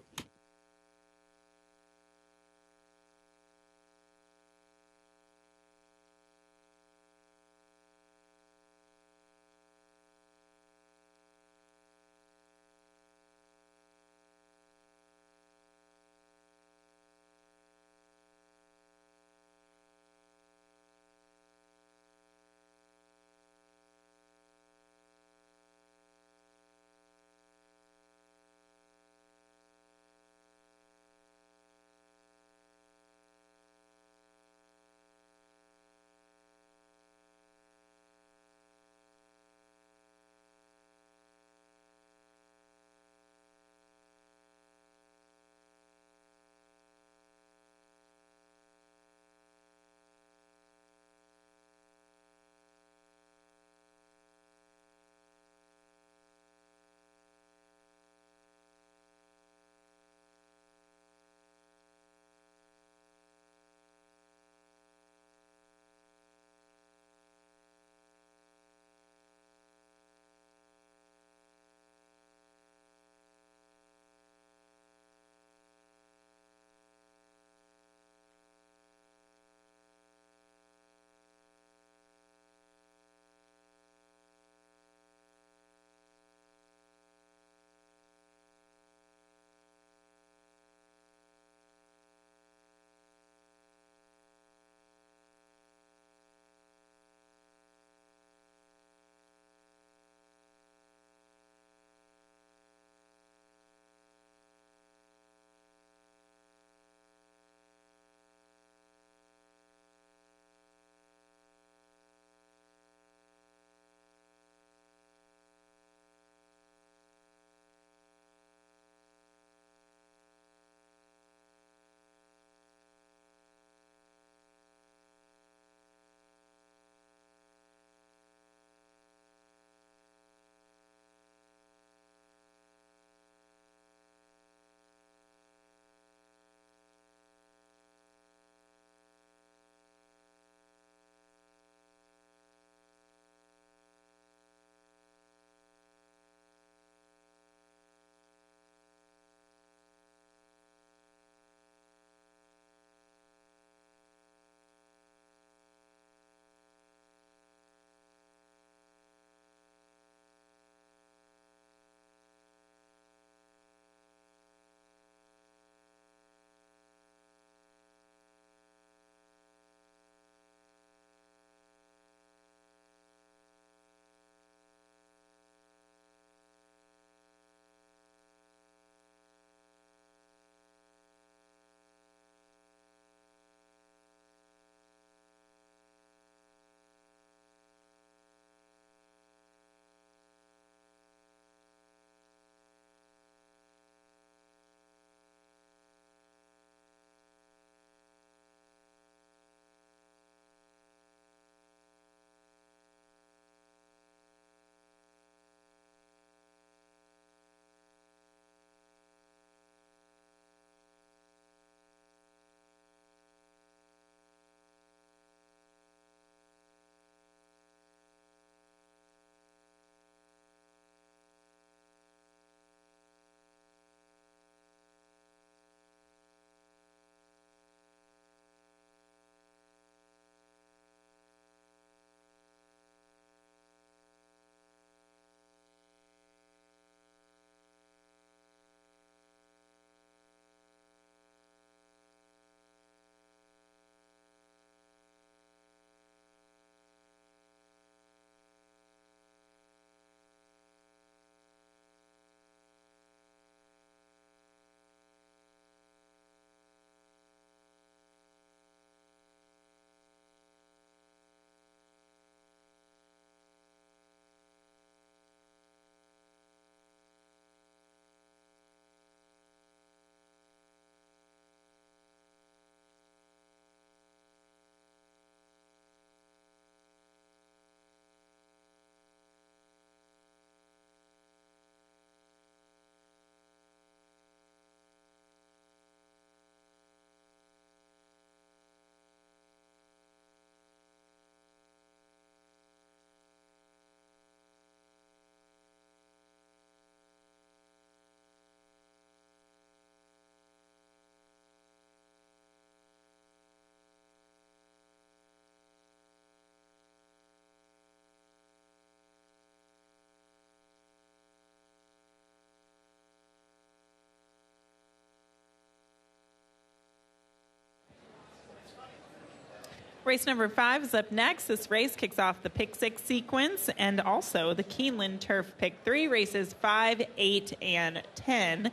Race number 5 is up next. This race kicks off the Pick 6 sequence and also the Keeneland Turf Pick 3, races 5, 8, and 10.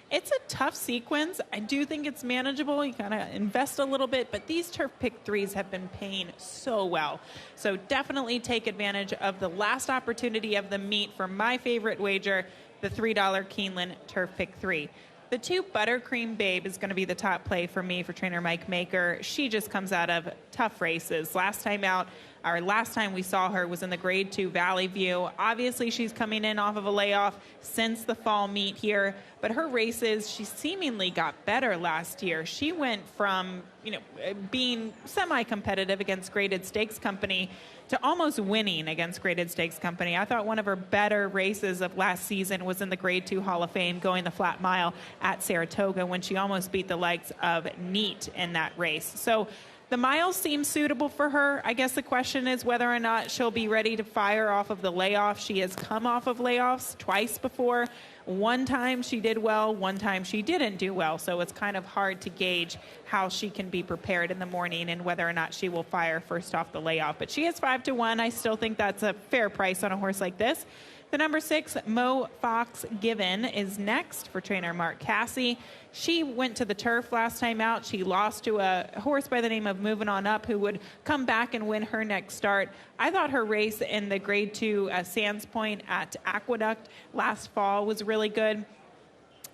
It's a tough sequence. I do think it's manageable. You kind of invest a little bit, but these Turf Pick 3s have been paying so well. So definitely take advantage of the last opportunity of the meet for my favorite wager, the $3 Keeneland Turf Pick 3. The 2 Buttercream Babe is going to be the top play for me for trainer Mike Maker. She just comes out of tough races. Last time we saw her was in the Grade 2 Valley View. Obviously, she's coming in off of a layoff since the fall meet here, but her races, she seemingly got better last year. She went from, being semi-competitive against Graded Stakes Company to almost winning against Graded Stakes Company. I thought one of her better races of last season was in the Grade 2 Hall of Fame, going the flat mile at Saratoga when she almost beat the likes of Neat in that race. So the miles seem suitable for her. I guess the question is whether or not she'll be ready to fire off of the layoff. She has come off of layoffs twice before. One time she did well, one time she didn't do well. So it's kind of hard to gauge how she can be prepared in the morning and whether or not she will fire first off the layoff. But she is 5-1. I still think that's a fair price on a horse like this. The number 6, Mo Fox Given, is next for trainer Mark Cassie. She went to the turf last time out. She lost to a horse by the name of Moving On Up, who would come back and win her next start. I thought her race in the Grade 2 Sands Point at Aqueduct last fall was really good.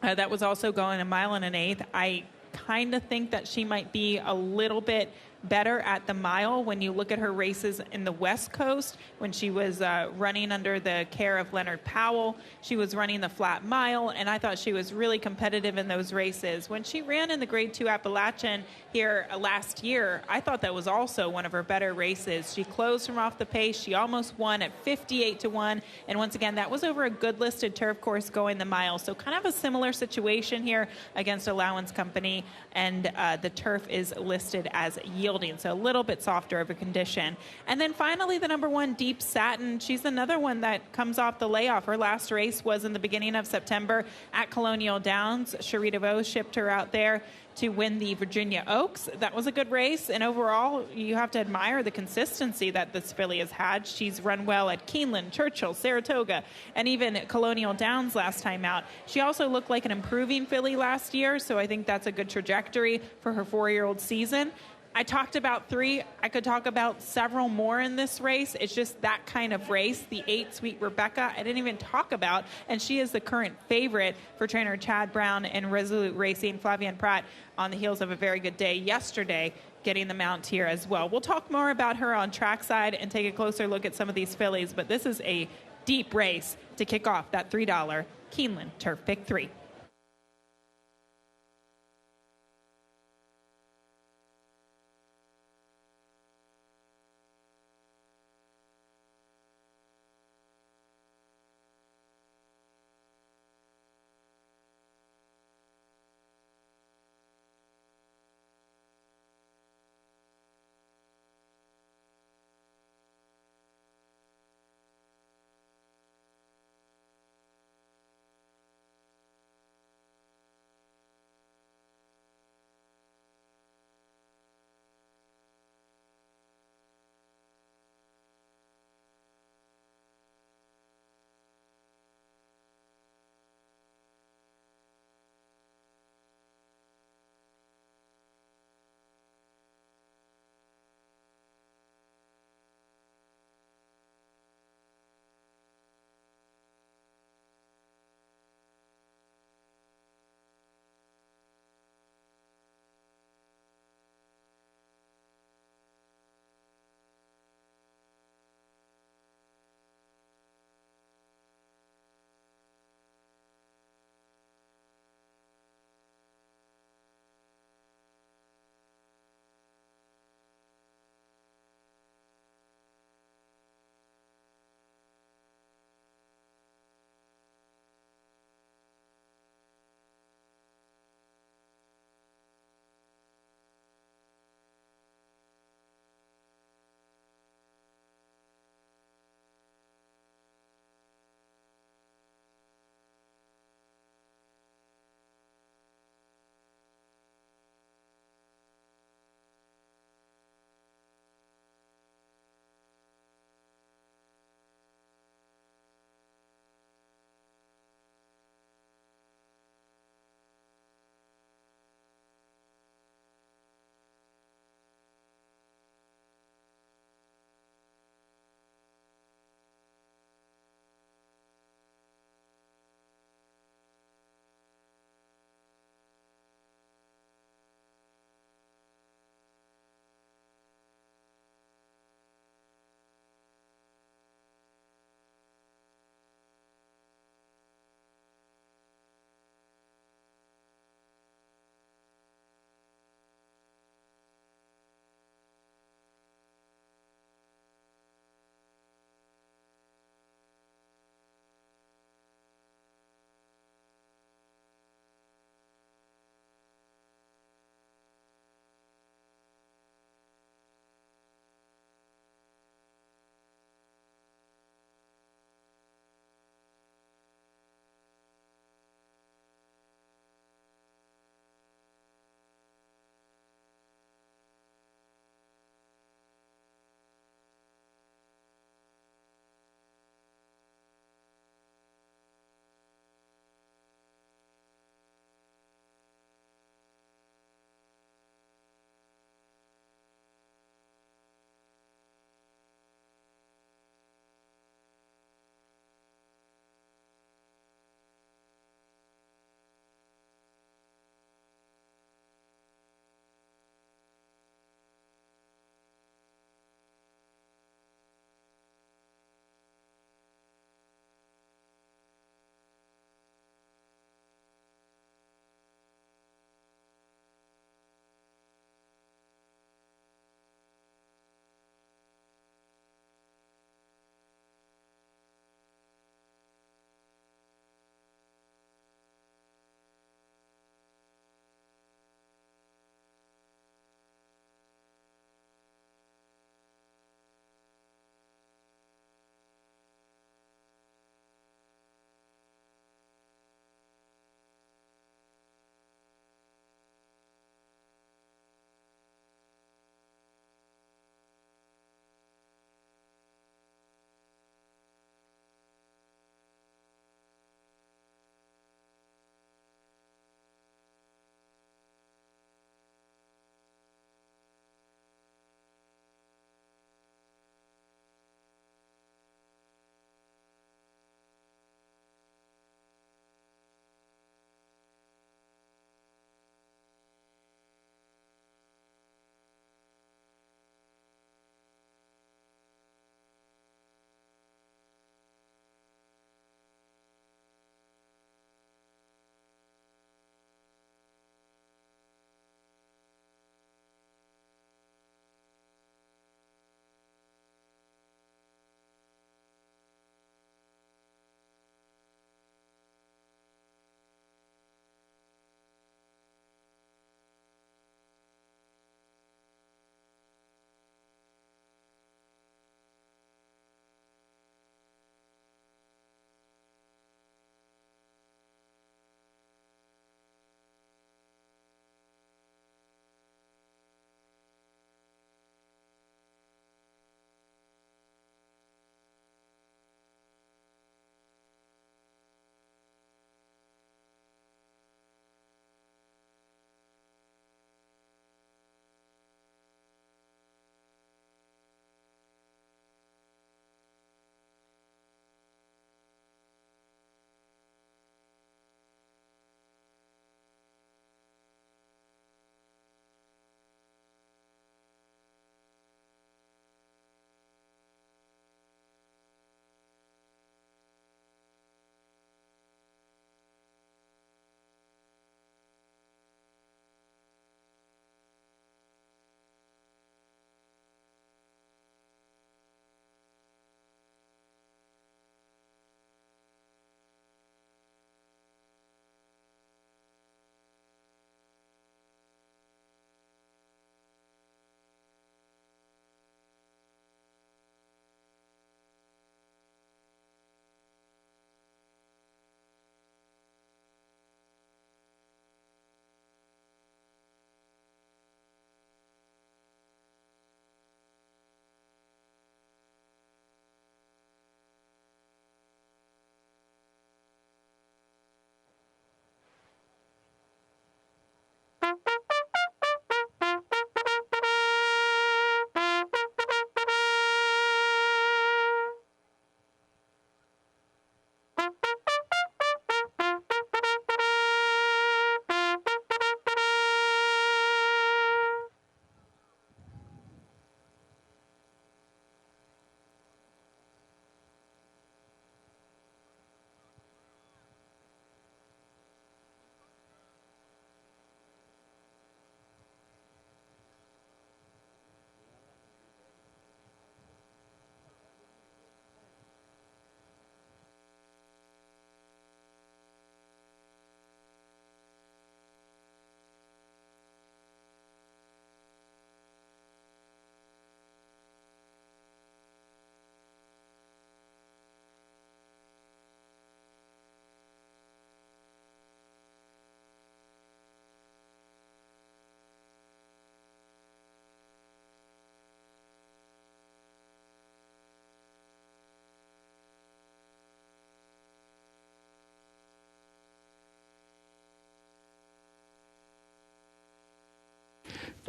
That was also going 1 1/8 miles. I kind of think that she might be a little bit better at the mile when you look at her races in the West Coast. When she was running under the care of Leonard Powell, she was running the flat mile, and I thought she was really competitive in those races. When she ran in the Grade 2 Appalachian here last year, I thought that was also one of her better races. She closed from off the pace. She almost won at 58-1, and once again, that was over a good listed turf course going the mile. So kind of a similar situation here against Allowance Company, and the turf is listed as yielding, so a little bit softer of a condition. And then finally, the number 1, Deep Satin. She's another one that comes off the layoff. Her last race was in the beginning of September at Colonial Downs. Sharita Vos shipped her out there to win the Virginia Oaks. That was a good race, and overall, you have to admire the consistency that this filly has had. She's run well at Keeneland, Churchill, Saratoga, and even Colonial Downs last time out. She also looked like an improving filly last year, so I think that's a good trajectory for her 4-year-old season. I talked about 3. I could talk about several more in this race. It's just that kind of race. The 8, Sweet Rebecca, I didn't even talk about, and she is the current favorite for trainer Chad Brown and Resolute Racing. Flavian Pratt on the heels of a very good day yesterday, getting the mount here as well. We'll talk more about her on trackside and take a closer look at some of these fillies, but this is a deep race to kick off that $3 Keeneland Turf Pick 3.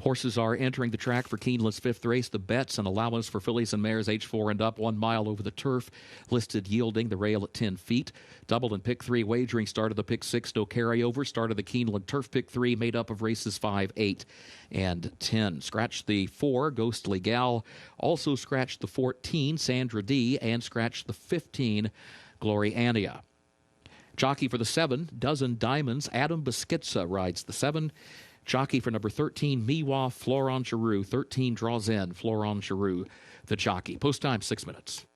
Horses are entering the track for Keeneland's 5th race. The bets and allowance for fillies and mares age 4 and up, 1 mile over the turf, listed yielding the rail at 10 feet. Double and pick 3 wagering started the pick 6, no carryover. Started the Keeneland turf pick 3, made up of races 5, 8, and 10. Scratched the 4, Ghostly Gal. Also scratched the 14, Sandra D, and scratched the 15, Glory Ania. Jockey for the 7, Dozen Diamonds. Adam Beschitza rides the 7. Jockey for number 13, Miwa Florent Giroux. 13 draws in, Florent Giroux, the jockey. Post time, 6 minutes.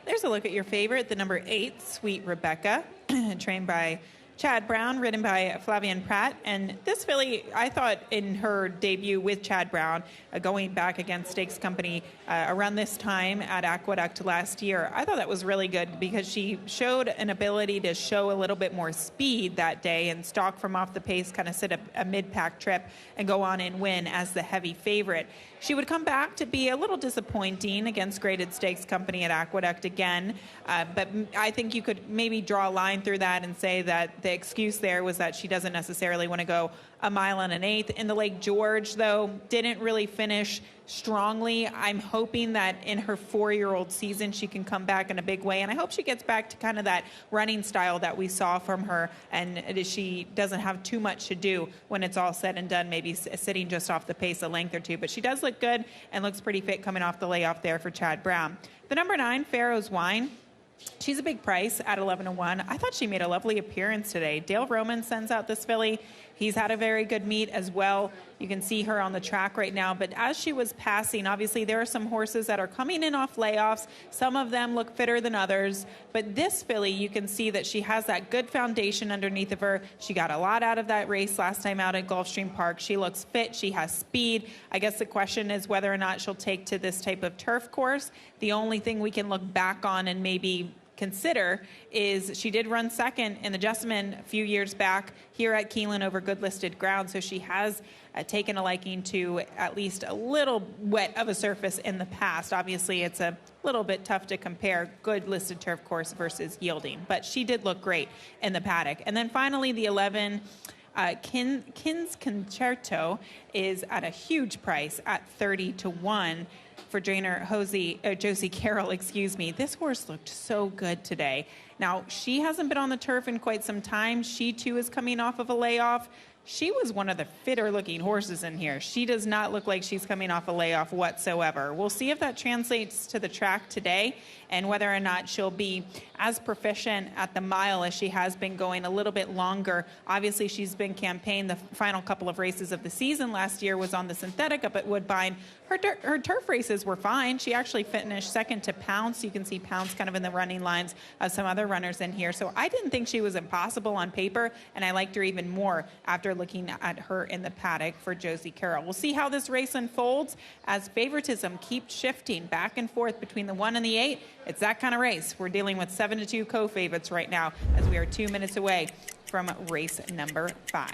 There's a look at your favorite, the number 8, Sweet Rebecca, trained by Chad Brown, ridden by Flavian Pratt. And this filly, I thought in her debut with Chad Brown, going back against Stakes Company around this time at Aqueduct last year, I thought that was really good because she showed an ability to show a little bit more speed that day and stalk from off the pace, kind of sit a mid-pack trip and go on and win as the heavy favorite. She would come back to be a little disappointing against Graded Stakes Company at Aqueduct again, but I think you could maybe draw a line through that and say that the excuse there was that she doesn't necessarily want to go a mile and an eighth. In the Lake George, though, didn't really finish strongly. I'm hoping that in her 4-year-old season she can come back in a big way, and I hope she gets back to kind of that running style that we saw from her, and she doesn't have too much to do when it's all said and done, maybe sitting just off the pace a length or two. But she does look good and looks pretty fit coming off the layoff there for Chad Brown. The number 9, Pharaoh's Wine. She's a big price at 11-1. I thought she made a lovely appearance today. Dale Roman sends out this filly. He's had a very good meet as well. You can see her on the track right now. But as she was passing, obviously there are some horses that are coming in off layoffs. Some of them look fitter than others. But this filly, you can see that she has that good foundation underneath of her. She got a lot out of that race last time out at Gulfstream Park. She looks fit. She has speed. I guess the question is whether or not she'll take to this type of turf course. The only thing we can look back on and maybe consider is she did run second in the Jessamine a few years back here at Keeneland over good listed ground, so she has taken a liking to at least a little wet of a surface in the past. Obviously it's a little bit tough to compare good listed turf course versus yielding, but she did look great in the paddock. And then finally the 11 Kins Concerto is at a huge price at 30-1 for trainer Josie Carroll, This horse looked so good today. Now, she hasn't been on the turf in quite some time. She, too, is coming off of a layoff. She was one of the fitter-looking horses in here. She does not look like she's coming off a layoff whatsoever. We'll see if that translates to the track today and whether or not she'll be as proficient at the mile as she has been going a little bit longer. Obviously, she's been campaigned. The final couple of races of the season last year was on the synthetic up at Woodbine. Her turf races were fine. She actually finished second to Pounce. You can see Pounce kind of in the running lines of some other runners in here. So I didn't think she was impossible on paper, and I liked her even more after looking at her in the paddock for Josie Carroll. We'll see how this race unfolds as favoritism keeps shifting back and forth between the 1 and the 8. It's that kind of race. We're dealing with 7-2 co-favorites right now as we are 2 minutes away from race number 5.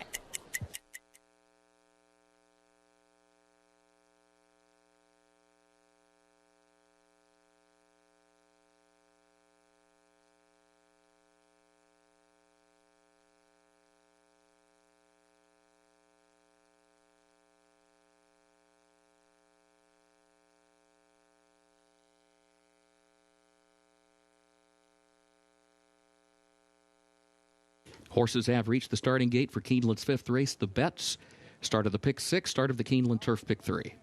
Horses have reached the starting gate for Keeneland's 5th race, the Bets. Start of the Pick 6, start of the Keeneland Turf Pick 3.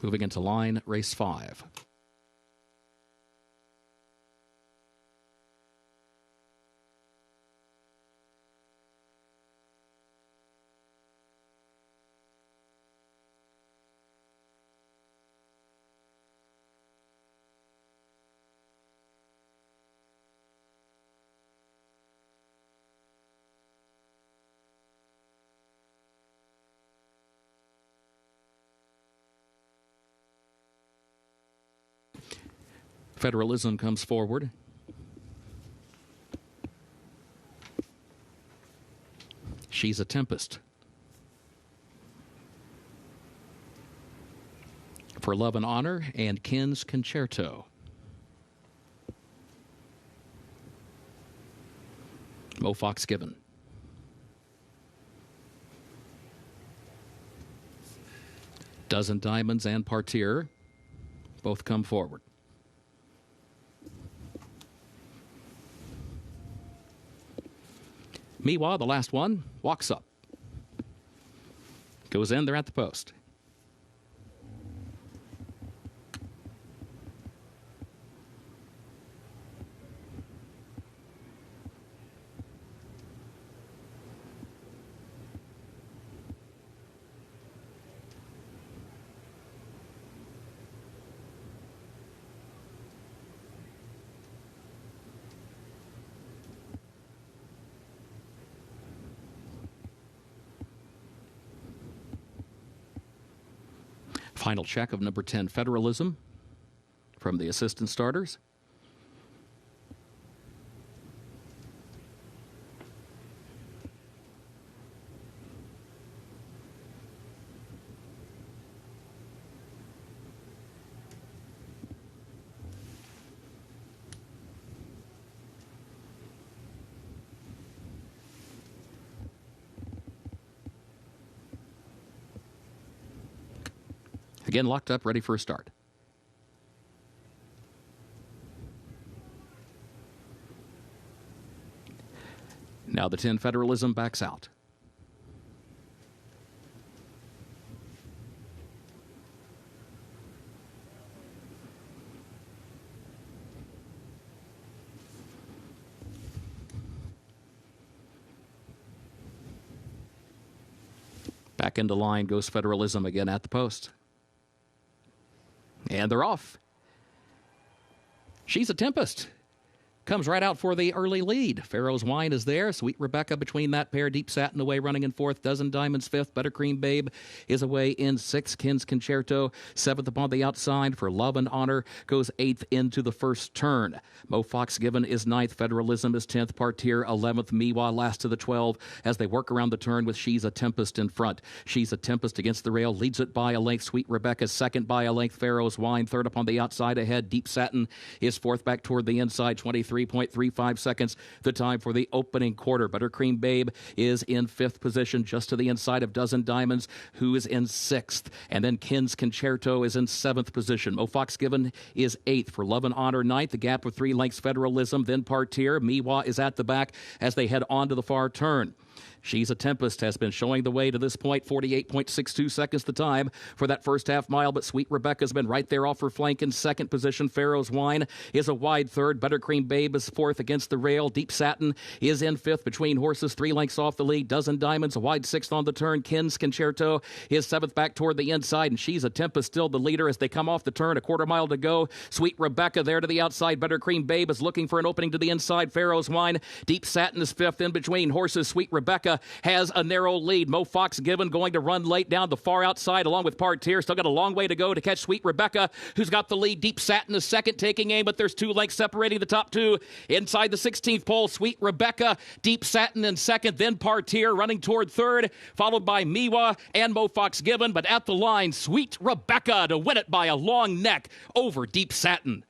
Moving into line, race 5. Federalism comes forward. She's a Tempest. For Love and Honor and Ken's Concerto. Mo Fox Given. Dozen Diamonds and Partir both come forward. Miwa, the last one, walks up. Goes in, they're at the post. Final check of number 10, Federalism, from the assistant starters. Again, locked up, ready for a start. Now the 10 Federalism backs out. Back into line goes Federalism again at the post. And they're off. She's a Tempest. comes right out for the early lead. Pharaoh's Wine is there. Sweet Rebecca between that pair. Deep Satin away running in fourth. Dozen Diamonds fifth. Buttercream Babe is away in sixth. Kin's Concerto seventh upon the outside for Love and Honor goes eighth into the first turn. Mo Fox Given is ninth. Federalism is 10th. Partir 11th. Miwa last to the 12 as they work around the turn with She's a Tempest in front. She's a Tempest against the rail. Leads it by a length. Sweet Rebecca second by a length. Pharaoh's Wine third upon the outside ahead. Deep Satin is fourth back toward the inside. 23.35 seconds the time for the opening quarter. Buttercream Babe is in fifth position just to the inside of Dozen Diamonds, who is in sixth. And then Kin's Concerto is in seventh position. Mo Fox Given is eighth. For Love and Honor ninth. The gap of 3 lengths Federalism. Then Partir. Miwa is at the back as they head on to the far turn. She's a Tempest has been showing the way to this point, 48.62 seconds the time for that first half mile, but Sweet Rebecca's been right there off her flank in second position. Pharaoh's Wine is a wide third. Buttercream Babe is fourth against the rail. Deep Satin is in fifth between horses, 3 lengths off the lead. Dozen Diamonds, a wide sixth on the turn. Kin's Concerto is seventh back toward the inside, and She's a Tempest still the leader as they come off the turn. A quarter mile to go. Sweet Rebecca there to the outside. Buttercream Babe is looking for an opening to the inside. Pharaoh's Wine. Deep Satin is fifth in between horses. Sweet Rebecca has a narrow lead. Mo Fox Given going to run late down the far outside along with Partir. Still got a long way to go to catch Sweet Rebecca, who's got the lead. Deep Satin is second, taking aim, but there's 2 lengths separating the top two. Inside the 16th pole, Sweet Rebecca, Deep Satin in second, then Partir running toward third, followed by Miwa and Mo Fox Given, but at the line, Sweet Rebecca to win it by a long neck over Deep Satin.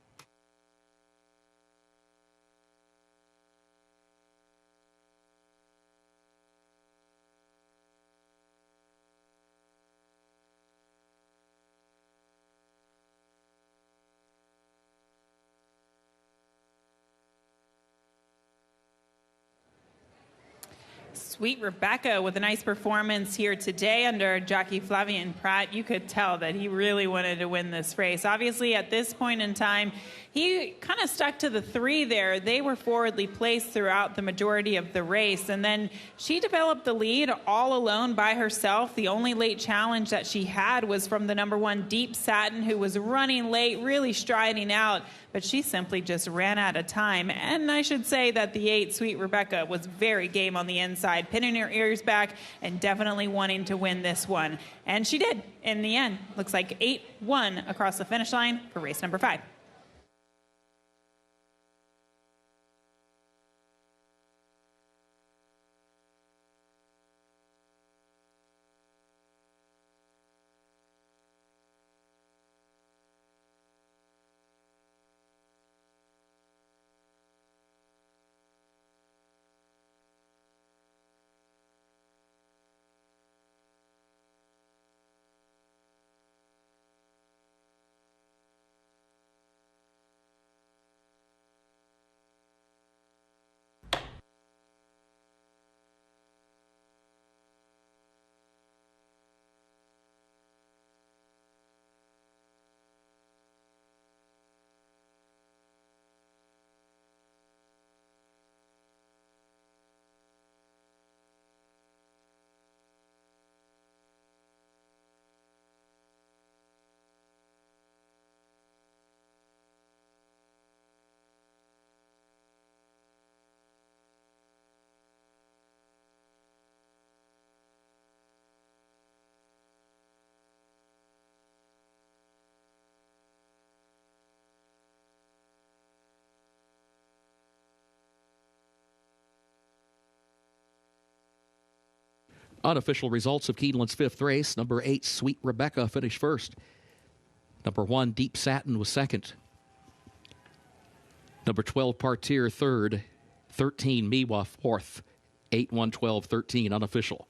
Sweet Rebecca with a nice performance here today under jockey Flavien Prat. You could tell that he really wanted to win this race. Obviously, at this point in time, he kind of stuck to the 3 there. They were forwardly placed throughout the majority of the race. And then she developed the lead all alone by herself. The only late challenge that she had was from the number 1, Deep Satin, who was running late, really striding out. But she simply just ran out of time. And I should say that the 8, Sweet Rebecca, was very game on the inside, pinning her ears back and definitely wanting to win this one. And she did in the end. Looks like 8-1 across the finish line for race number 5. Unofficial results of Keeneland's 5th race. Number 8, Sweet Rebecca, finished first. Number 1, Deep Satin, was second. Number 12, Partir, third. 13, Miwa, fourth. 8, 1, 12, 13, unofficial.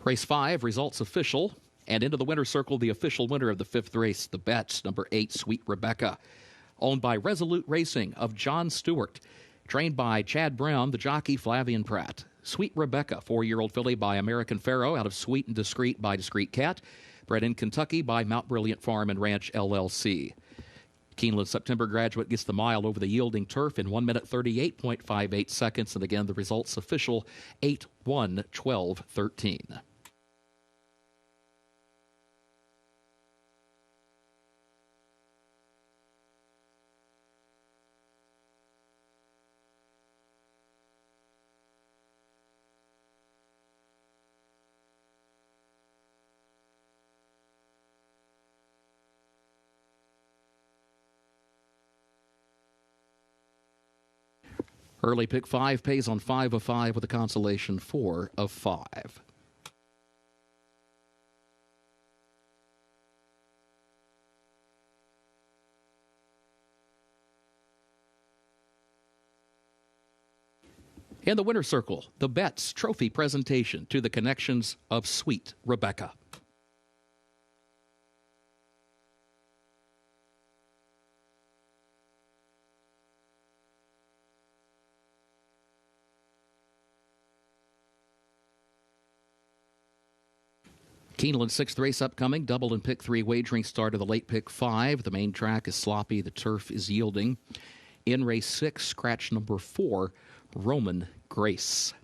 Race 5, results official. And into the winner's circle, the official winner of the 5th race, the Bets, number 8, Sweet Rebecca. Owned by Resolute Racing of John Stewart. Trained by Chad Brown, the jockey Flavian Pratt. Sweet Rebecca, 4-year-old filly by American Pharaoh out of Sweet and Discreet by Discreet Cat. Bred in Kentucky by Mount Brilliant Farm and Ranch, LLC. Keeneland September graduate gets the mile over the yielding turf in 1 minute 38.58 seconds. And again, the results official 8-1-12-13. Early pick 5 pays on 5 of 5 with a consolation 4 of 5. In the winner's circle, the Bets trophy presentation to the connections of Sweet Rebecca. Keeneland 6th race upcoming. Double and pick 3 wagering start of the late pick 5. The main track is sloppy. The turf is yielding. In race 6, scratch number 4, Roman Grace.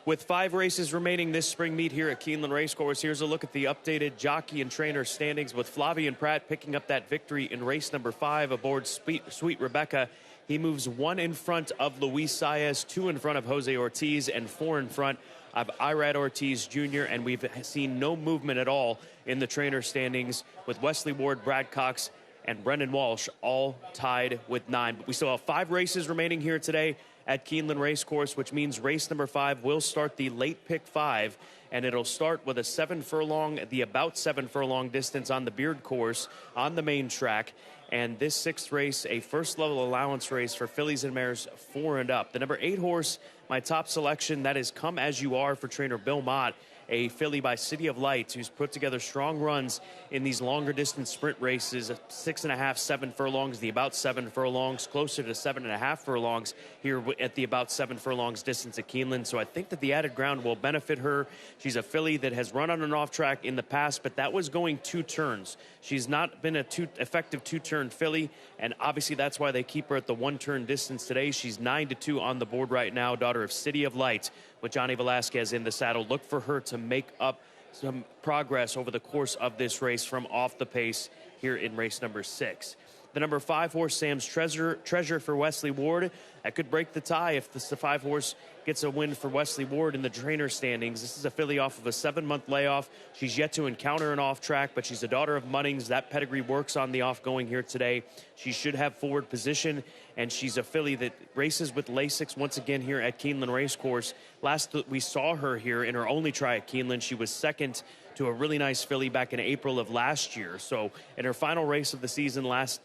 With 5 races remaining this spring meet here at Keeneland Racecourse, here's a look at the updated jockey and trainer standings with Flavian Pratt picking up that victory in race number 5 aboard Sweet Rebecca. He moves 1 in front of Luis Saez, 2 in front of Jose Ortiz, and 4 in front of Irad Ortiz Jr., and we've seen no movement at all in the trainer standings with Wesley Ward, Brad Cox, and Brendan Walsh all tied with 9. But we still have 5 races remaining here today at Keeneland Racecourse, which means race number 5 will start the late pick 5, and it'll start with a 7 furlong, the about 7 furlong distance on the Beard course on the main track. And this 6th race, a first level allowance race for fillies and mares 4 and up. The number 8 horse, my top selection, that is Come As You Are for trainer Bill Mott, a filly by City of Lights who's put together strong runs in these longer distance sprint races, 6.5, 7 furlongs, the about 7 furlongs, closer to 7.5 furlongs here at the about 7 furlongs distance at Keeneland. So I think that the added ground will benefit her. She's a filly that has run on and off track in the past, but that was going 2 turns. She's not been a effective 2-turn filly, and obviously that's why they keep her at the 1-turn distance today. She's 9-2 on the board right now, daughter of City of Lights, with Johnny Velasquez in the saddle. Look for her to make up some progress over the course of this race from off the pace here in race number 6. The number 5 horse, Sam's Treasure for Wesley Ward. That could break the tie if the 5 horse gets a win for Wesley Ward in the trainer standings. This is a filly off of a 7-month layoff. She's yet to encounter an off track, but she's a daughter of Munnings. That pedigree works on the off going here today. She should have forward position, and she's a filly that races with Lasix once again here at Keeneland Racecourse. Last we saw her here in her only try at Keeneland, she was second to a really nice filly back in April of last year. So in her final race of the season last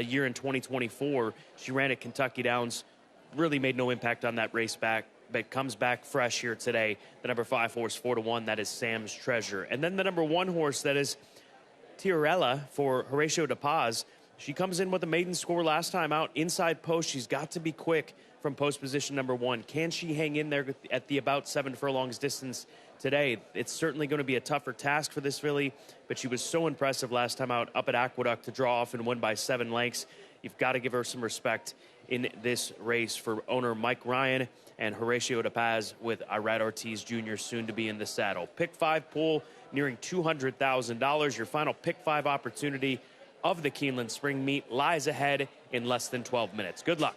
year in 2024, she ran at Kentucky Downs, really made no impact on that race back, but comes back fresh here today. The number 5 horse, 4-1, that is Sam's Treasure. And then the number 1 horse, that is Tiarella for Horatio de Paz. She comes in with a maiden score last time out, inside post. She's got to be quick from post position number 1. Can she hang in there at the about 7 furlongs distance today? It's certainly going to be a tougher task for this filly, but she was so impressive last time out up at Aqueduct to draw off and win by 7 lengths. You've got to give her some respect in this race for owner Mike Ryan and Horatio de Paz, with Irad Ortiz Jr. soon to be in the saddle. Pick 5 pool nearing $200,000. Your final pick 5 opportunity of the Keeneland Spring Meet lies ahead in less than 12 minutes. Good luck.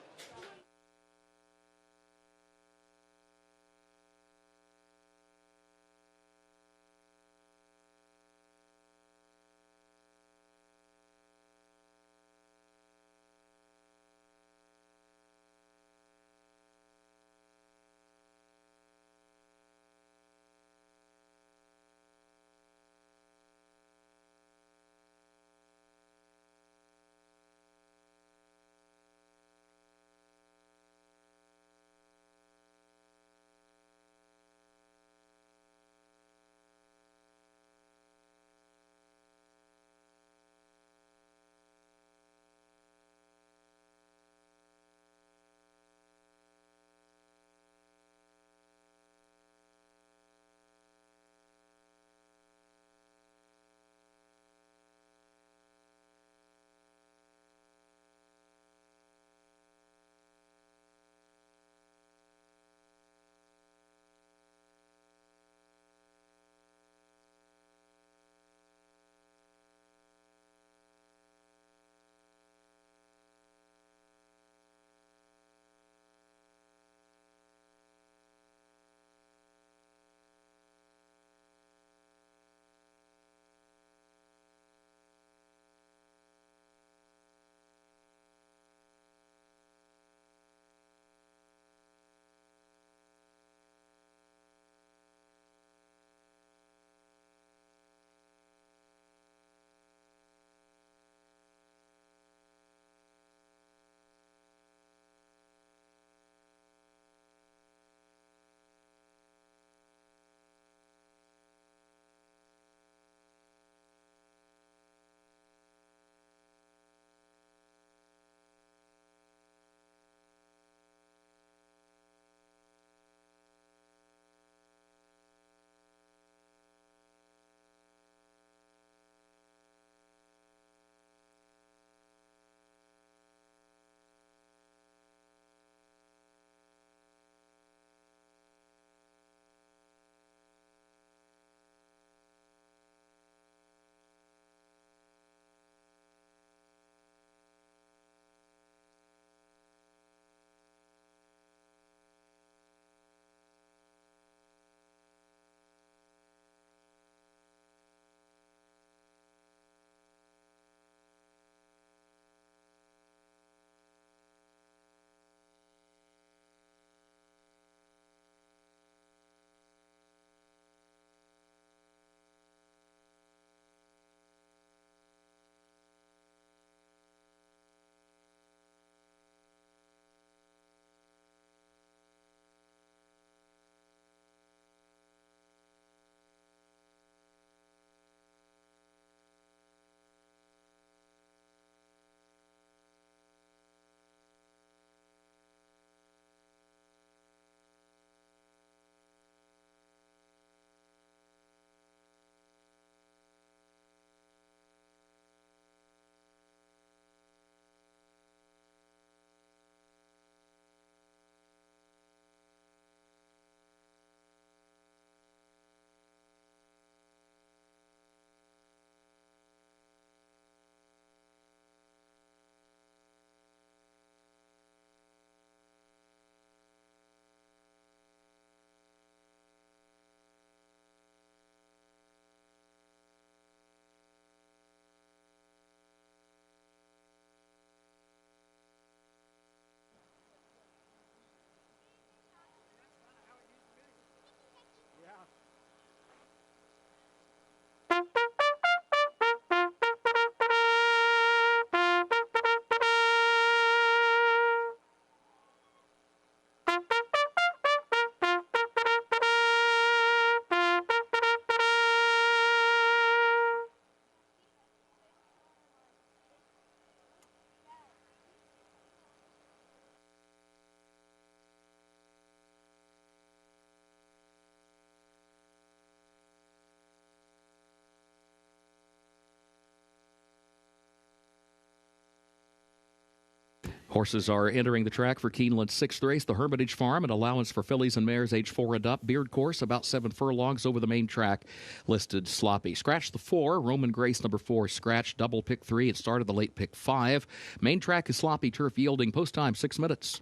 Horses are entering the track for Keeneland's 6th race, the Hermitage Farm, an allowance for fillies and mares age 4 and up. Beard course, about 7 furlongs over the main track, listed sloppy. Scratch the 4, Roman Grace number 4, scratch, double pick 3. It started the late pick 5. Main track is sloppy turf yielding. Post time 6 minutes.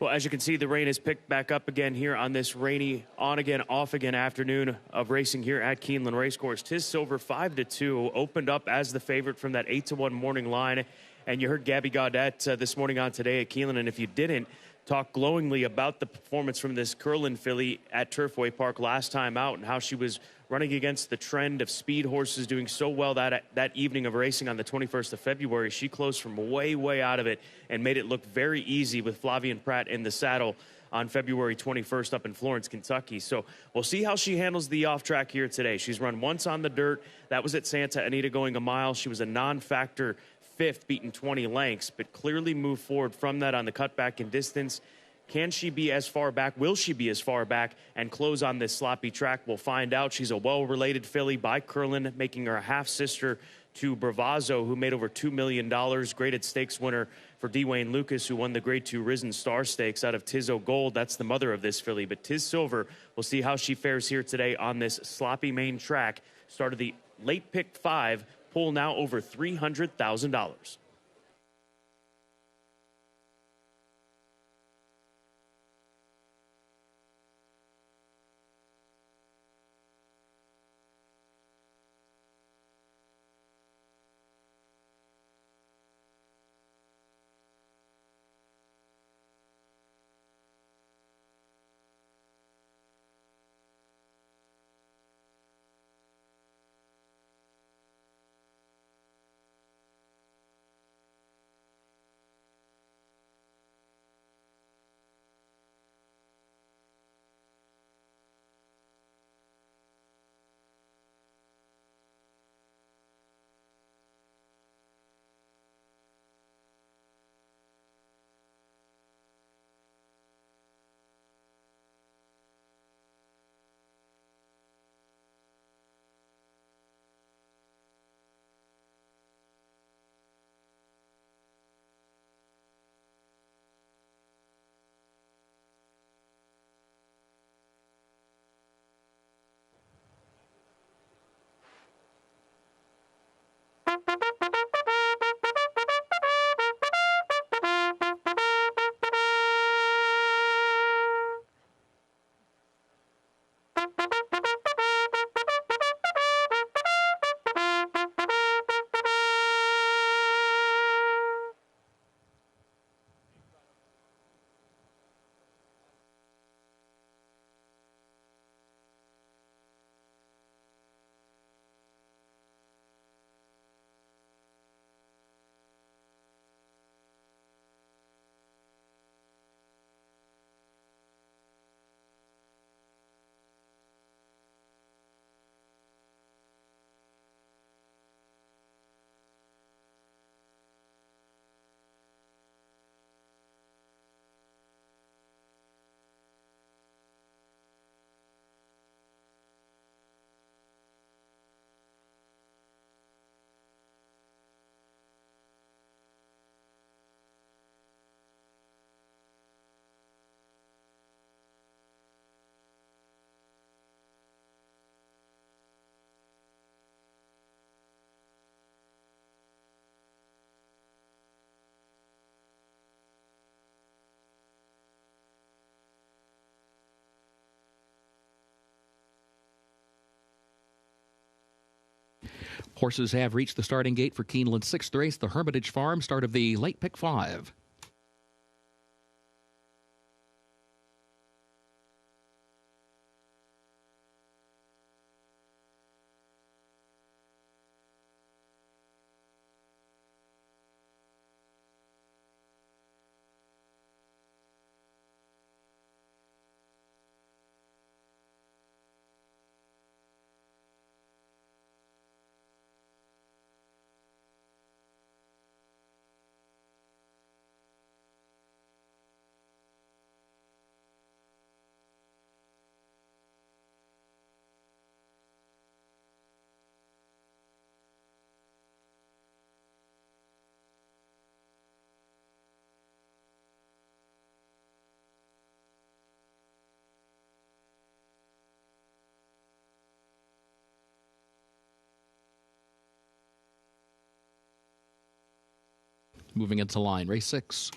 Well, as you can see, the rain has picked back up again here on this rainy on-again, off-again afternoon of racing here at Keeneland Racecourse. Tiz Silver 5-2 opened up as the favorite from that 8-1 morning line. And you heard Gabby Gaudette this morning on Today at Keeneland. And if you didn't, talk glowingly about the performance from this Curlin filly at Turfway Park last time out and how she was running against the trend of speed horses doing so well that evening of racing on the 21st of February. She closed from way, way out of it and made it look very easy with Flavian Pratt in the saddle on February 21st up in Florence, Kentucky. So we'll see how she handles the off track here today. She's run once on the dirt. That was at Santa Anita going a mile. She was a non-factor fifth, beaten 20 lengths, but clearly moved forward from that on the cutback in distance. Can she be as far back? Will she be as far back and close on this sloppy track? We'll find out. She's a well-related filly by Curlin, making her a half-sister to Bravazzo, who made over $2 million. Graded stakes winner for Dwayne Lucas, who won the Grade 2 Risen Star Stakes out of Tizzo Gold. That's the mother of this filly. But Tiz Silver, we'll see how she fares here today on this sloppy main track. Started the late pick 5, pull now over $300,000. Horses have reached the starting gate for Keeneland's 6th race, the Hermitage Farm, start of the late pick 5. Moving into line, race 6.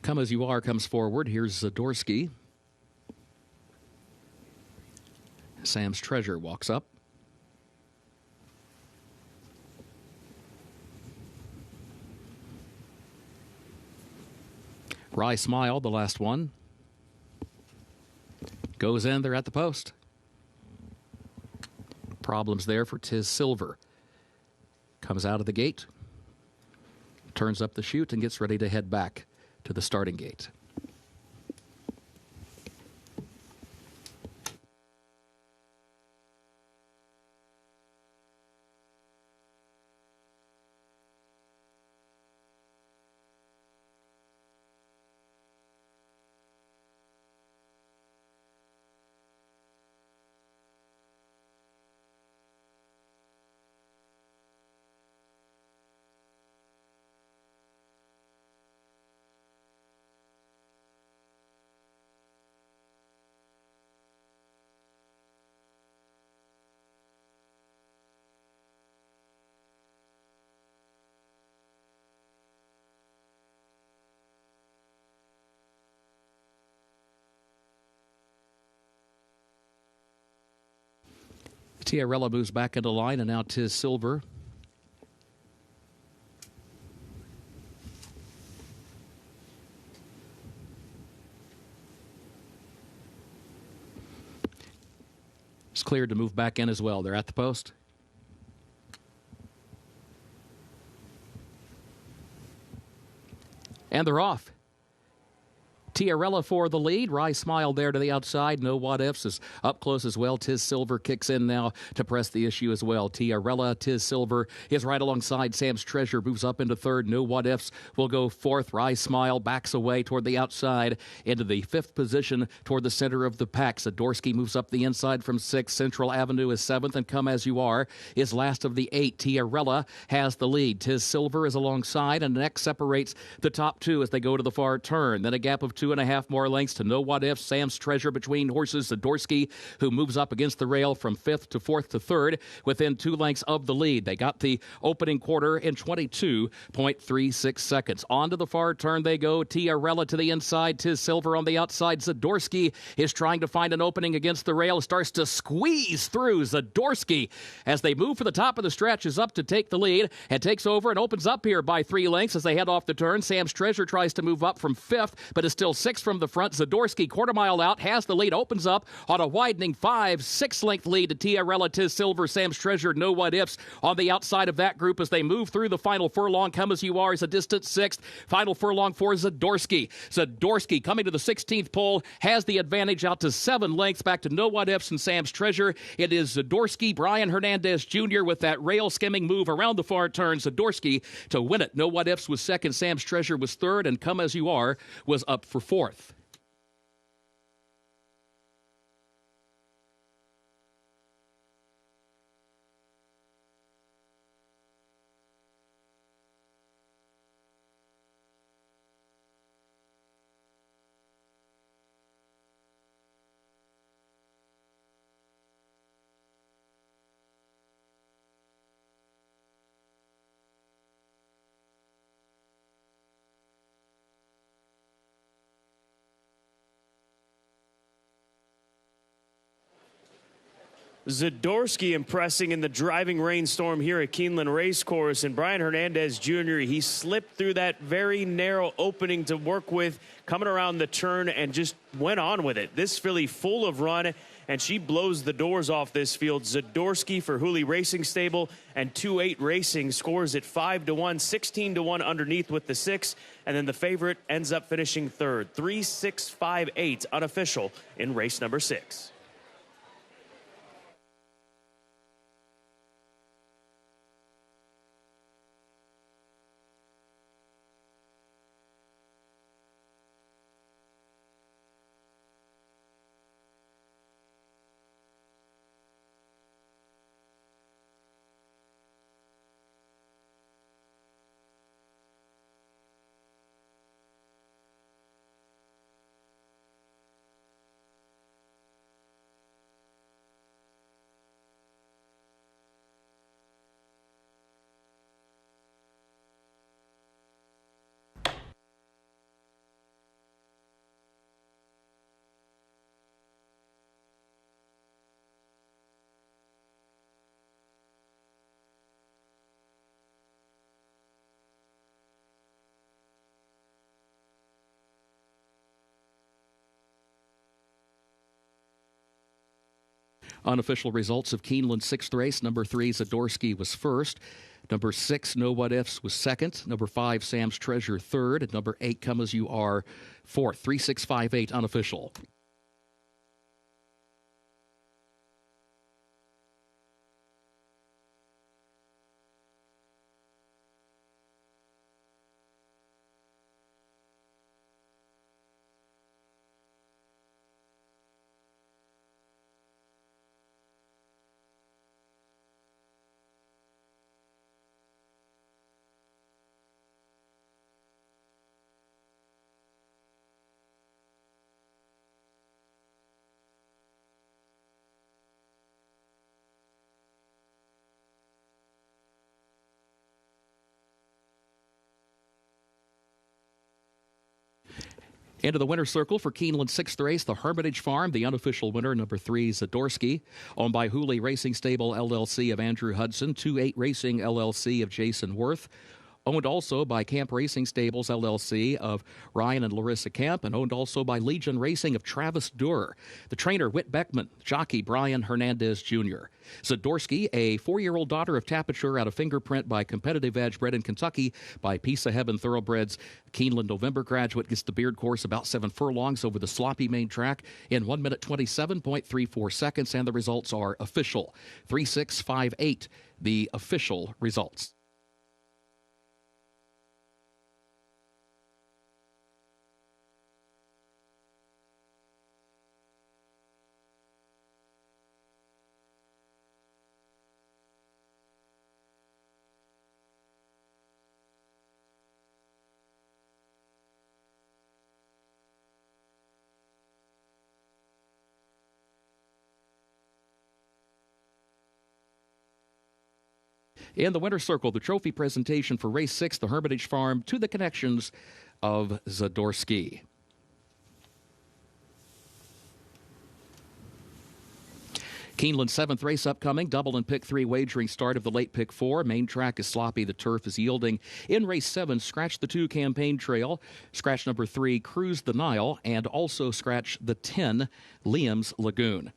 Come As You Are comes forward. Here's Zadorsky. Sam's Treasure walks up. Rye Smile, the last one. Goes in, they're at the post. Problems there for Tiz Silver. Comes out of the gate. Turns up the chute and gets ready to head back to the starting gate. Tiarella moves back into line, and now Tiz Silver. It's cleared to move back in as well. They're at the post. And they're off. Tiarella for the lead. Rye Smile there to the outside. No what ifs is up close as well. Tiz Silver kicks in now to press the issue as well. Tiarella, Tiz Silver is right alongside. Sam's Treasure moves up into third. No what ifs will go fourth. Rye Smile backs away toward the outside into the 5th position toward the center of the pack. Zadorsky moves up the inside from 6th. Central Avenue is 7th, and Come As You Are is last of the 8. Tiarella has the lead. Tiz Silver is alongside, and next separates the top 2 as they go to the far turn. Then a gap of 2.5 more lengths to No What If. Sam's Treasure between horses. Zadorsky, who moves up against the rail from 5th to 4th to 3rd, within 2 lengths of the lead. They got the opening quarter in 22.36 seconds. On to the far turn they go. Tiarella to the inside. Tiz Silver on the outside. Zadorsky is trying to find an opening against the rail. Starts to squeeze through. Zadorsky, as they move for the top of the stretch, is up to take the lead and takes over and opens up here by 3 lengths as they head off the turn. Sam's Treasure tries to move up from 5th, but is still Rail 6 from the front. Zadorsky, quarter mile out, has the lead, opens up on a widening 5-6 length lead to Tia Relative Silver. Sam's Treasure, No What Ifs on the outside of that group as they move through the final furlong. Come As You Are is a distant sixth. Final furlong for Zadorsky. Zadorsky coming to the 16th pole has the advantage out to 7 lengths back to No What Ifs and Sam's Treasure. It is Zadorsky, Brian Hernandez Jr. with that rail skimming move around the far turn. Zadorsky to win it. No What Ifs was second, Sam's Treasure was third, and Come As You Are was up for fourth. Zadorsky impressing in the driving rainstorm here at Keeneland Racecourse, and Brian Hernandez Jr., he slipped through that very narrow opening to work with, coming around the turn and just went on with it. This filly full of run, and she blows the doors off this field. Zadorsky for Hooley Racing Stable and 2-8 Racing scores at 5-1, 16-1 underneath with the 6, and then the favorite ends up finishing third. 3-6-5-8 unofficial in race number 6. Unofficial results of Keeneland's 6th race. Number 3, Zadorsky was first. Number 6, No What Ifs was second. Number 5, Sam's Treasure third. And number 8, Come As You Are fourth. 3-6-5-8 unofficial. Into the winner's circle for Keeneland's 6th race, the Hermitage Farm, the unofficial winner, number 3, Zadorsky, owned by Hooley Racing Stable LLC of Andrew Hudson, 2-8 Racing LLC of Jason Worth, owned also by Camp Racing Stables LLC of Ryan and Larissa Camp, and owned also by Legion Racing of Travis Durr. The trainer, Whit Beckman. Jockey, Brian Hernandez Jr. Zadorsky, a 4-year-old daughter of Tapiture out of Fingerprint by Competitive Edge, bred in Kentucky by Piece of Heaven Thoroughbreds. Keeneland November graduate, gets the Beard course about 7 furlongs over the sloppy main track in 1 minute 27.34 seconds, and the results are official. 3-6-5-8, the official results. In the winner's circle, the trophy presentation for Race 6, the Hermitage Farm, to the connections of Zadorsky. Keeneland's 7th race upcoming, double and pick 3 wagering start of the late pick 4. Main track is sloppy, the turf is yielding. In race 7, scratch the 2 Campaign Trail, scratch number 3 Cruise the Nile, and also scratch the 10 Liam's Lagoon.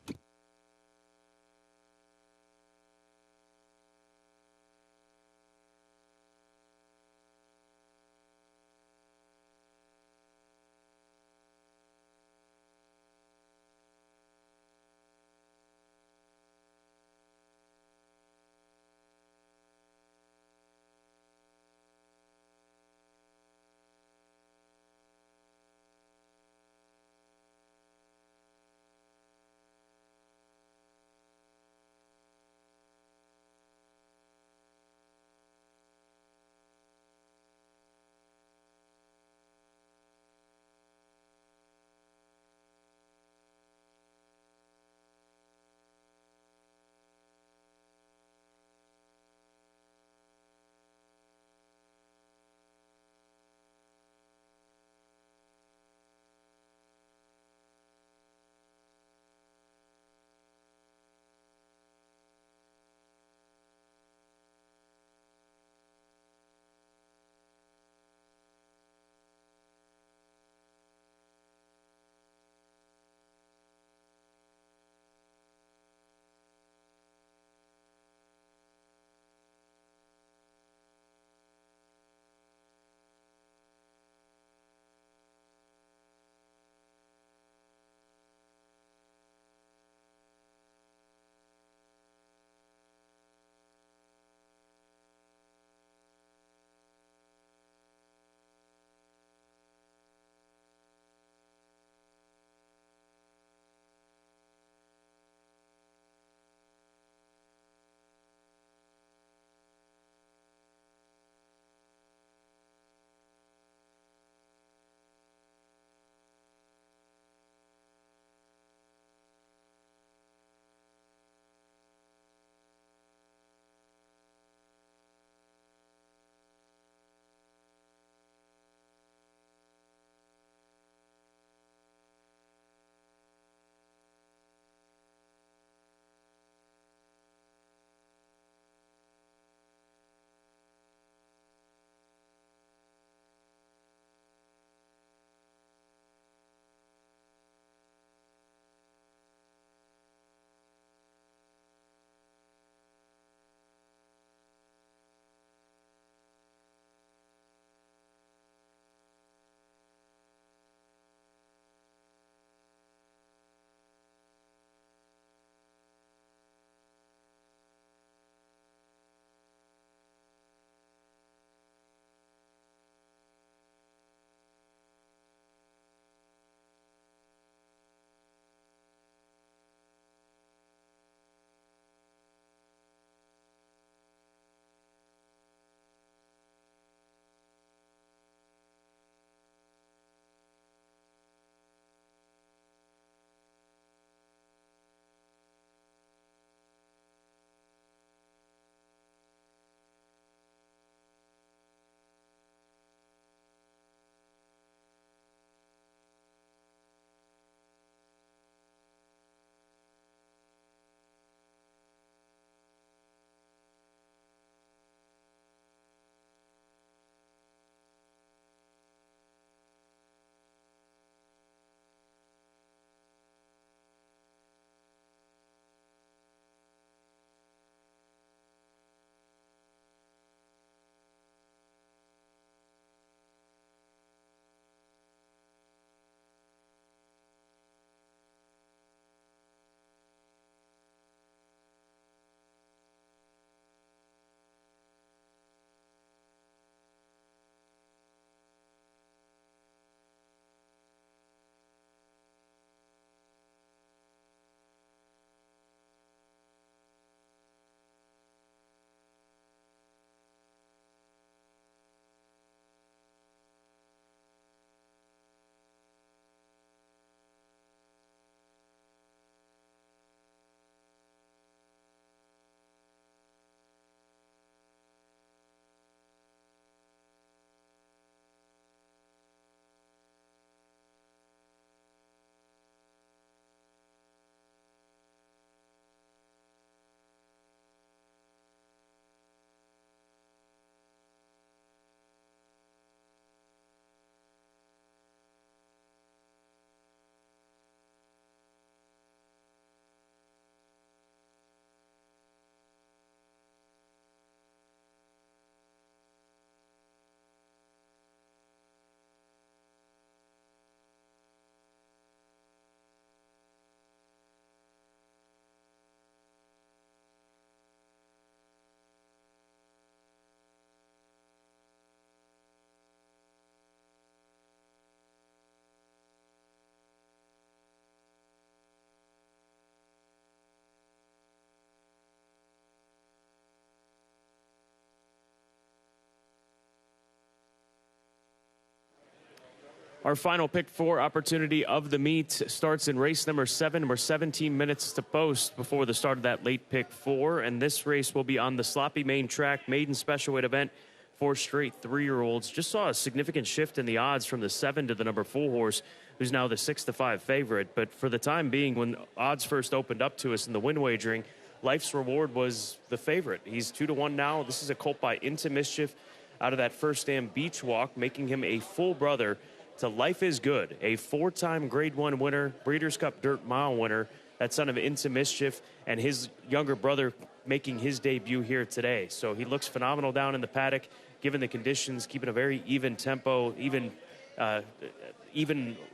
Our final pick 4 opportunity of the meet starts in race number 7. We're 17 minutes to post before the start of that late pick 4, and this race will be on the Sloppy Main Track maiden special weight event for straight 3-year-olds. Just saw a significant shift in the odds from the 7 to the number 4 horse, who's now the 6-5 favorite. But for the time being, when odds first opened up to us in the win wagering, Life's Reward was the favorite. He's 2-1 now. This is a colt by Into Mischief out of that First Dam Beach Walk, making him a full brother to Life is Good, a 4-time Grade 1 winner, Breeders' Cup Dirt Mile winner, that son of Into Mischief, and his younger brother making his debut here today. So he looks phenomenal down in the paddock, given the conditions, keeping a very even tempo, even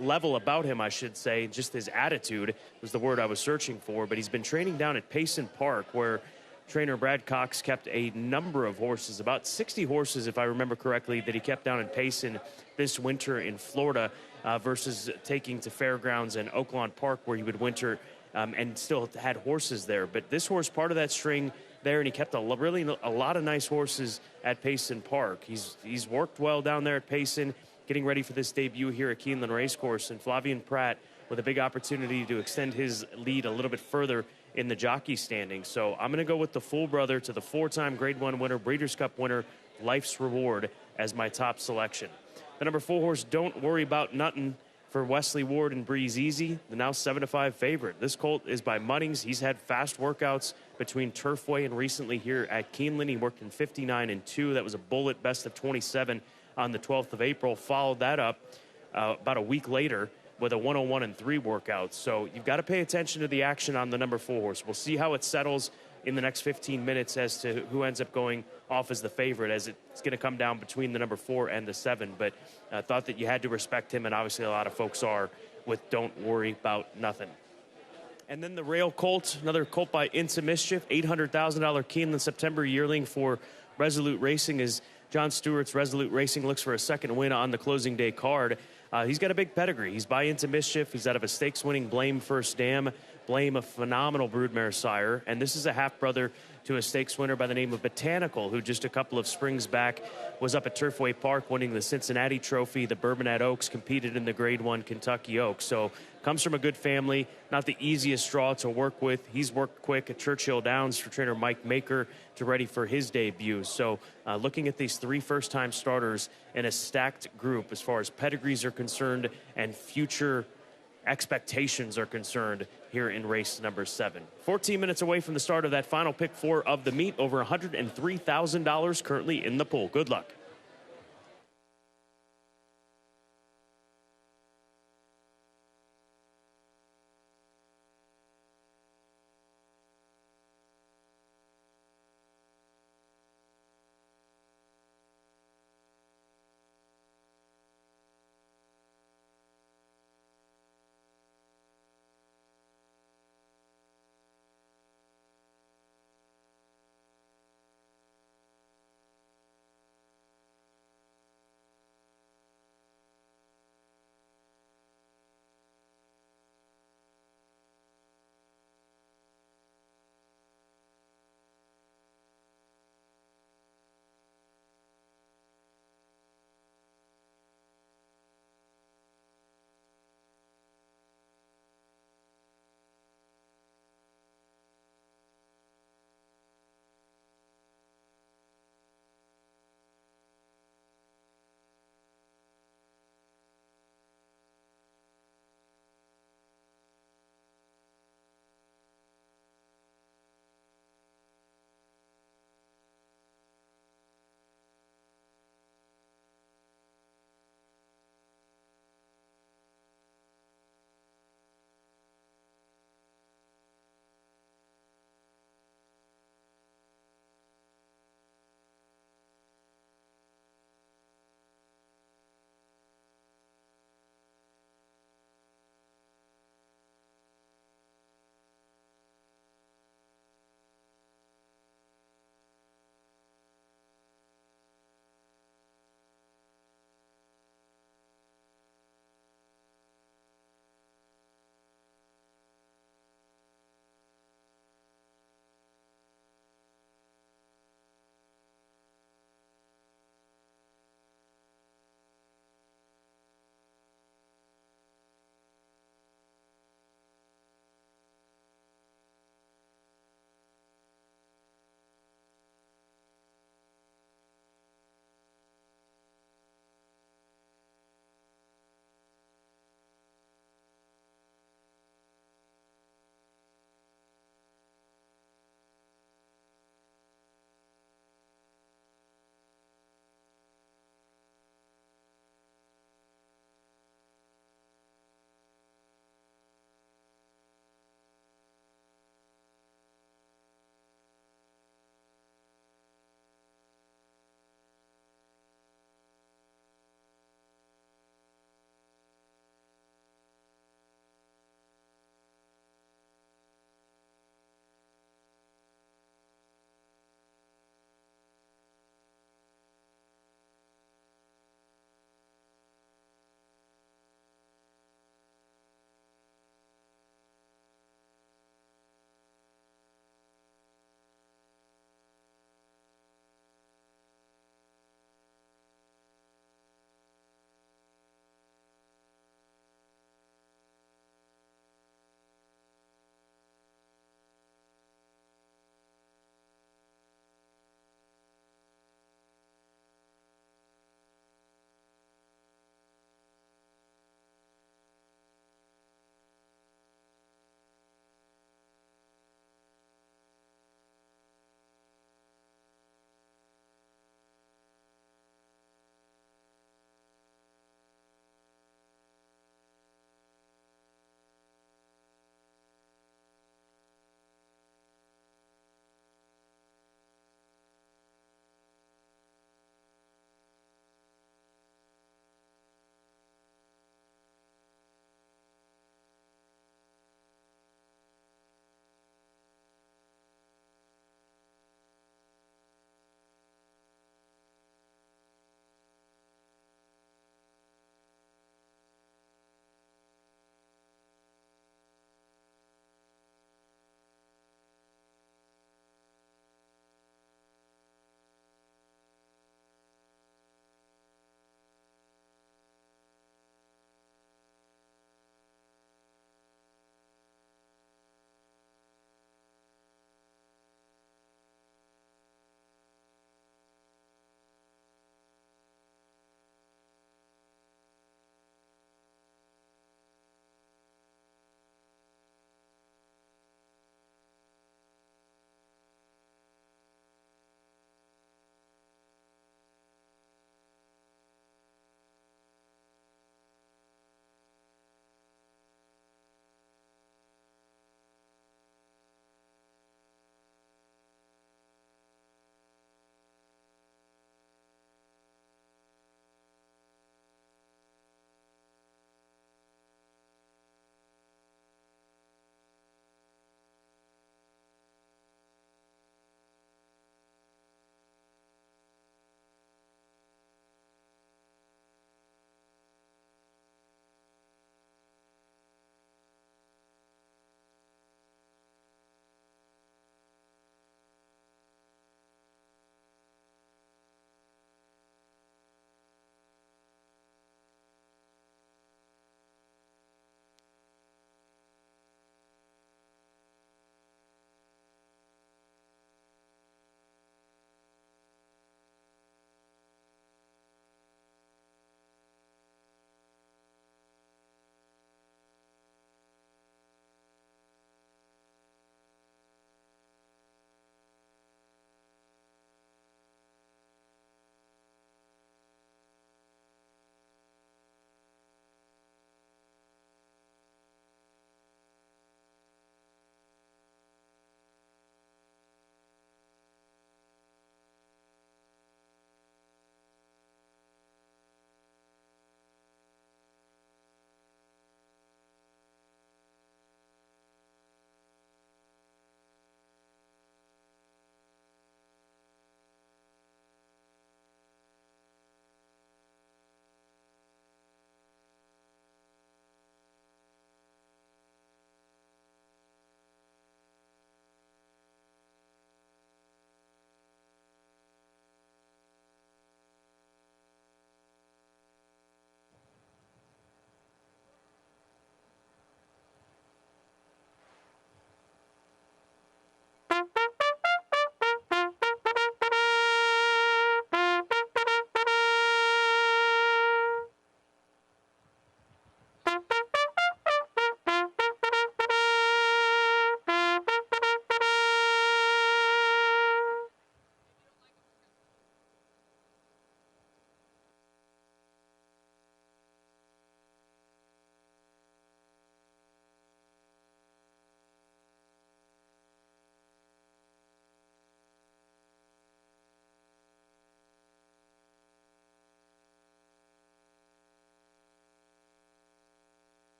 level about him, I should say. Just his attitude was the word I was searching for. But he's been training down at Payson Park, where trainer Brad Cox kept a number of horses, about 60 horses, if I remember correctly, that he kept down in Payson this winter in Florida, versus taking to fairgrounds and Oaklawn Park, where he would winter and still had horses there. But this horse, part of that string there, and he kept a lot of nice horses at Payson Park. He's worked well down there at Payson, getting ready for this debut here at Keeneland Racecourse, and Flavian Pratt with a big opportunity to extend his lead a little bit further in the jockey standing. So I'm going to go with the full brother to the 4-time Grade 1 winner, Breeders' Cup winner, Life's Reward, as my top selection. The number 4 horse, Don't Worry About Nothin', for Wesley Ward and Breeze Easy, the now 7-5 favorite. This colt is by Munnings. He's had fast workouts between Turfway and recently here at Keeneland. He worked in 59-2. That was a bullet best of 27 on the 12th of April. Followed that up about a week later with a 101-3 workout. So you've got to pay attention to the action on the number 4 horse. We'll see how it settles in the next 15 minutes as to who ends up going off as the favorite, as it's going to come down between the number 4 and the 7. But I thought that you had to respect him, and obviously a lot of folks are, with Don't Worry About Nothing. And then the Rail Colt, another colt by Into Mischief, $800,000 Keeneland September yearling for Resolute Racing, as John Stewart's Resolute Racing looks for a second win on the closing day card. He's got a big pedigree. He's by Into Mischief. He's out of a stakes-winning Blame First Dam. Blame, a phenomenal broodmare sire. And this is a half-brother to a stakes winner by the name of Botanical, who just a couple of springs back was up at Turfway Park winning the Cincinnati Trophy. The Bourbonnette Oaks competed in the Grade 1 Kentucky Oaks. So comes from a good family, not the easiest draw to work with. He's worked quick at Churchill Downs for trainer Mike Maker to ready for his debut. So looking at these 3 first-time starters in a stacked group as far as pedigrees are concerned and future expectations are concerned here in race number 7. 14 minutes away from the start of that final pick 4 of the meet. Over $103,000 currently in the pool. Good luck.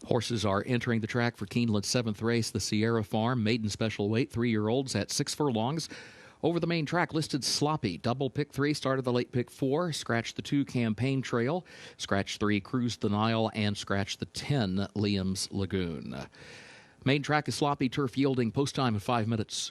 Horses are entering the track for Keeneland's 7th race, the Sierra Farm, maiden special weight, 3-year-olds at 6 furlongs. Over the main track, listed Sloppy. Double pick 3, started the late pick 4, scratch the 2 Campaign Trail, scratch 3 Cruise the Nile, and scratch the 10 Liam's Lagoon. Main track is Sloppy, turf yielding, post time in 5 minutes.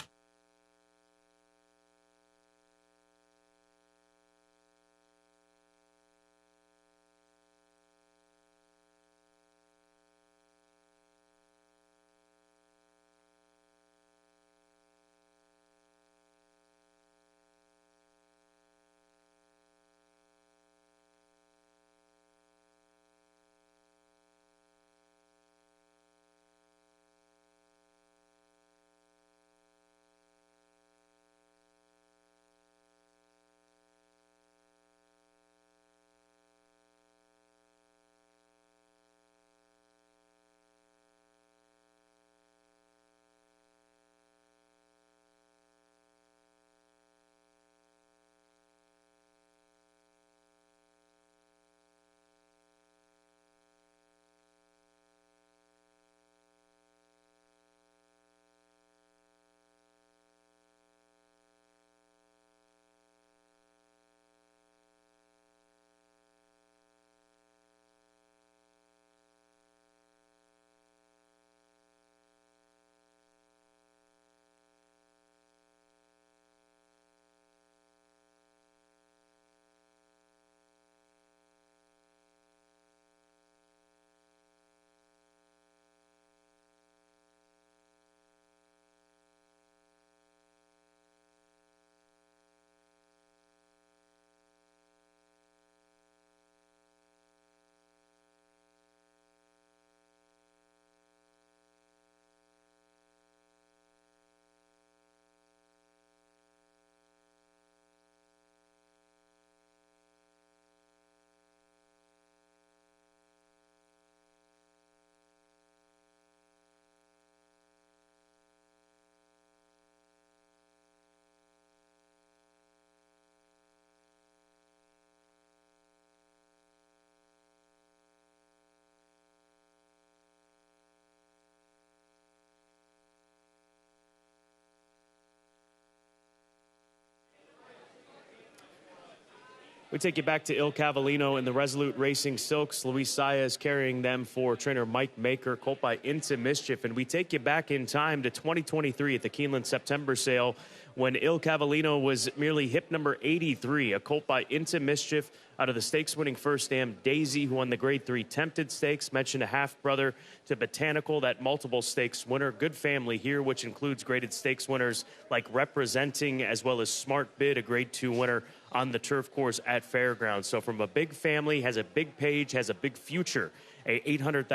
We take you back to Il Cavallino in the Resolute Racing Silks. Luis Saez carrying them for trainer Mike Maker, colt by Into Mischief. And we take you back in time to 2023 at the Keeneland September sale when Il Cavallino was merely hip number 83, a colt by Into Mischief out of the stakes-winning First Dam Daisy, who won the Grade 3 Tempted Stakes. Mentioned a half-brother to Botanical, that multiple stakes winner. Good family here, which includes graded stakes winners like Representing, as well as Smart Bid, a Grade 2 winner on the turf course at Fairgrounds. So from a big family, has a big page, has a big future. A $800,000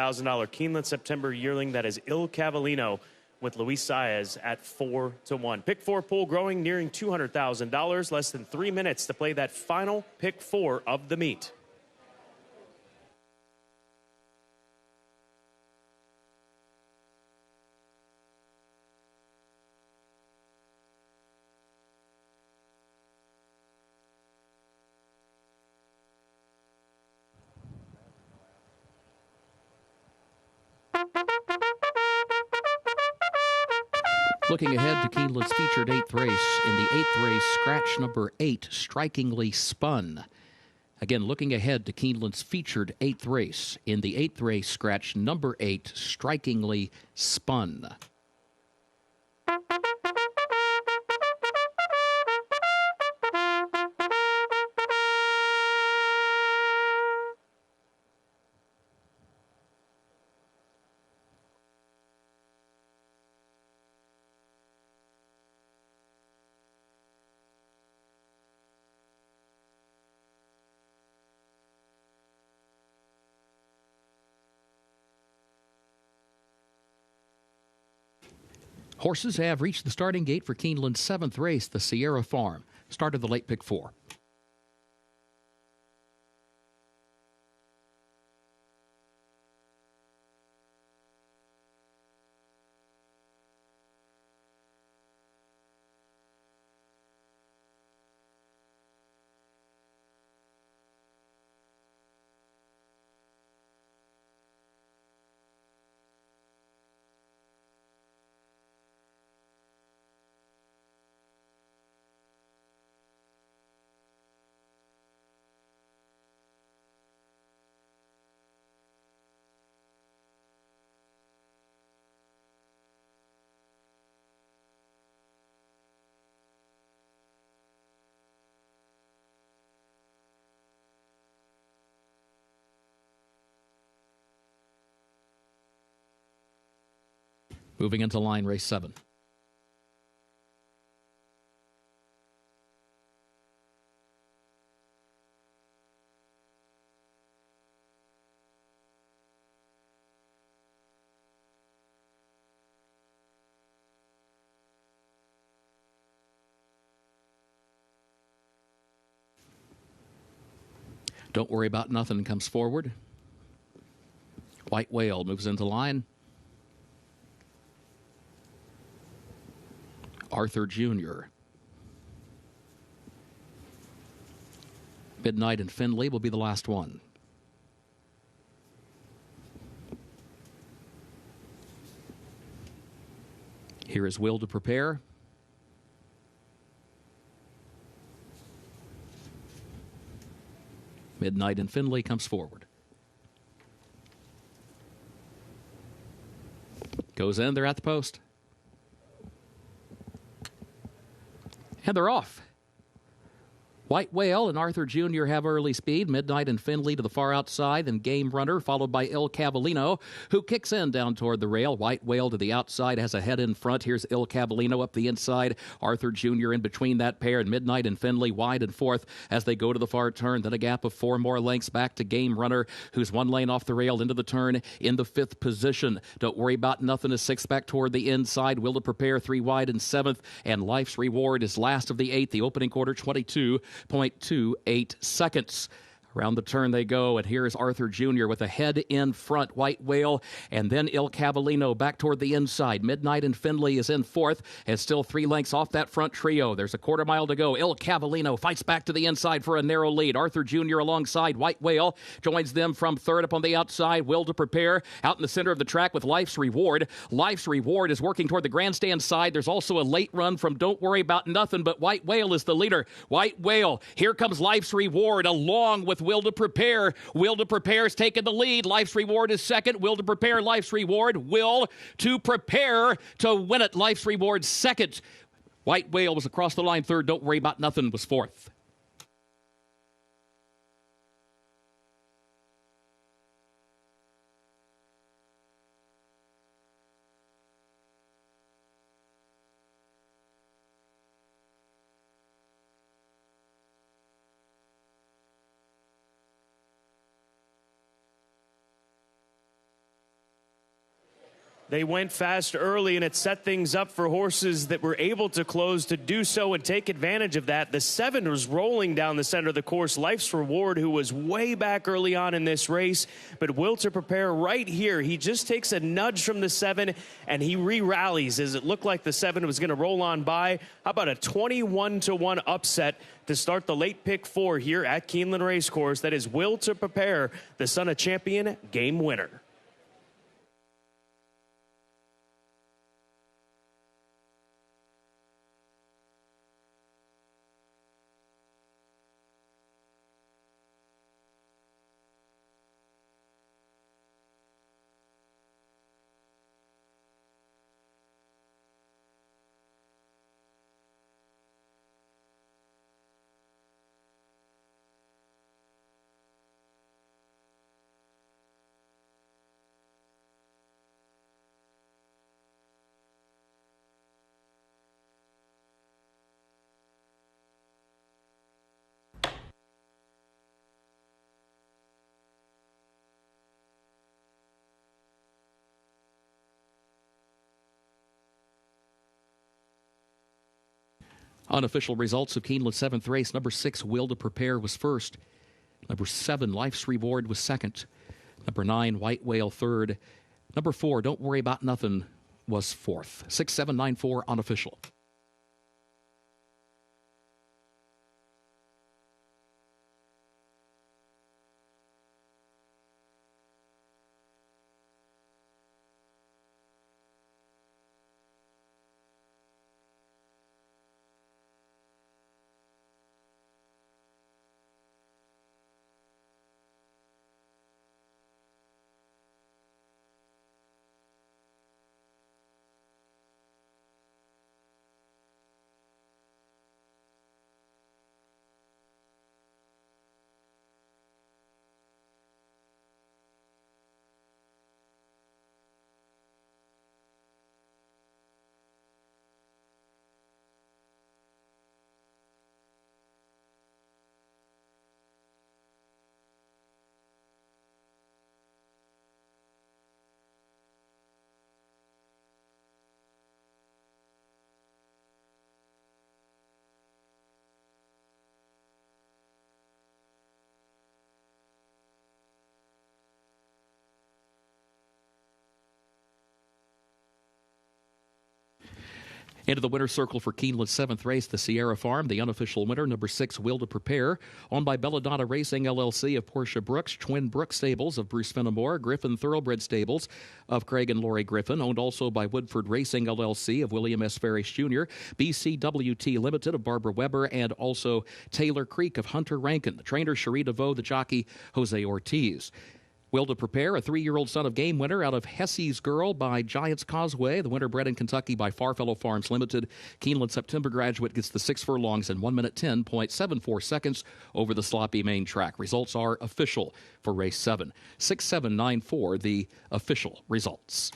Keeneland September yearling that is Il Cavallino with Luis Saez at 4-1. Pick 4 pool growing, nearing $200,000. Less than 3 minutes to play that final pick 4 of the meet. Looking ahead to Keeneland's featured 8th race. In the 8th race, scratch number 8, Strikingly Spun. Again, looking ahead to Keeneland's featured 8th race. In the 8th race, scratch number 8, Strikingly Spun. Horses have reached the starting gate for Keeneland's 7th race, the Sierra Farm. Start of the late pick 4. Moving into line, race 7. Don't Worry About Nothing comes forward. White Whale moves into line. Arthur Jr. Midnight and Finley will be the last one. Here is Will to Prepare. Midnight and Finley comes forward. Goes in, they're at the post. And they're off. White Whale and Arthur Jr. have early speed. Midnight and Finley to the far outside, then Game Runner, followed by Il Cavallino, who kicks in down toward the rail. White Whale to the outside, has a head in front. Here's Il Cavallino up the inside. Arthur Jr. in between that pair, and Midnight and Finley wide and fourth as they go to the far turn. Then a gap of 4 more lengths back to Game Runner, who's 1 lane off the rail into the turn in the 5th position. Don't Worry About Nothing is 6th back toward the inside. Will to Prepare 3 wide in 7th, and Life's Reward is last of the 8th. The opening quarter, 22.28 seconds. Around the turn they go, and here's Arthur Jr. with a head in front. White Whale, and then Il Cavallino back toward the inside. Midnight and Finley is in 4th, and still 3 lengths off that front trio. There's a quarter mile to go. Il Cavallino fights back to the inside for a narrow lead. Arthur Jr. alongside. White Whale joins them from 3rd up on the outside. Will to Prepare out in the center of the track with Life's Reward. Life's Reward is working toward the grandstand side. There's also a late run from Don't Worry About Nothing, but White Whale is the leader. White Whale, here comes Life's Reward along with Will to Prepare. Will to Prepare's taking the lead. Life's Reward is 2nd. Will to Prepare, Life's Reward. Will to Prepare to win it. Life's Reward 2nd. White Whale was across the line 3rd. Don't Worry About Nothing was 4th. They went fast early, and it set things up for horses that were able to close to do so and take advantage of that. The 7 was rolling down the center of the course. Life's Reward, who was way back early on in this race, but Will to Prepare right here. He just takes a nudge from the 7, and he re-rallies as it looked like the 7 was going to roll on by. How about a 21-1 upset to start the late pick 4 here at Keeneland Racecourse? That is Will to Prepare, the son of champion, game winner. Unofficial results of Keeneland's 7th race. Number 6, Will to Prepare, was 1st. Number 7, Life's Reward, was 2nd. Number 9, White Whale, 3rd. Number 4, Don't Worry About Nothing, was 4th. 6-7-9-4 unofficial. Into the winner's circle for Keeneland's 7th race, the Sierra Farm, the unofficial winner, number 6, Will to Prepare, owned by Belladonna Racing LLC of Portia Brooks, Twin Brook Stables of Bruce Fenimore, Griffin Thoroughbred Stables of Craig and Lori Griffin, owned also by Woodford Racing LLC of William S. Ferris Jr., BCWT Limited of Barbara Weber, and also Taylor Creek of Hunter Rankin, the trainer Cherie DeVoe, the jockey Jose Ortiz. Will to Prepare, a 3-year-old son of game winner out of Hesse's Girl by Giants Causeway. The winner bred in Kentucky by Farfellow Farms Limited. Keeneland September graduate gets the 6 furlongs in 1 minute 10.74 seconds over the sloppy main track. Results are official for race 7. 6-7-9-4, the official results.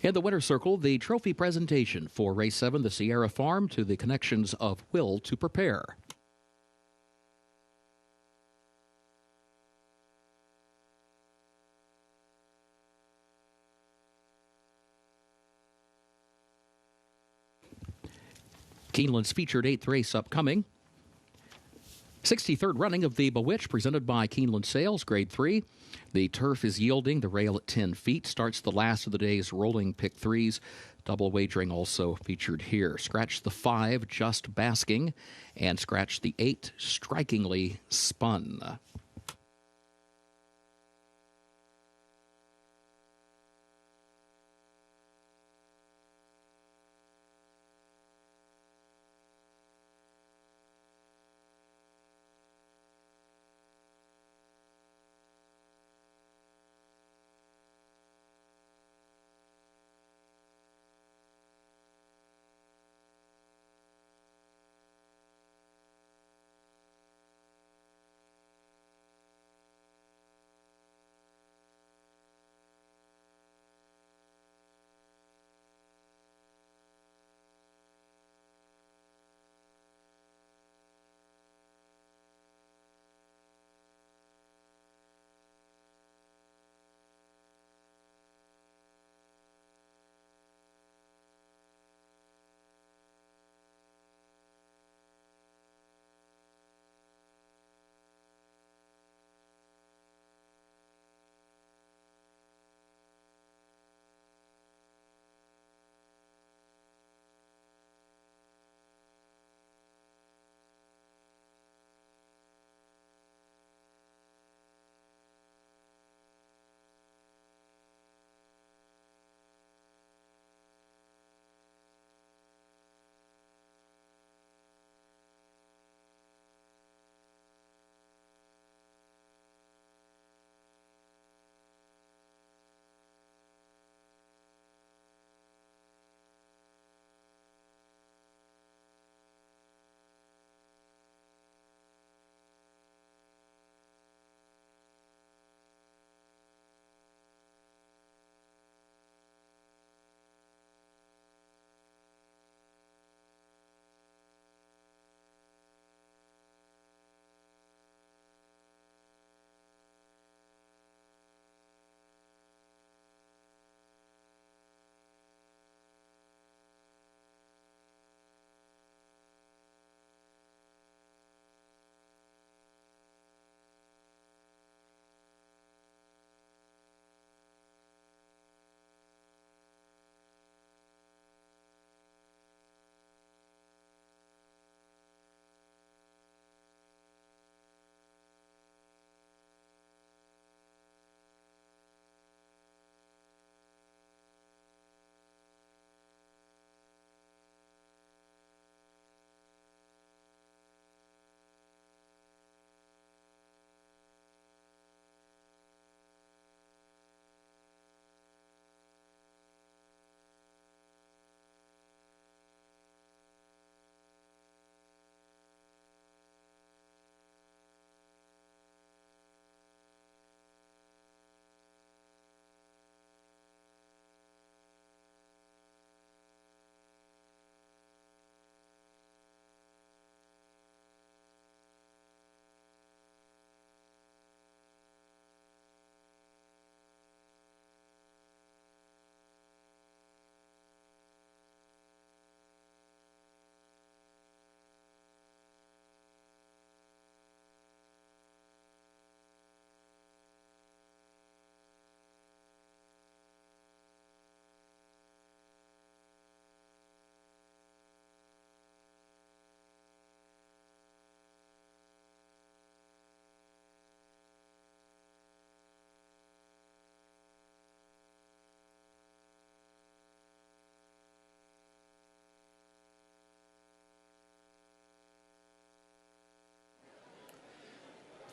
In the winner's circle, the trophy presentation for race 7, the Sierra Farm, to the connections of Will to Prepare. Keeneland's featured 8th race upcoming. 63rd running of the Bewitch, presented by Keeneland Sales, Grade 3. The turf is yielding, the rail at 10 feet. Starts the last of the day's rolling pick 3s. Double wagering also featured here. Scratch the 5, Just Basking, and scratch the 8, Strikingly Spun.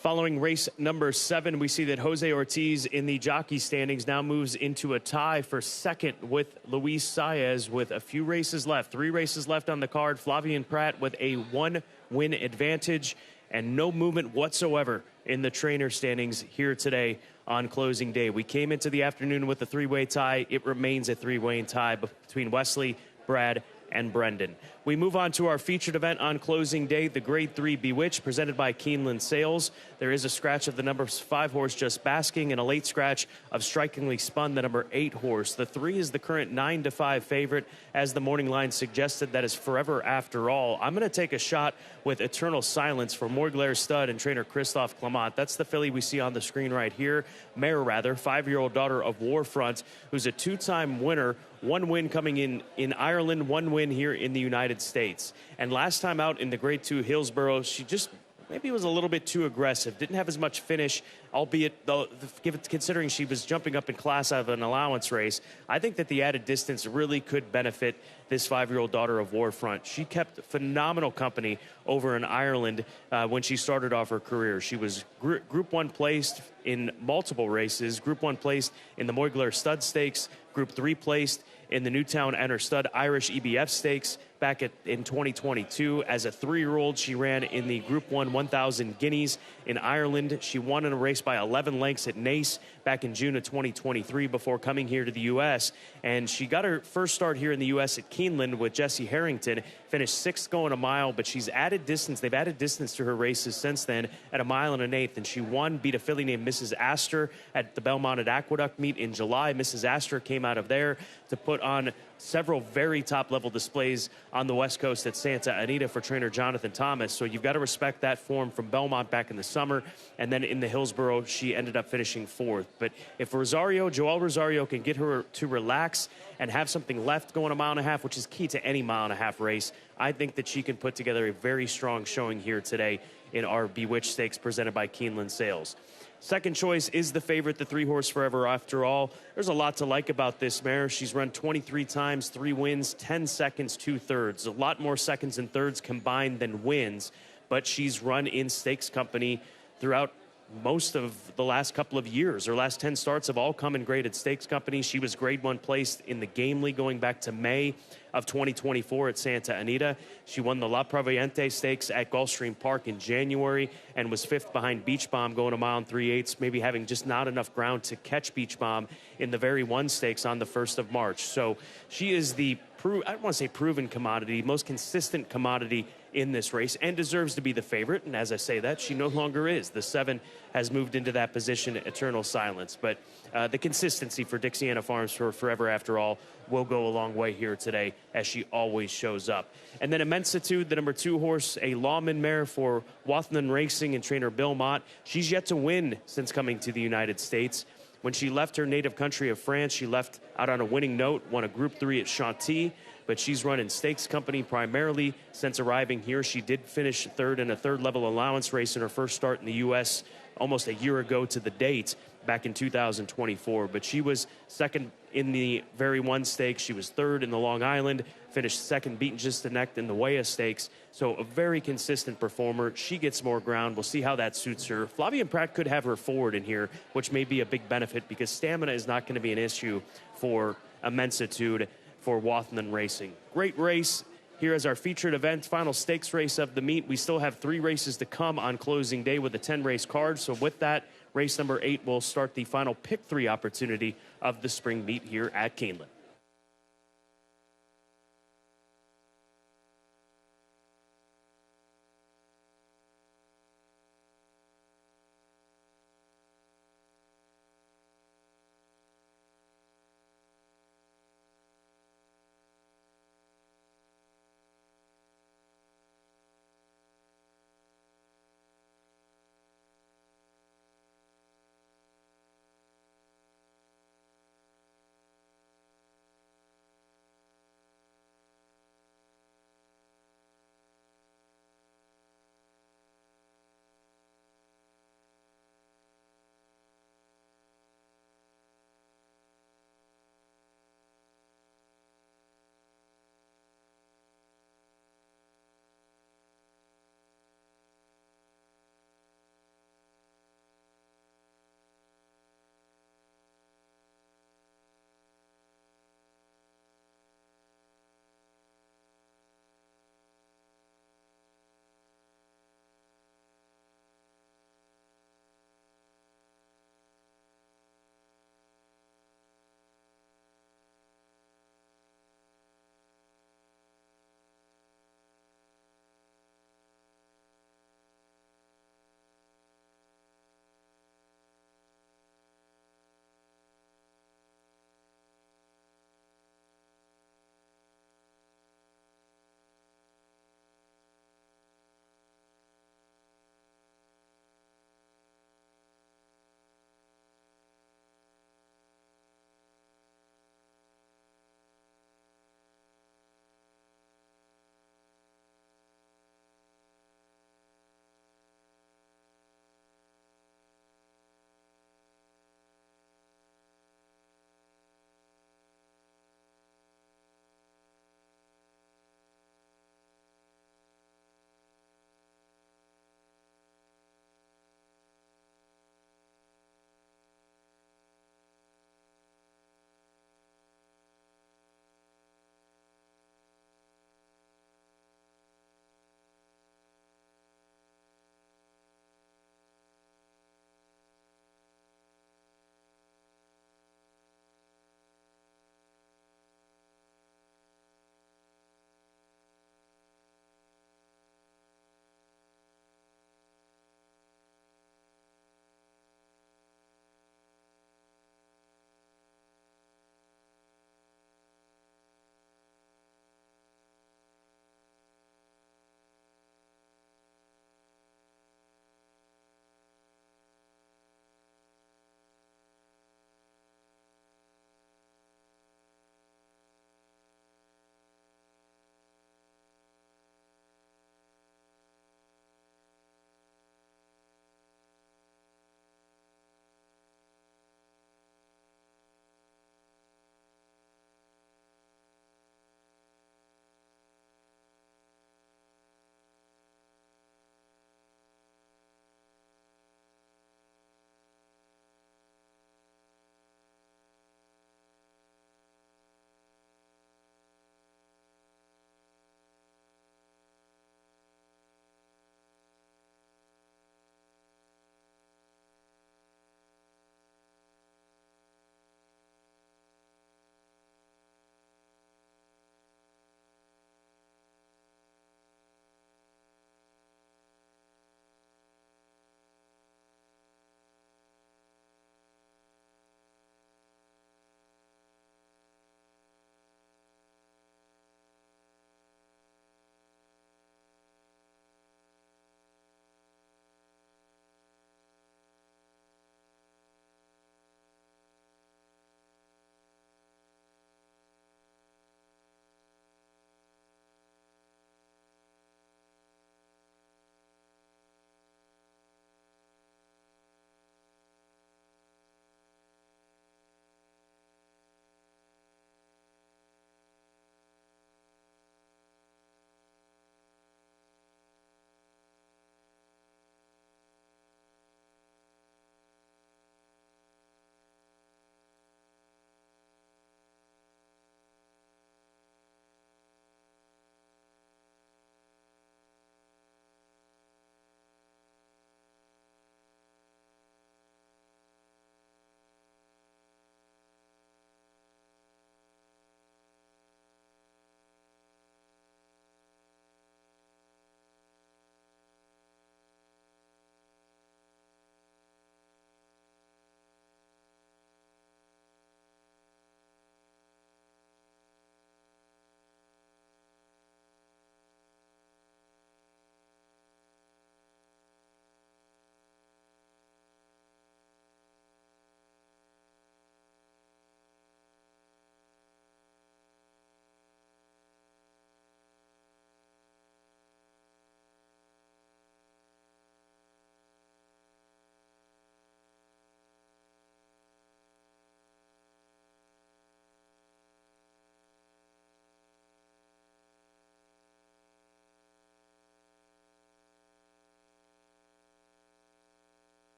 Following race number 7, we see that Jose Ortiz in the jockey standings now moves into a tie for second with Luis Saez with a few races left. 3 races left on the card. Flavien Prat with a 1-win advantage and no movement whatsoever in the trainer standings here today on closing day. We came into the afternoon with a 3-way tie. It remains a 3-way tie between Wesley, Brad, and Brendan. We move on to our featured event on closing day, the Grade 3 Bewitched, presented by Keeneland Sales. There is a scratch of the number 5 horse, Just Basking, and a late scratch of Strikingly Spun, the number 8 horse. The 3 is the current 9-5 favorite. As the morning line suggested, that is Forever After All. I'm going to take a shot with Eternal Silence for Morglair Stud and trainer Christophe Clement. That's the filly we see on the screen right here. Mare, rather, 5-year-old daughter of Warfront, who's a 2-time winner. 1 win coming in Ireland, 1 win here in the United States. And last time out in the Grade 2 Hillsborough, she just maybe was a little bit too aggressive. Didn't have as much finish, albeit though, considering she was jumping up in class out of an allowance race. I think that the added distance really could benefit this 5-year-old daughter of Warfront. She kept phenomenal company over in Ireland when she started off her career. She was Group 1 placed in multiple races, Group 1 placed in the Morglair Stud Stakes, Group 3 placed in the Newtown Enter Stud Irish EBF Stakes back in 2022. As a 3-year-old, she ran in the Group 1 1,000 Guineas in Ireland. She won in a race by 11 lengths at Naas back in June of 2023 before coming here to the U.S. And she got her first start here in the U.S. at Keeneland with Jesse Harrington, finished 6th going a mile, but she's added distance. They've added distance to her races since then at 1 1/8. And she won, beat a filly named Mrs. Astor at the Belmont at Aqueduct meet in July. Mrs. Astor came out of there to put on several very top-level displays on the West Coast at Santa Anita for trainer Jonathan Thomas. So you've got to respect that form from Belmont back in the summer. And then in the Hillsborough, she ended up finishing 4th. But if Joel Rosario can get her to relax and have something left going 1.5 miles, which is key to any 1.5 mile race, I think that she can put together a very strong showing here today in our Bewitched Stakes presented by Keeneland Sales. Second choice is the favorite, the 3-horse Forever After All. There's a lot to like about this mare. She's run 23 times, 3 wins, 10 seconds, 2/3. A lot more seconds and thirds combined than wins, but she's run in stakes company throughout most of the last couple of years. Her last 10 starts have all come in graded stakes company. She was Grade 1 placed in the Game League going back to May of 2024 at Santa Anita. She won the La Proviente Stakes at Gulfstream Park in January and was 5th behind Beach Bomb going 1 3/8, maybe having just not enough ground to catch Beach Bomb in the Very One Stakes on the 1st of March. So she is the, I don't want to say proven commodity, most consistent commodity in this race and deserves to be the favorite. And as I say that, she no longer is. The 7 has moved into that position, Eternal Silence. But the consistency for Dixiana Farms for Forever After All will go a long way here today, as she always shows up. And then Immensitude, the number 2 horse, a lawman mare for Wathnan Racing and trainer Bill Mott. She's yet to win since coming to the United States. When she left her native country of France, she left out on a winning note, won a Group 3 at Chantilly, but she's run in stakes company primarily since arriving here. She did finish 3rd in a 3rd-level allowance race in her first start in the U.S. almost a year ago to the date, back in 2024. But she was 2nd in the Very One Stakes. She was 3rd in the Long Island, finished 2nd, beaten just the neck in the Weah Stakes. So a very consistent performer. She gets more ground. We'll see how that suits her. Flavien Prat could have her forward in here, which may be a big benefit because stamina is not going to be an issue for Immensitude for Wathnan Racing. Great race. Here is our featured event, final stakes race of the meet. We still have 3 races to come on closing day with a 10-race card. So with that, race number 8 will start the final pick 3 opportunity of the spring meet here at Keeneland.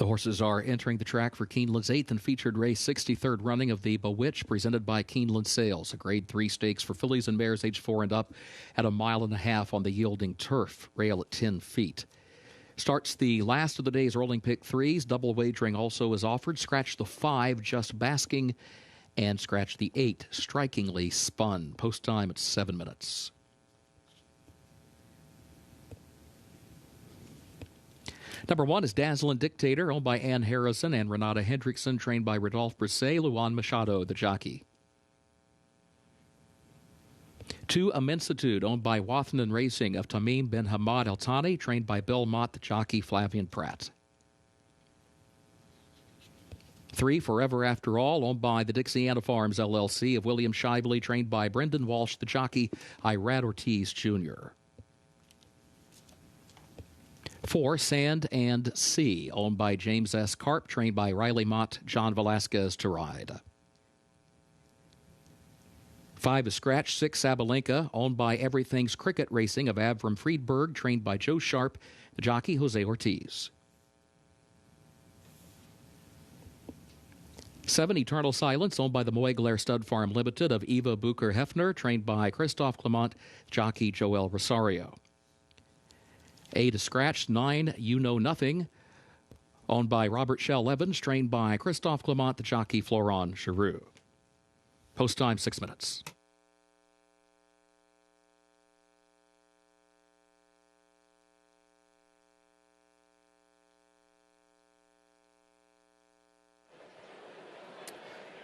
horses are entering the track for Keeneland's 8th and featured race, 63rd running of the Bewitch, presented by Keeneland Sales, a Grade 3 stakes for fillies and mares age 4 and up at 1.5 miles on the yielding turf, rail at 10 feet. Starts the last of the day's rolling pick threes. Double wagering also is offered. Scratch the 5, just basking, and scratch the 8, strikingly spun. Post time at 7 minutes. Number 1 is Dazzlin' Dictator, owned by Ann Harrison and Renata Hendrickson, trained by Rodolphe Brisset, Luan Machado, the jockey. 2, Immensitude, owned by Wathnan Racing of Tamim Ben Hamad Al Thani, trained by Bill Mott, the jockey, Flavian Pratt. 3, Forever After All, owned by the Dixiana Farms LLC of William Shively, trained by Brendan Walsh, the jockey, Irad Ortiz Jr. 4, Sand and Sea, owned by James S. Karp, trained by Riley Mott, John Velasquez to ride. 5 is Scratch. 6, Sabalenka, owned by Everything's Cricket Racing of Avram Friedberg, trained by Joe Sharp, the jockey, Jose Ortiz. 7, Eternal Silence, owned by the Moegler Stud Farm Limited of Eva Bucher Hefner, trained by Christophe Clement, jockey, Joel Rosario. 8 is Scratch. 9, You Know Nothing, owned by Robert Shell Evans, trained by Christophe Clement, the jockey, Florent Giroux. Post time 6 minutes.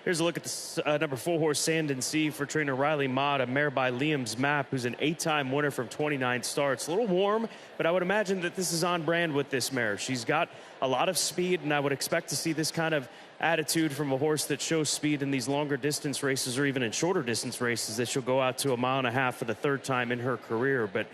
Here's a look at the number 4 horse, Sand and Sea, for trainer Riley Mott, a mare by Liam's Map, who's an 8-time winner from 29 starts. A little warm, but I would imagine that this is on brand with this mare. She's got a lot of speed, and I would expect to see this kind of attitude from a horse that shows speed in these longer distance races, or even in shorter distance races, that she'll go out to 1.5 miles for the 3rd time in her career. But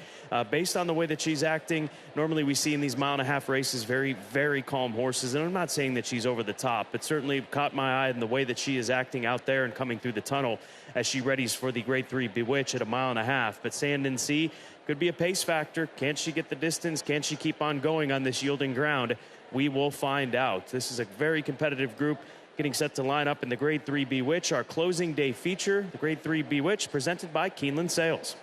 based on the way that she's acting, normally we see in these 1.5 mile races very, very calm horses. And I'm not saying that she's over the top, but certainly caught my eye in the way that she is acting out there and coming through the tunnel as she readies for the Grade 3 Bewitch at 1.5 miles. But Sand and Sea could be a pace factor. Can she get the distance? Can she keep on going on this yielding ground? We will find out. This is a very competitive group getting set to line up in the Grade 3 Bewitch, our closing day feature, the Grade 3 Bewitch, presented by Keeneland Sales.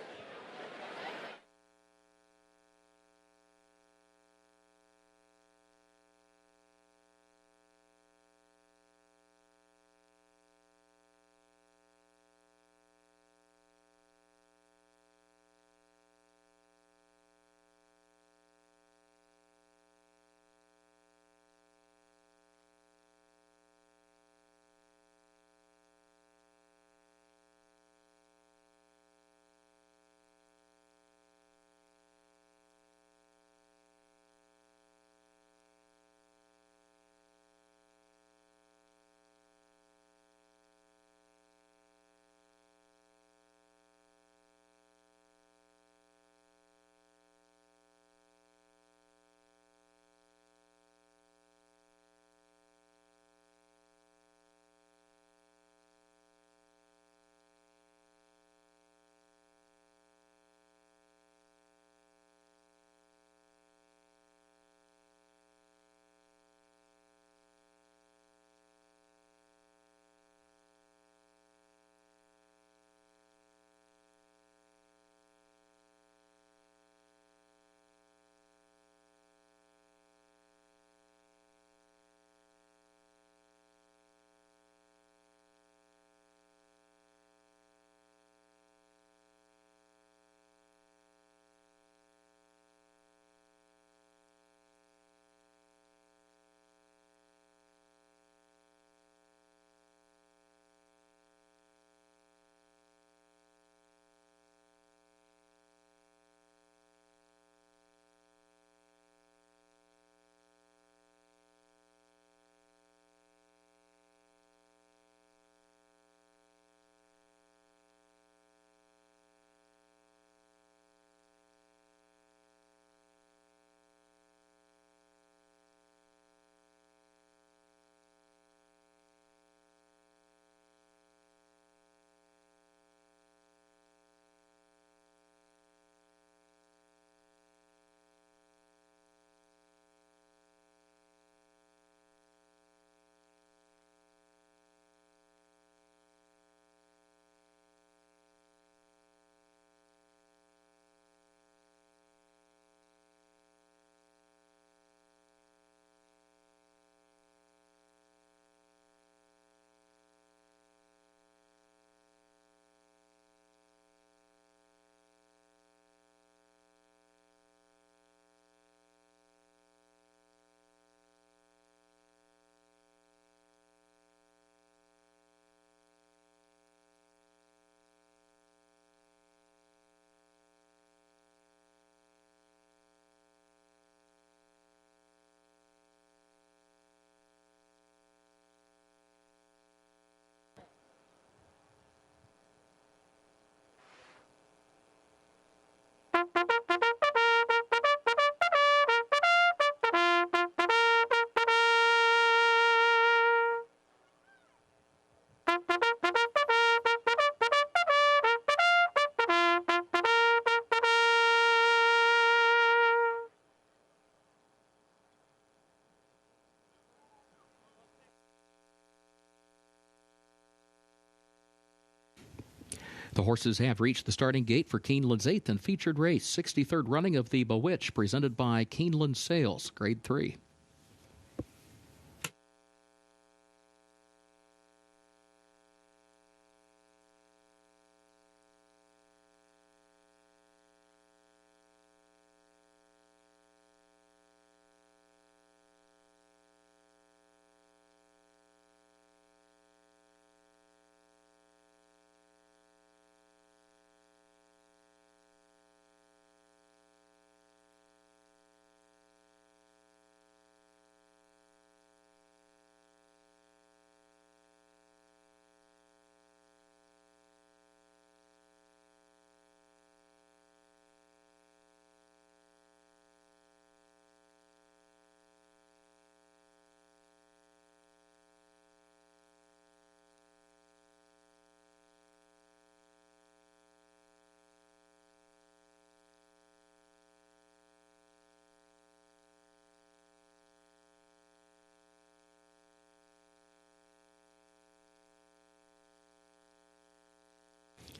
The horses have reached the starting gate for Keeneland's 8th and featured race, 63rd running of the Bewitch, presented by Keeneland Sales, Grade 3.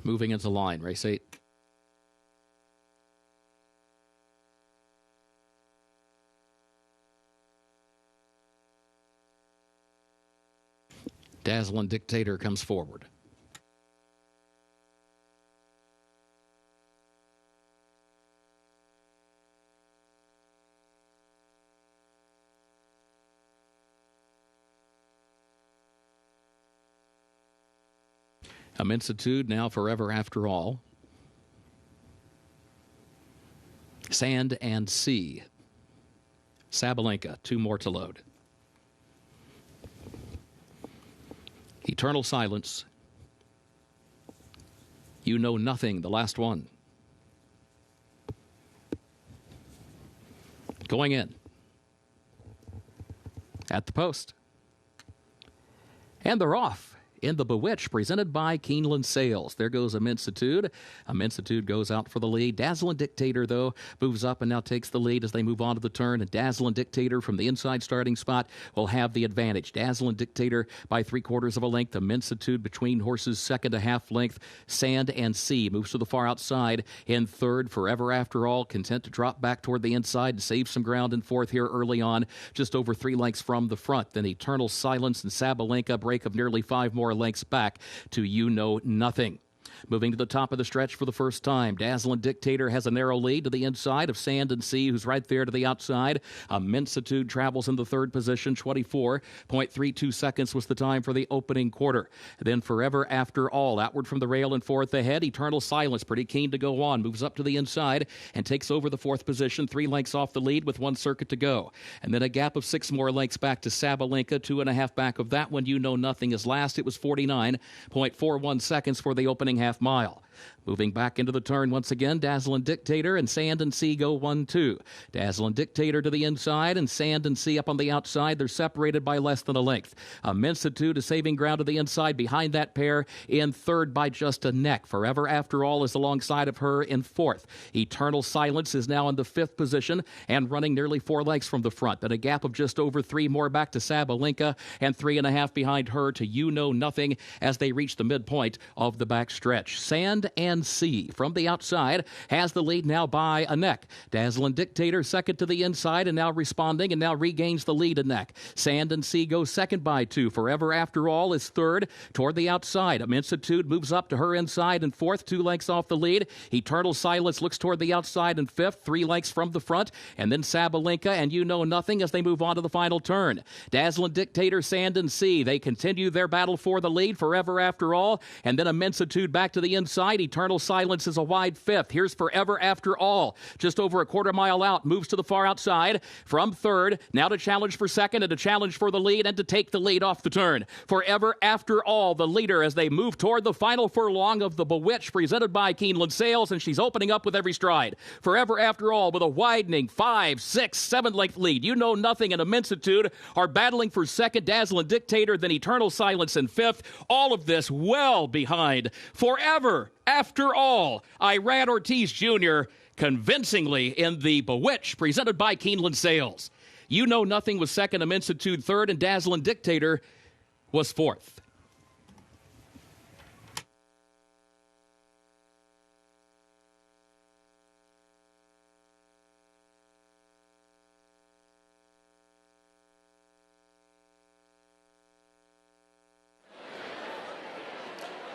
Moving into line, race 8. Dazzling Dictator comes forward. Immensitude, Now Forever After All. Sand and Sea. Sabalenka, 2 more to load. Eternal Silence. You Know Nothing, the last one. Going in. At the post. And they're off. In the Bewitch, presented by Keeneland Sales. There goes Immensitude. Immensitude goes out for the lead. Dazzling Dictator, though, moves up and now takes the lead as they move on to the turn. And Dazzling Dictator from the inside starting spot will have the advantage. Dazzling Dictator by 3/4 of a length. Immensitude between horses, second to half length. Sand and Sea moves to the far outside. In third, Forever After All, content to drop back toward the inside and save some ground in fourth here early on, just over 3 lengths from the front. Then Eternal Silence and Sabalenka, break of nearly 5 more lengths back to You Know Nothing. Moving to the top of the stretch for the first time, Dazzling Dictator has a narrow lead to the inside of Sand and Sea, who's right there to the outside. Immensitude travels in the third position. 24.32 seconds was the time for the opening quarter. Then Forever After All, outward from the rail and fourth ahead. Eternal Silence, pretty keen to go on, moves up to the inside and takes over the fourth position, 3 lengths off the lead with 1 circuit to go. And then a gap of 6 more lengths back to Sabalenka, 2.5 back of that one. You Know Nothing is last. It was 49.41 seconds for the opening half mile. Moving back into the turn once again, Dazzling Dictator and Sand and Sea go 1-2. Dazzling Dictator to the inside and Sand and Sea up on the outside. They're separated by less than a length. Immensitude is saving ground to the inside behind that pair in third by just a neck. Forever After All is alongside of her in fourth. Eternal Silence is now in the fifth position and running nearly 4 lengths from the front. Then a gap of just over 3 more back to Sabalenka and 3.5 behind her to You Know Nothing as they reach the midpoint of the back stretch. Sand and Sea from the outside has the lead now by a neck. Dazzling Dictator second to the inside and now responding and now regains the lead a neck. Sand and Sea goes second by 2. Forever After All is third toward the outside. Immensitude moves up to her inside and fourth, 2 lengths off the lead. Eternal Silence looks toward the outside and fifth, 3 lengths from the front. And then Sabalenka and You Know Nothing as they move on to the final turn. Dazzling Dictator, Sand and Sea, they continue their battle for the lead. Forever After All, and then Immensitude back to the inside. Eternal Silence is a wide fifth. Here's Forever After All, just over a quarter mile out, moves to the far outside from third, now to challenge for second and to challenge for the lead and to take the lead off the turn. Forever After All, the leader as they move toward the final furlong of the Bewitch, presented by Keeneland Sales, and she's opening up with every stride. Forever After All with a widening 5, 6, 7 length lead. You Know Nothing and Immensitude are battling for second. Dazzling Dictator, then Eternal Silence in fifth. All of this well behind Forever After All. Irad Ortiz Jr. convincingly in the Bewitch, presented by Keeneland Sales. You Know Nothing was second, Immensitude third, and Dazzling Dictator was fourth.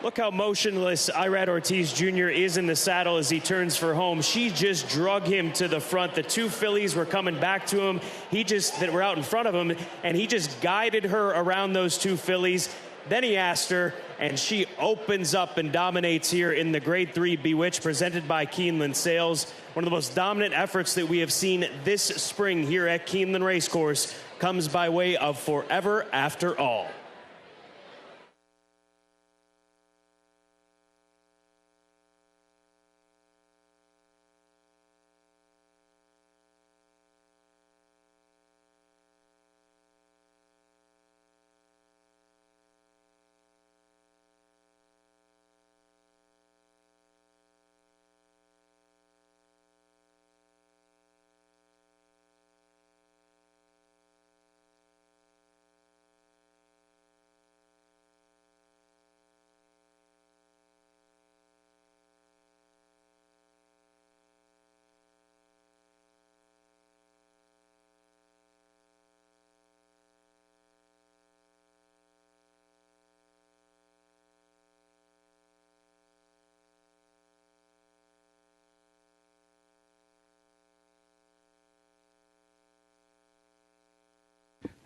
Look how motionless Irad Ortiz Jr. is in the saddle as he turns for home. She just drug him to the front. The two fillies were coming back to him. That were out in front of him, and he just guided her around those two fillies. Then he asked her, and she opens up and dominates here in the Grade 3 Bewitch presented by Keeneland Sales. One of the most dominant efforts that we have seen this spring here at Keeneland Racecourse comes by way of Forever After All.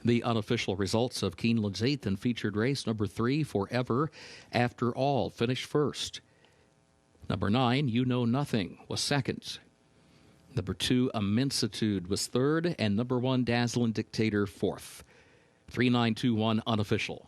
The unofficial results of Keeneland's 8th and featured race, number 3, Forever After All, finished first. Number 9, You Know Nothing, was second. Number 2, Immensitude, was third. And number 1, Dazzling Dictator, fourth. 3921 unofficial.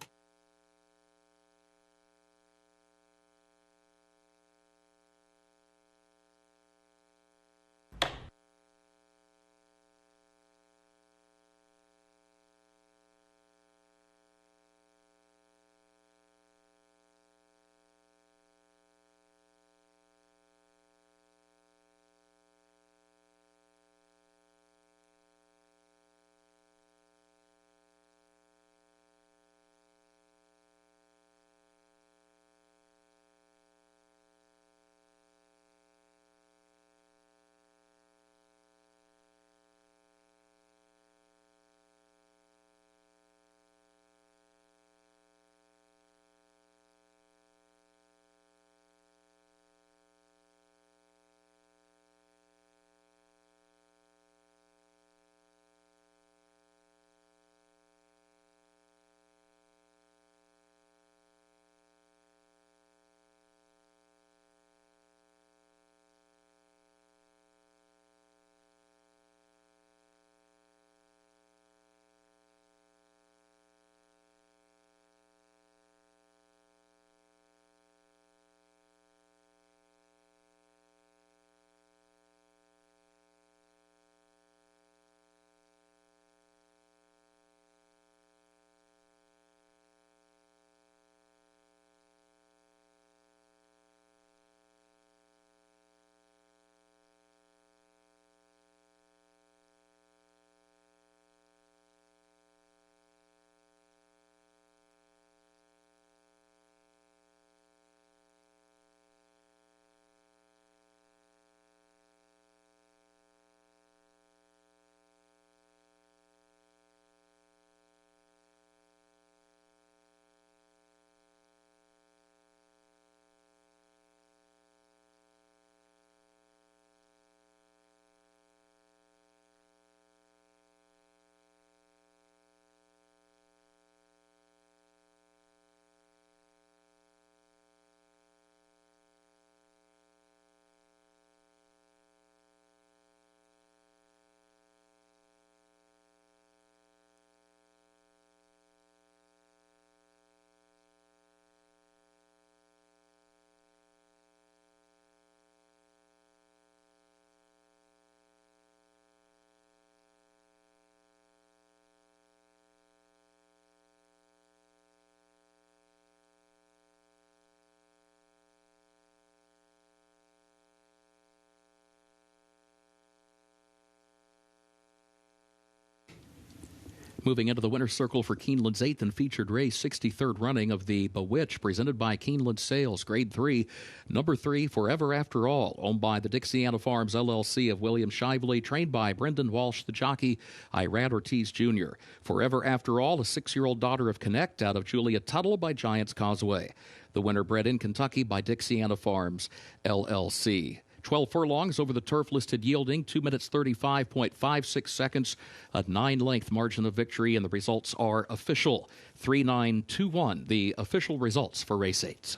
Moving into the winner's circle for Keeneland's 8th and featured race, 63rd running of the Bewitch, presented by Keeneland Sales, Grade 3, Number 3, Forever After All, owned by the Dixiana Farms LLC of William Shively, trained by Brendan Walsh, the jockey, Irad Ortiz Jr. Forever After All, a 6-year-old daughter of Connect out of Julia Tuttle by Giants Causeway. The winner bred in Kentucky by Dixiana Farms LLC. 12 furlongs over the turf, listed yielding 2 minutes 35.56 seconds, a 9-length margin of victory, and the results are official. 3-9-2-1, the official results for race 8.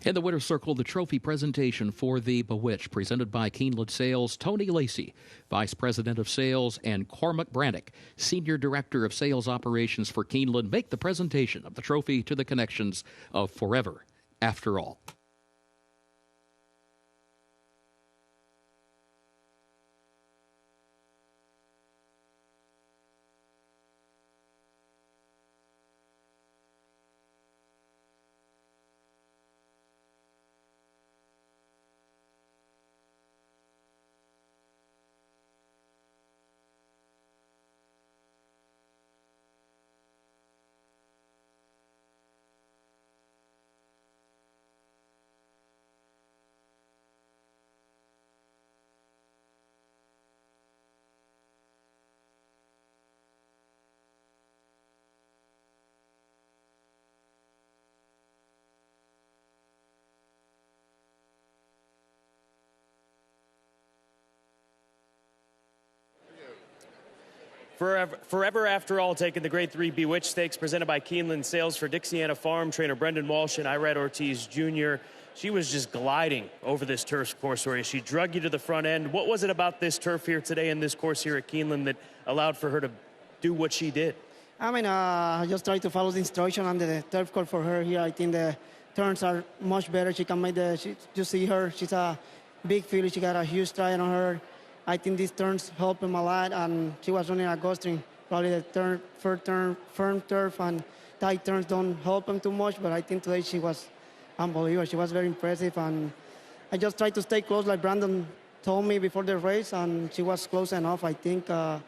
In the winner's circle, the trophy presentation for the Bewitch, presented by Keeneland Sales, Tony Lacey, Vice President of Sales, and Cormac Brannick, Senior Director of Sales Operations for Keeneland, make the presentation of the trophy to the connections of Forever After All. Forever After All, taking the Grade 3 Bewitch Stakes, presented by Keeneland Sales for Dixiana Farm, trainer Brendan Walsh and Irad Ortiz Jr. She was just gliding over this turf course area. She drug you to the front end. What was it about this turf here today and this course here at Keeneland that allowed for her to do what she did? I mean, I just try to follow the instruction on the turf course for her here. I think the turns are much better. She can make you see her. She's a big filly. She got a huge stride on her. I think these turns help him a lot, and she was running a Gulfstream. Probably the firm turf and tight turns don't help him too much, but I think today she was unbelievable. She was very impressive, and I just tried to stay close like Brandon told me before the race, and she was close enough, I think, to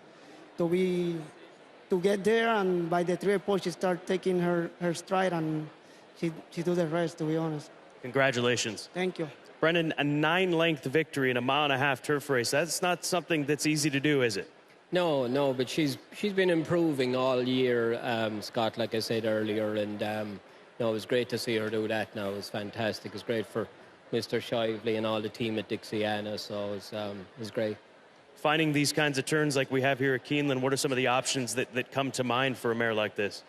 get there, and by the 3 post, she started taking her stride, and she do the rest, to be honest. Congratulations. Thank you. Brendan, a 9-length victory in a 1.5-mile turf race. That's not something that's easy to do, is it? No, but she's been improving all year, Scott, like I said earlier, and it was great to see her do that now. It was fantastic. It was great for Mr. Shively and all the team at Dixiana, so it was great. Finding these kinds of turns like we have here at Keeneland, what are some of the options that come to mind for a mare like this?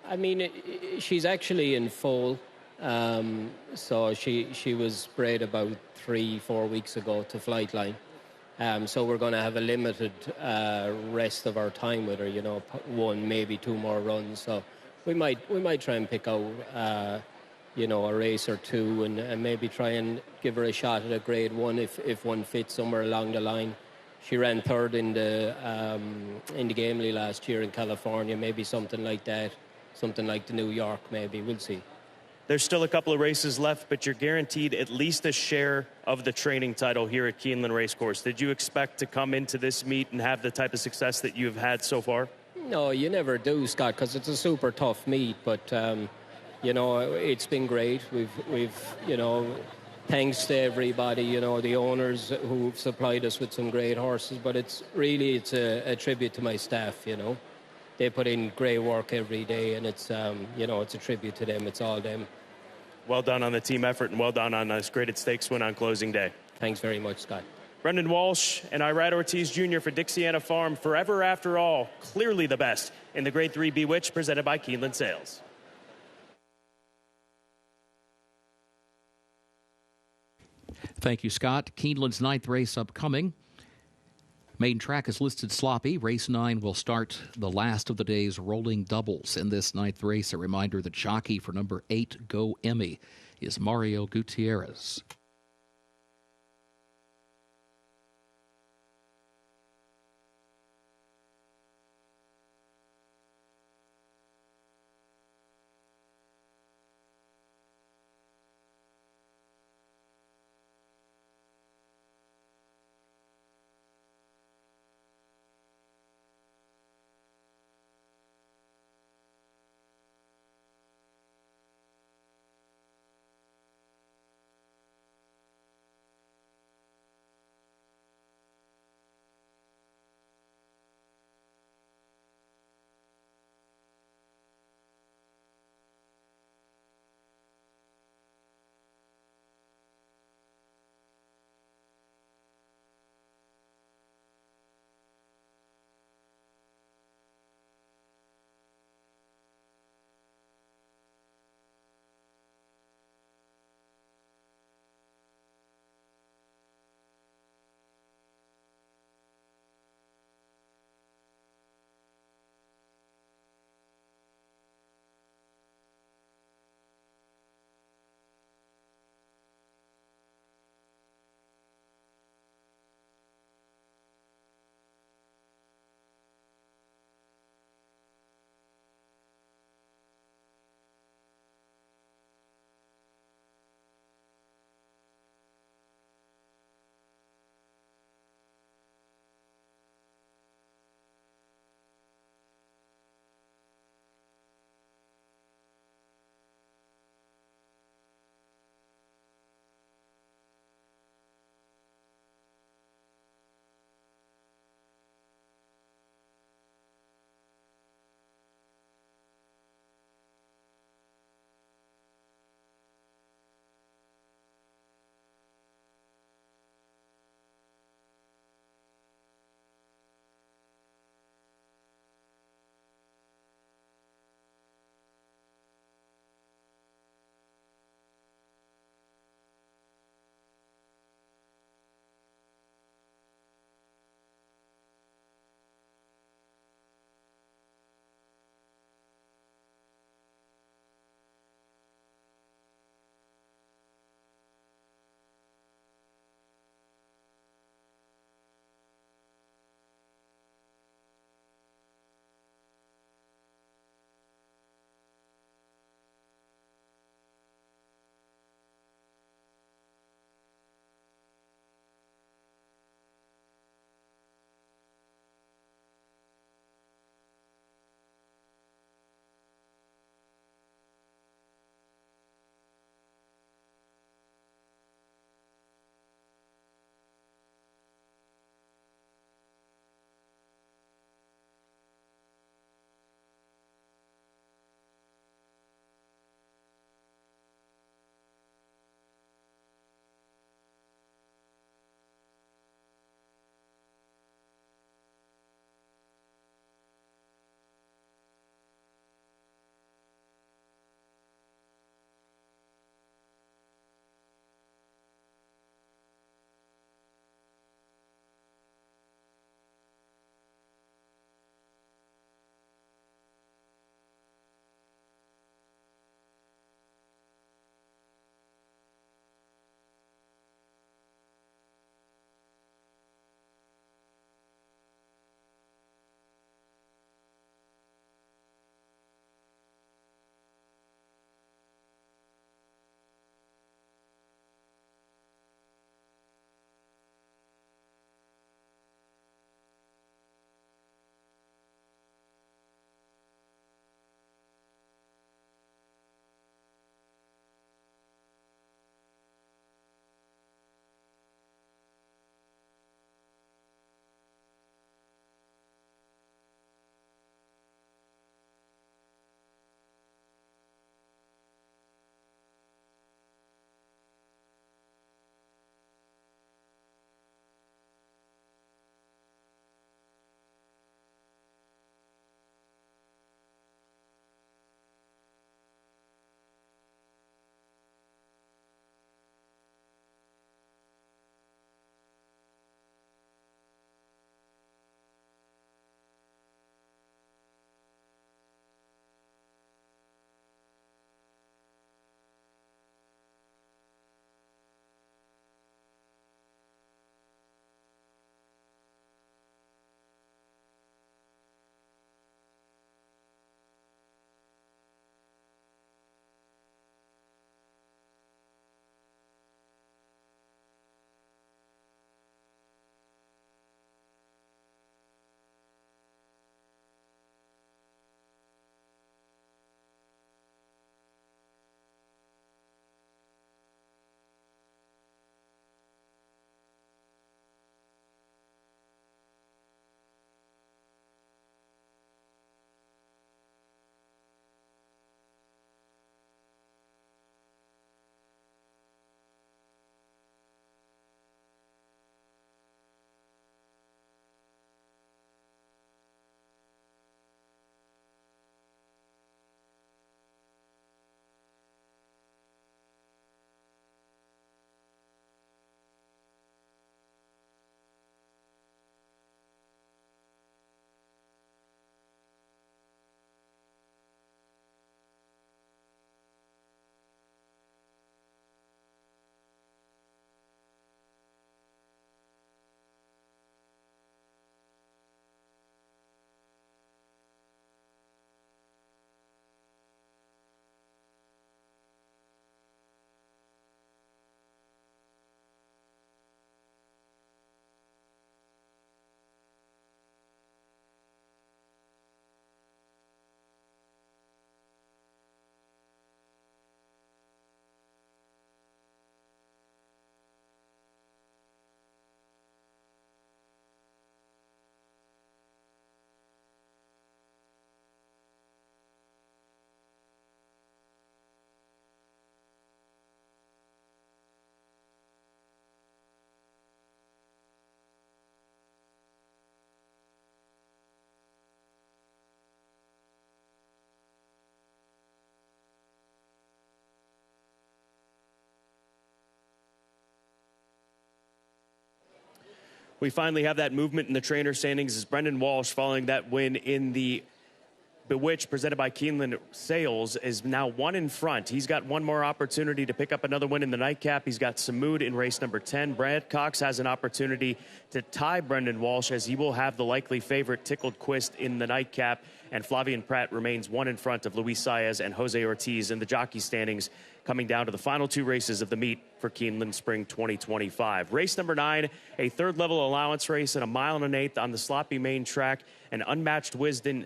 I mean, she's actually in foal. So she was bred about 3-4 weeks ago to Flightline. So we're going to have a limited rest of our time with her, 1, maybe 2 more runs. So we might try and pick out, a race or 2 and maybe try and give her a shot at a Grade 1 if one fits somewhere along the line. She ran 3rd in the Gamely last year in California, maybe something like that, something like the New York maybe. We'll see. There's still a couple of races left, but you're guaranteed at least a share of the training title here at Keeneland Racecourse. Did you expect to come into this meet and have the type of success that you've had so far? No, you never do, Scott, because it's a super tough meet. But you know, it's been great. We've you know, thanks to everybody, you know, the owners who've supplied us with some great horses. But it's a tribute to my staff. You know, they put in great work every day, and it's you know, it's a tribute to them. It's all them. Well done on the team effort, and well done on this graded stakes win on closing day. Thanks very much, Scott. Brendan Walsh and Irad Ortiz Jr. for Dixiana Farm. Forever After All, clearly the best in the Grade 3 Bewitched, presented by Keeneland Sales. Thank you, Scott. Keeneland's 9th race upcoming. Main track is listed sloppy. Race 9 will start the last of the day's rolling doubles. In this 9th race, a reminder that jockey for number 8, Go Emmy, is Mario Gutierrez. We finally have that movement in the trainer standings as Brendan Walsh, following that win in the Bewitch presented by Keeneland Sales, is now one in front. He's got one more opportunity to pick up another win in the nightcap. He's got Samud in race number 10. Brad Cox has an opportunity to tie Brendan Walsh, as he will have the likely favorite Tickled Quist in the nightcap. And Flavian Pratt remains one in front of Luis Saez and Jose Ortiz in the jockey standings, coming down to the final two races of the meet for Keeneland Spring 2025. Race number 9, a third-level allowance race at 1 1/8 on the sloppy main track. An unmatched wisdom,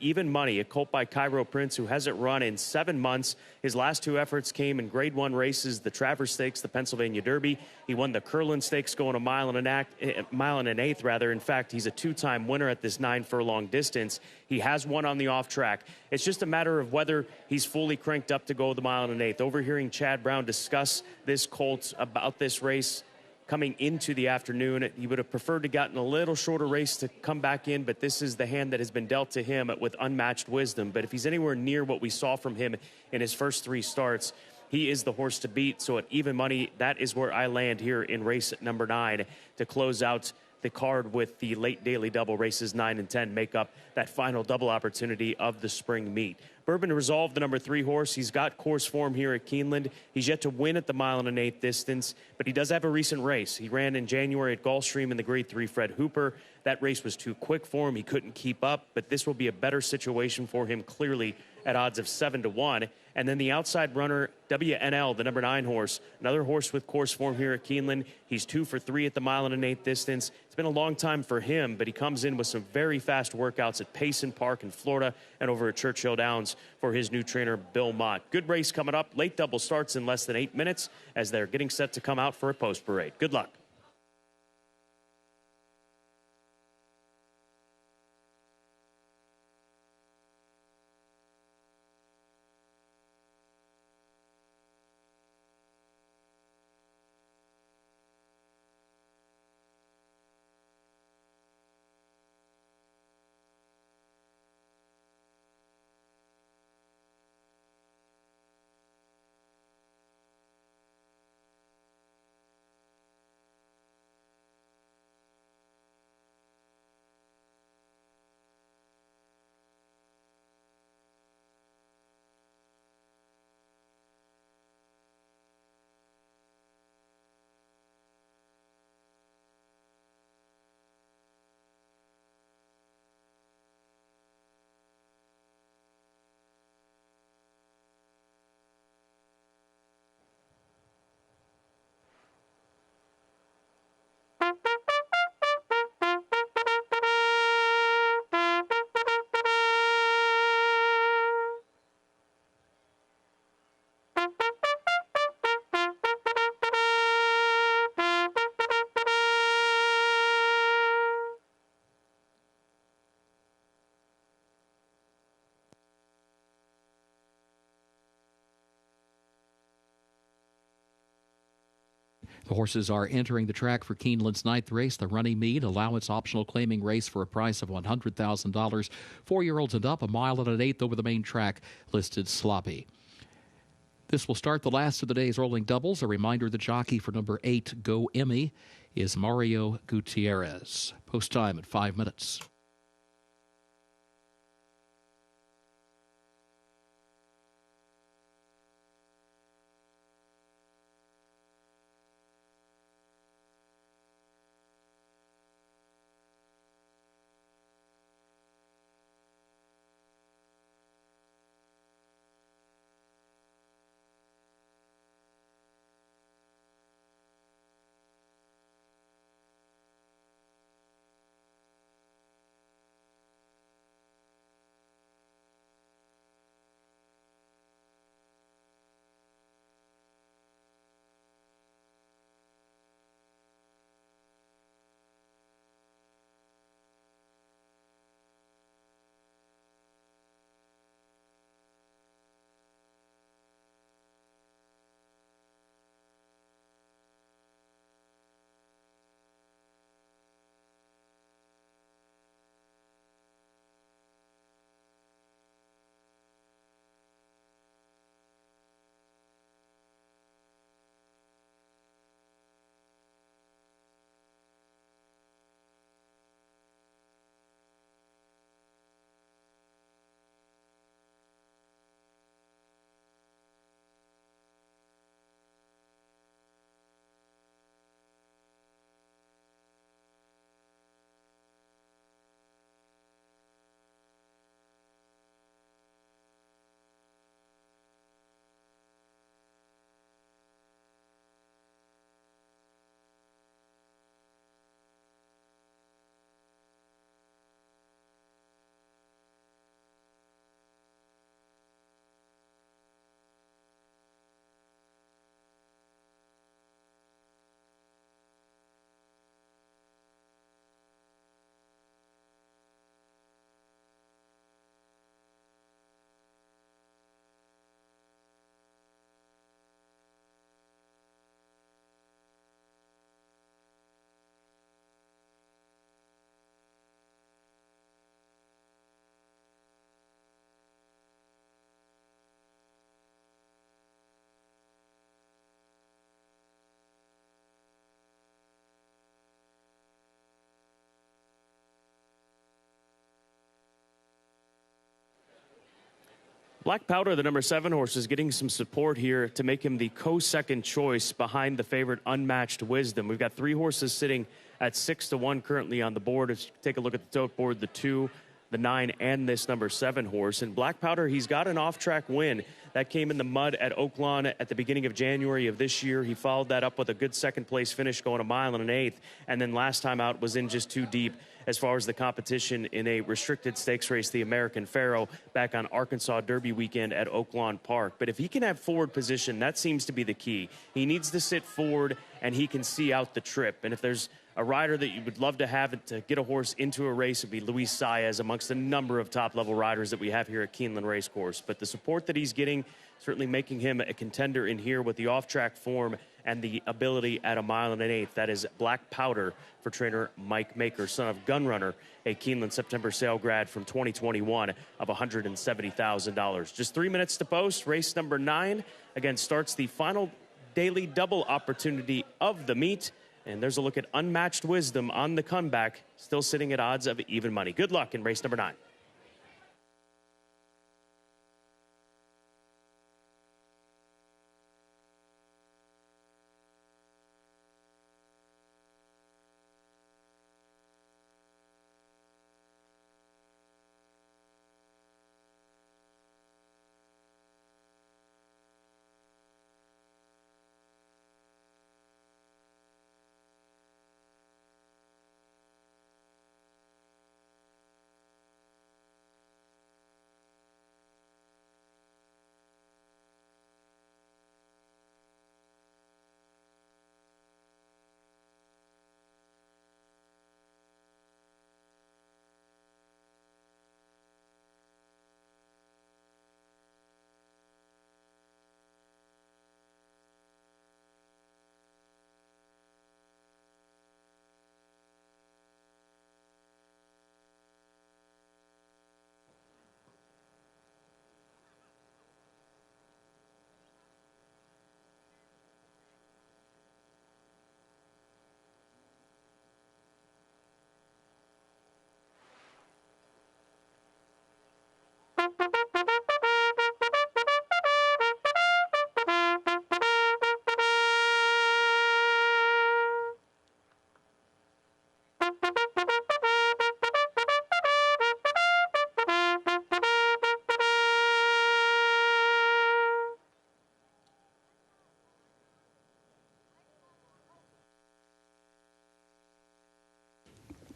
even money, a colt by Cairo Prince, who hasn't run in 7 months. His last 2 efforts came in Grade 1 races, the Travers Stakes, the Pennsylvania Derby. He won the Curlin Stakes going 1 1/8 rather. In fact, he's a 2-time winner at this 9-furlong distance. He has won on the off track. It's just a matter of whether he's fully cranked up to go the 1 1/8. Overhearing Chad Brown discuss this colt about this race coming into the afternoon, he would have preferred to gotten a little shorter race to come back in, but this is the hand that has been dealt to him with unmatched wisdom. But if he's anywhere near what we saw from him in his first 3 starts, he is the horse to beat. So at even money, that is where I land here in race number 9 to close out the card, with the late daily double. Races 9 and 10 make up that final double opportunity of the spring meet. Bourbon Resolve, the number 3 horse. He's got course form here at Keeneland. He's yet to win at the 1 1/8 distance, but he does have a recent race. He ran in January at Gulfstream in the Grade 3 Fred Hooper. That race was too quick for him. He couldn't keep up, but this will be a better situation for him, clearly, at odds of 7-1. And then the outside runner, WNL, the number 9 horse, another horse with course form here at Keeneland. He's 2 for 3 at the 1 1/8 distance. It's been a long time for him, but he comes in with some very fast workouts at Payson Park in Florida and over at Churchill Downs for his new trainer, Bill Mott. Good race coming up. Late double starts in less than 8 minutes as they're getting set to come out for a post parade. Good luck. The horses are entering the track for Keeneland's 9th race, the Runnymede allowance optional claiming race for a price of $100,000. 4-year-olds and up, 1 1/8 over the main track, listed sloppy. This will start the last of the day's rolling doubles. A reminder, the jockey for number 8, Go Emmy, is Mario Gutierrez. Post time at 5 minutes. Black Powder, the number 7 horse, is getting some support here to make him the co-second choice behind the favorite Unmatched Wisdom. We've got 3 horses sitting at 6-1 currently on the board. If you take a look at the tote board, the 2, the 9, and this number 7 horse. And Black Powder, he's got an off-track win. That came in the mud at Oaklawn at the beginning of January of this year. He followed that up with a good second-place finish going a mile and an eighth. And then last time out was in just too deep as far as the competition in a restricted stakes race, the American Pharoah, back on Arkansas Derby weekend at Oaklawn Park. But if he can have forward position, that seems to be the key. He needs to sit forward, and he can see out the trip. And if there's a rider that you would love to have to get a horse into a race, would be Luis Saez, amongst a number of top-level riders that we have here at Keeneland Racecourse. But the support that he's getting, certainly making him a contender in here with the off-track form and the ability at a mile and an eighth. That is Black Powder for trainer Mike Maker, son of Gunrunner, a Keeneland September sale grad from 2021 of $170,000. Just 3 minutes to post. Race number 9, again, starts the final daily double opportunity of the meet. And there's a look at Unmatched Wisdom on the comeback, still sitting at odds of even money. Good luck in race number 9.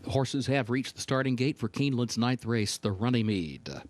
Horses have reached the starting gate for Keeneland's 9th race, the Runnymede.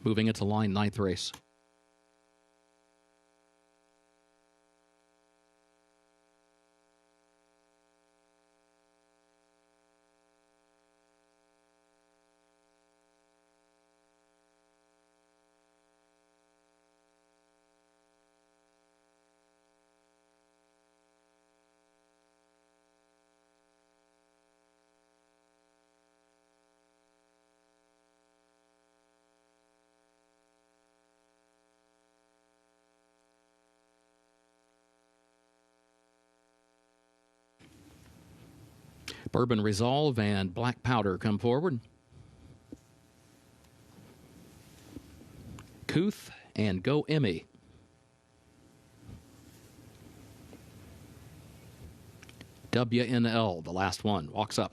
Moving into line, 9th race. Bourbon Resolve and Black Powder come forward. Kuth and Go Emmy. WNL, the last one, walks up.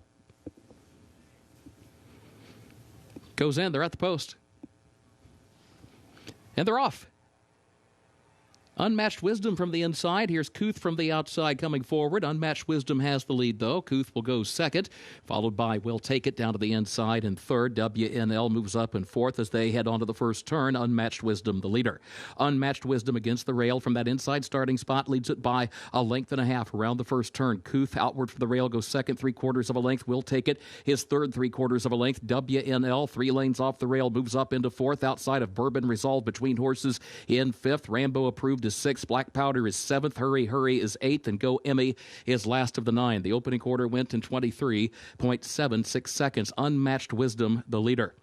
Goes in, they're at the post. And they're off. Unmatched Wisdom from the inside. Here's Kuth from the outside coming forward. Unmatched Wisdom has the lead, though. Kuth will go second, followed by Will Take It down to the inside in third. WNL moves up in fourth as they head onto the first turn. Unmatched Wisdom, the leader. Unmatched Wisdom against the rail from that inside starting spot, leads it by a length and a half around the first turn. Kuth outward from the rail goes second, 3/4 of a length. Will Take It his third, 3/4 of a length. WNL, 3 lanes off the rail, moves up into fourth, outside of Bourbon Resolve between horses in fifth. Rambo Approved is sixth. Black Powder is seventh. Hurry Hurry is eighth. And Go Emmy is last of the 9. The opening quarter went in 23.76 seconds. Unmatched Wisdom, the leader.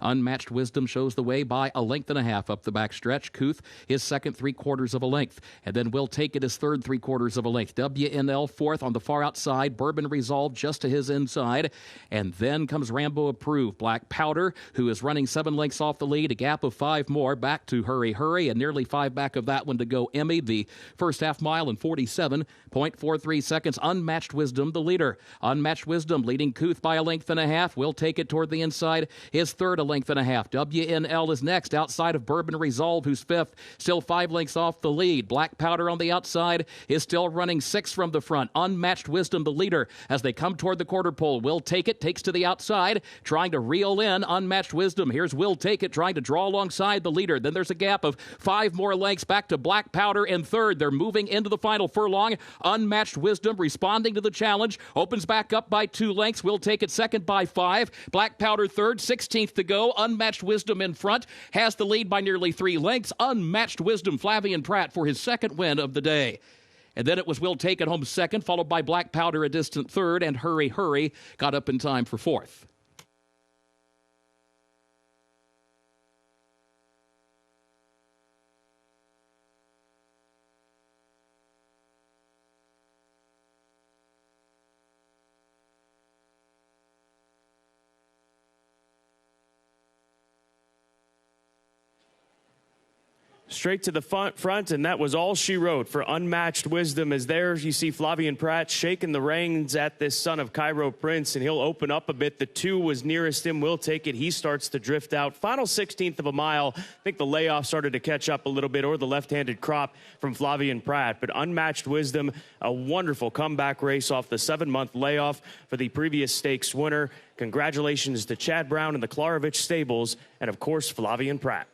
Unmatched Wisdom shows the way by a length and a half up the backstretch. Kuth his second, 3/4 of a length. And then Will Take It his third, 3/4 of a length. WNL fourth on the far outside. Bourbon Resolve just to his inside. And then comes Rambo Approved. Black Powder, who is running 7 lengths off the lead. A gap of 5 more. Back to Hurry Hurry, and nearly 5 back of that one to Go Emmy. The first half mile in 47.43 seconds. Unmatched Wisdom, the leader. Unmatched Wisdom leading Kuth by a length and a half. Will Take It toward the inside. His third, a length and a half. WNL is next, outside of Bourbon Resolve, who's fifth, still 5 lengths off the lead. Black Powder on the outside is still running 6 from the front. Unmatched Wisdom, the leader, as they come toward the quarter pole. Will Take It takes to the outside, trying to reel in Unmatched Wisdom. Here's Will Take It trying to draw alongside the leader. Then there's a gap of 5 more lengths back to Black Powder in third. They're moving into the final furlong. Unmatched Wisdom responding to the challenge, opens back up by 2 lengths. Will Take It second by 5. Black Powder third, 16th to go. Unmatched Wisdom in front, has the lead by nearly 3 lengths. Unmatched Wisdom, Flavian Pratt, for his second win of the day. And then it was Will Take It home second, followed by Black Powder a distant third, and Hurry Hurry got up in time for fourth. Straight to the front, and that was all she wrote for Unmatched Wisdom. As there you see Flavian Pratt shaking the reins at this son of Cairo Prince, and he'll open up a bit. The 2 was nearest him. Will Take It. He starts to drift out. Final 16th of a mile. I think the layoff started to catch up a little bit, or the left-handed crop from Flavian Pratt. But Unmatched Wisdom, a wonderful comeback race off the 7-month layoff for the previous stakes winner. Congratulations to Chad Brown and the Klarovich stables, and of course Flavian Pratt.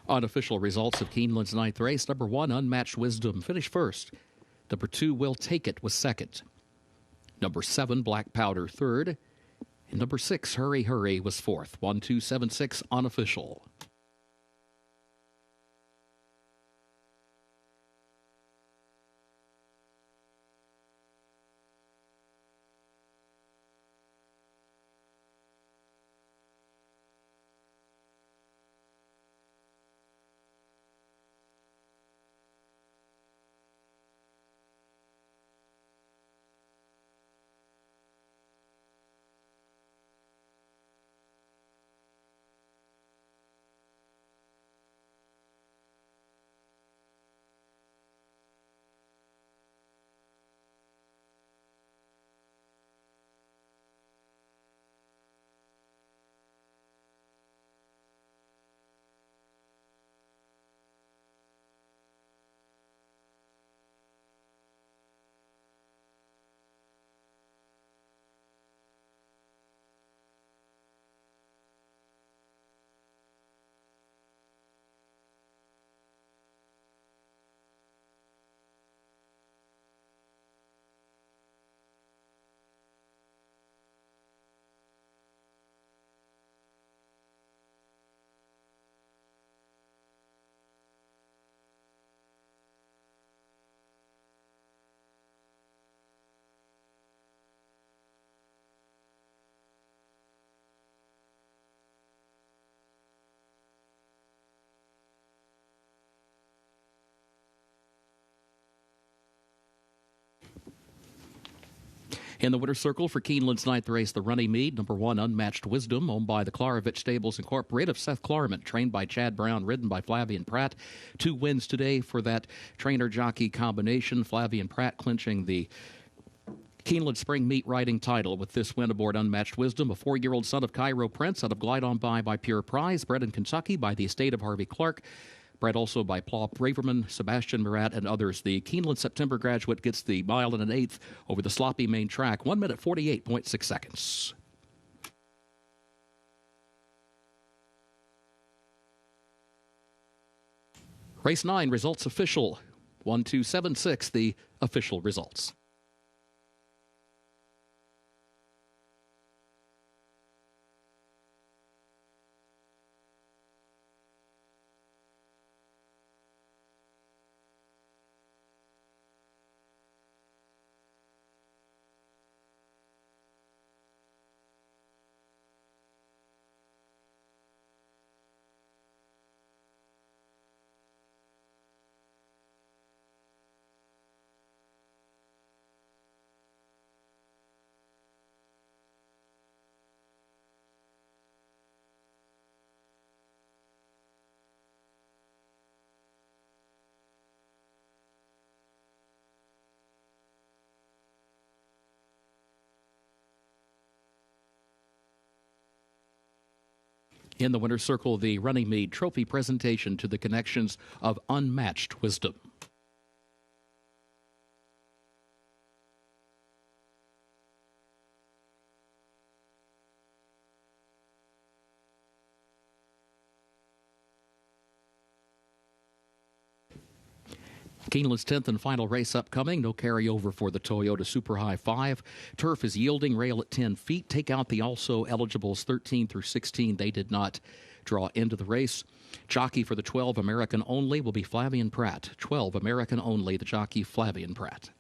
Unofficial results of Keeneland's 9th race. Number 1, Unmatched Wisdom, finished first. Number 2, Will Take It, was second. Number 7, Black Powder, third. And number 6, Hurry Hurry, was fourth. 1, 2, 7, 6, unofficial. In the winner's circle for Keeneland's ninth race, the running meet, number 1, Unmatched Wisdom, owned by the Klarovich Stables Incorporated of Seth Klarman, trained by Chad Brown, ridden by Flavian Pratt. 2 wins today for that trainer-jockey combination. Flavian Pratt clinching the Keeneland Spring Meet riding title with this win aboard Unmatched Wisdom, a 4-year-old son of Cairo Prince out of Glide On by Pure Prize, bred in Kentucky by the estate of Harvey Clark. Bred also by Paul Braverman, Sebastian Murat, and others. The Keeneland September graduate gets the 1 1/8 over the sloppy main track, 1 minute 48.6 seconds. Race 9, results official. 1-2-7-6, the official results. In the winner's circle, the Running Mead Trophy presentation to the connections of Unmatched Wisdom. Keeneland's 10th and final race upcoming. No carryover for the Toyota Super High 5. Turf is yielding, rail at 10 feet. Take out the also eligibles 13 through 16. They did not draw into the race. Jockey for the 12 American only will be Flavian Pratt. 12 American only, the jockey Flavian Pratt.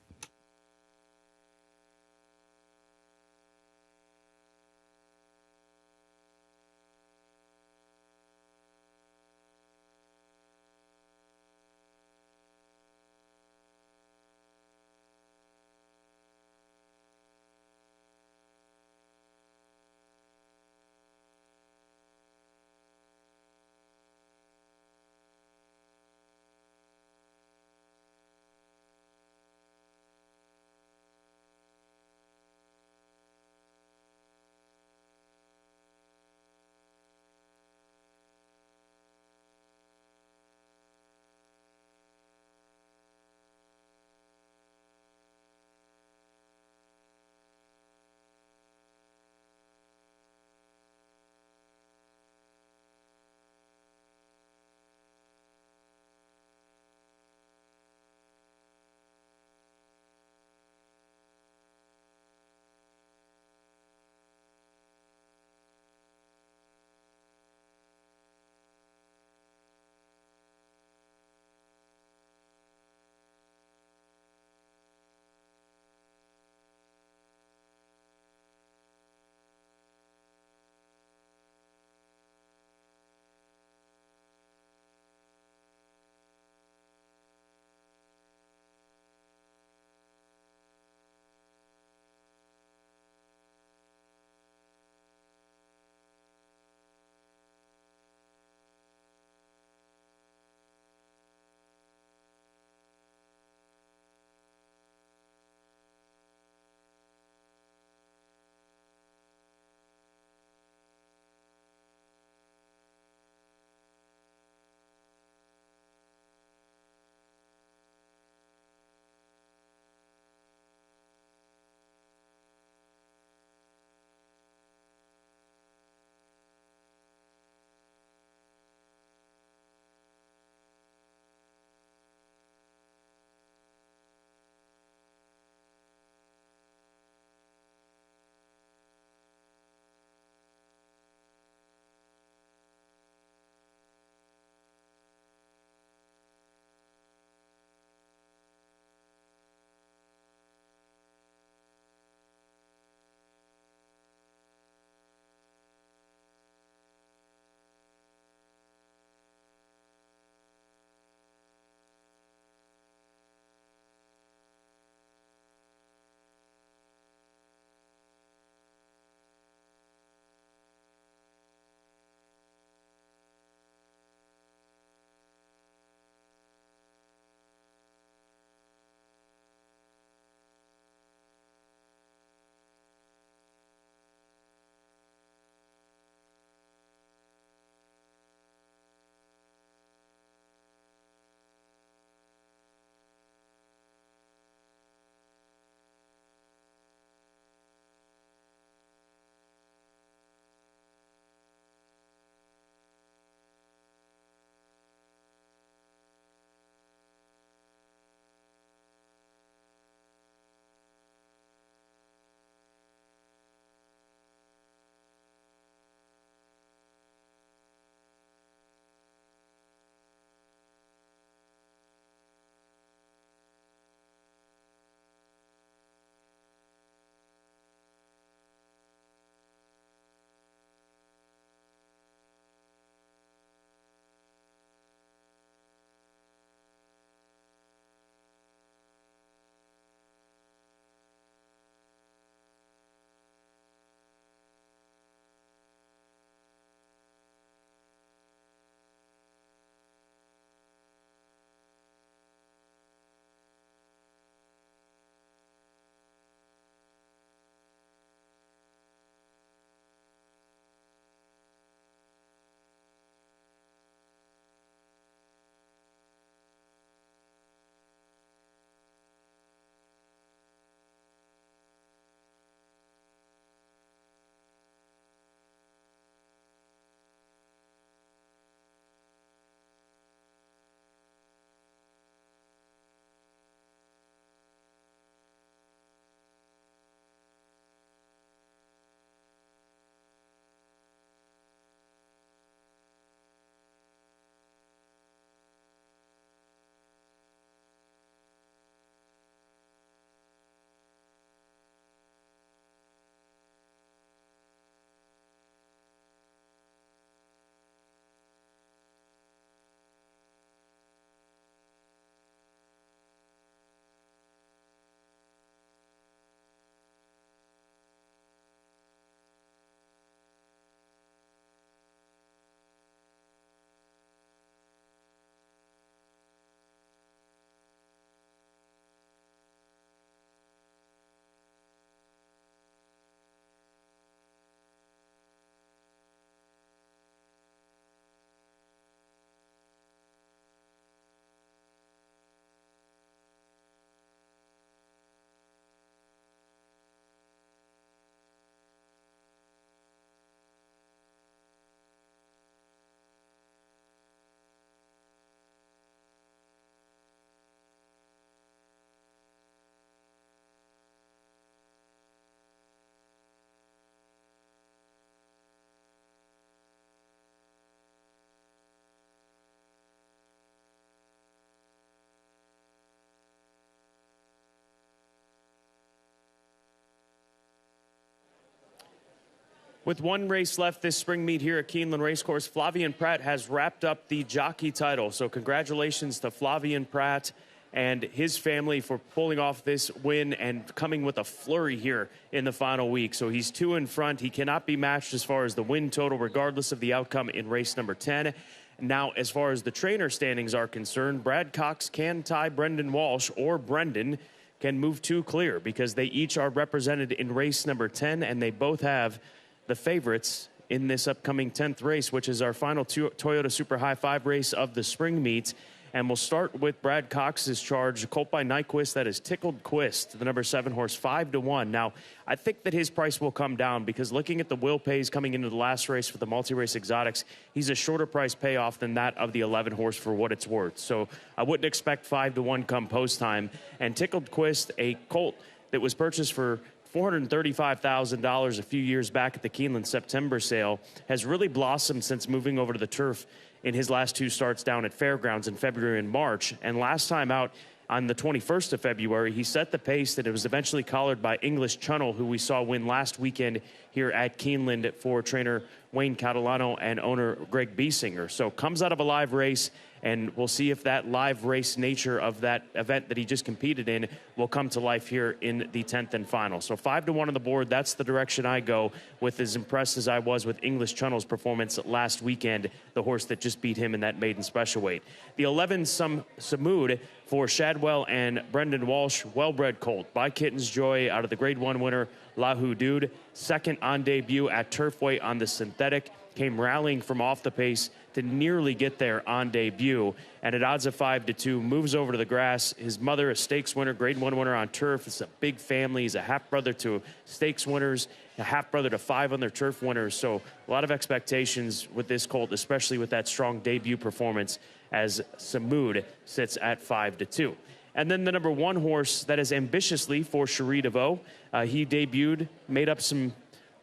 With one race left this spring meet here at Keeneland Racecourse, Flavien Prat has wrapped up the jockey title. So congratulations to Flavien Prat and his family for pulling off this win and coming with a flurry here in the final week. So he's 2 in front. He cannot be matched as far as the win total, regardless of the outcome in race number 10. Now, as far as the trainer standings are concerned, Brad Cox can tie Brendan Walsh, or Brendan can move 2 clear, because they each are represented in race number 10, and they both have the favorites in this upcoming 10th race, which is our final Toyota Super High 5 race of the spring meet. And we'll start with Brad Cox's charge, colt by Nyquist. That is Tickled Quist, the number 7 horse, 5-1. Now, I think that his price will come down, because looking at the will pays coming into the last race for the multi-race exotics, he's a shorter price payoff than that of the 11 horse for what it's worth. So I wouldn't expect 5-1 come post time. And Tickled Quist, a colt that was purchased for $435,000 a few years back at the Keeneland September sale, has really blossomed since moving over to the turf in his last 2 starts down at Fairgrounds in February and March. And last time out on the 21st of February, he set the pace that it was eventually collared by English Channel, who we saw win last weekend here at Keeneland for trainer Wayne Catalano and owner Greg Biesinger. So comes out of a live race, and we'll see if that live race nature of that event that he just competed in will come to life here in the 10th and final. So 5-1 on the board. That's the direction I go with, as impressed as I was with English Channel's performance last weekend, the horse that just beat him in that maiden special weight. The 11 Samud for Shadwell and Brendan Walsh, well-bred colt by Kitten's Joy out of the Grade 1 winner, Lahu Dude. Second on debut at turf weight on the synthetic. Came rallying from off the pace to nearly get there on debut. And at odds of 5-2, moves over to the grass. His mother, a stakes winner, Grade 1 winner on turf. It's a big family. He's a half-brother to stakes winners, a half-brother to 5 on their turf winners. So a lot of expectations with this colt, especially with that strong debut performance, as Samud sits at 5-2. And then the number 1 horse that is ambitiously for Cherie DeVoe. He debuted, made up some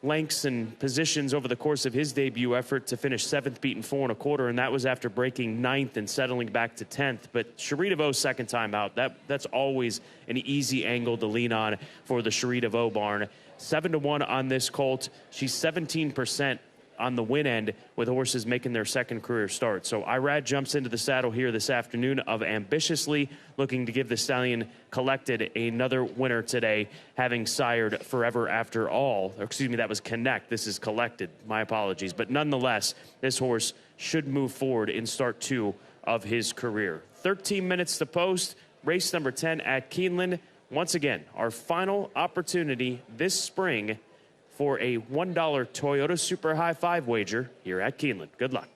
lengths and positions over the course of his debut effort to finish 7th, beaten 4 1/4, and that was after breaking 9th and settling back to 10th. But Cherie DeVoe's second time out, that's always an easy angle to lean on for the Cherie DeVoe barn. 7-1 on this colt. She's 17% on the win end, with horses making their second career start. So Irad jumps into the saddle here this afternoon of Ambitiously, looking to give the stallion collected another winner today, having sired Forever After All. Or, excuse me, that was Connect. This is Collected. My apologies. But nonetheless, this horse should move forward in start 2 of his career. 13 minutes to post. Race number 10 at Keeneland. Once again, our final opportunity this spring for a $1 Toyota Super High 5 wager here at Keeneland. Good luck.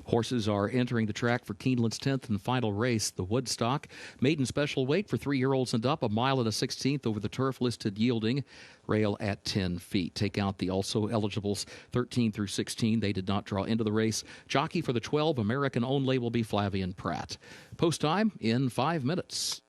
Horses are entering the track for Keeneland's 10th and final race, the Woodstock. Maiden special weight for 3-year-olds and up, 1 mile and a 16th over the turf, listed yielding rail at 10 feet. Take out the also eligibles 13 through 16. They did not draw into the race. Jockey for the 12, American only, will be Flavian Pratt. Post time in 5 minutes.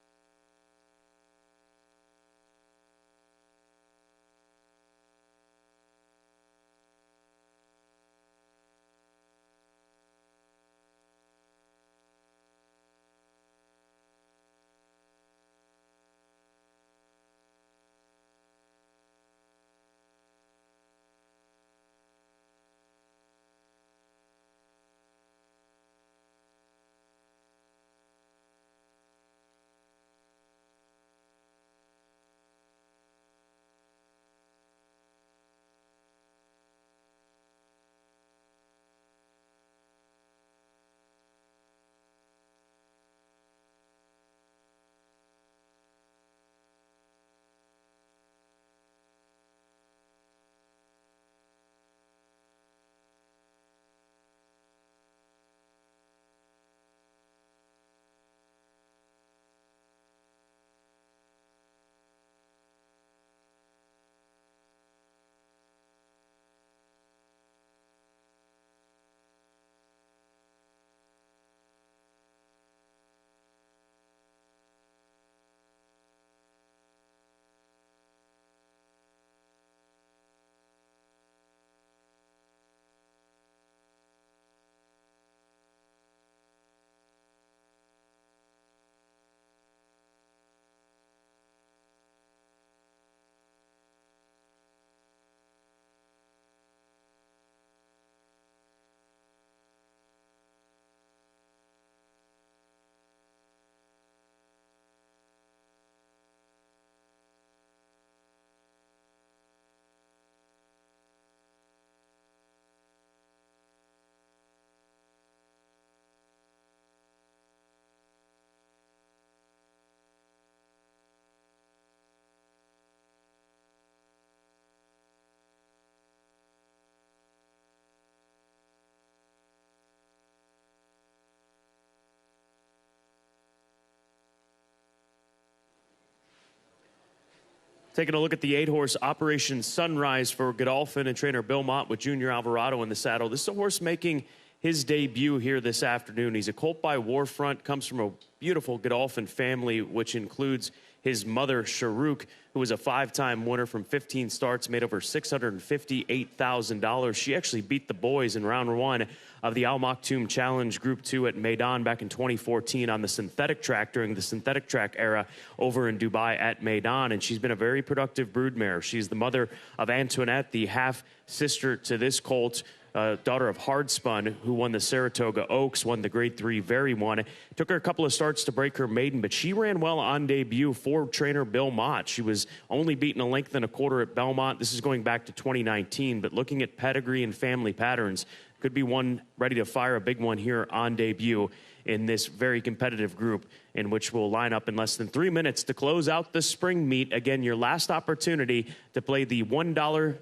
Taking a look at the 8-horse Operation Sunrise for Godolphin and trainer Bill Mott with Junior Alvarado in the saddle. This is a horse making his debut here this afternoon. He's a colt by Warfront, comes from a beautiful Godolphin family, which includes his mother, Sharuk, who was a 5-time winner from 15 starts, made over $658,000. She actually beat the boys in round 1 of the Al Maktoum Challenge Group 2 at Meydan back in 2014 on the synthetic track during the synthetic track era over in Dubai at Meydan. And she's been a very productive broodmare. She's the mother of Antoinette, the half-sister to this colt, daughter of Hardspun, who won the Saratoga Oaks, won the Grade 3 Very 1. Took her a couple of starts to break her maiden, but she ran well on debut for trainer Bill Mott. She was only beaten a length and a quarter at Belmont. This is going back to 2019, but looking at pedigree and family patterns, could be one ready to fire a big one here on debut in this very competitive group, in which we'll line up in less than 3 minutes to close out the spring meet. Again, your last opportunity to play the $1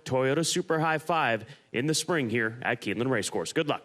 Toyota Super High Five in the spring here at Keeneland Racecourse. Good luck.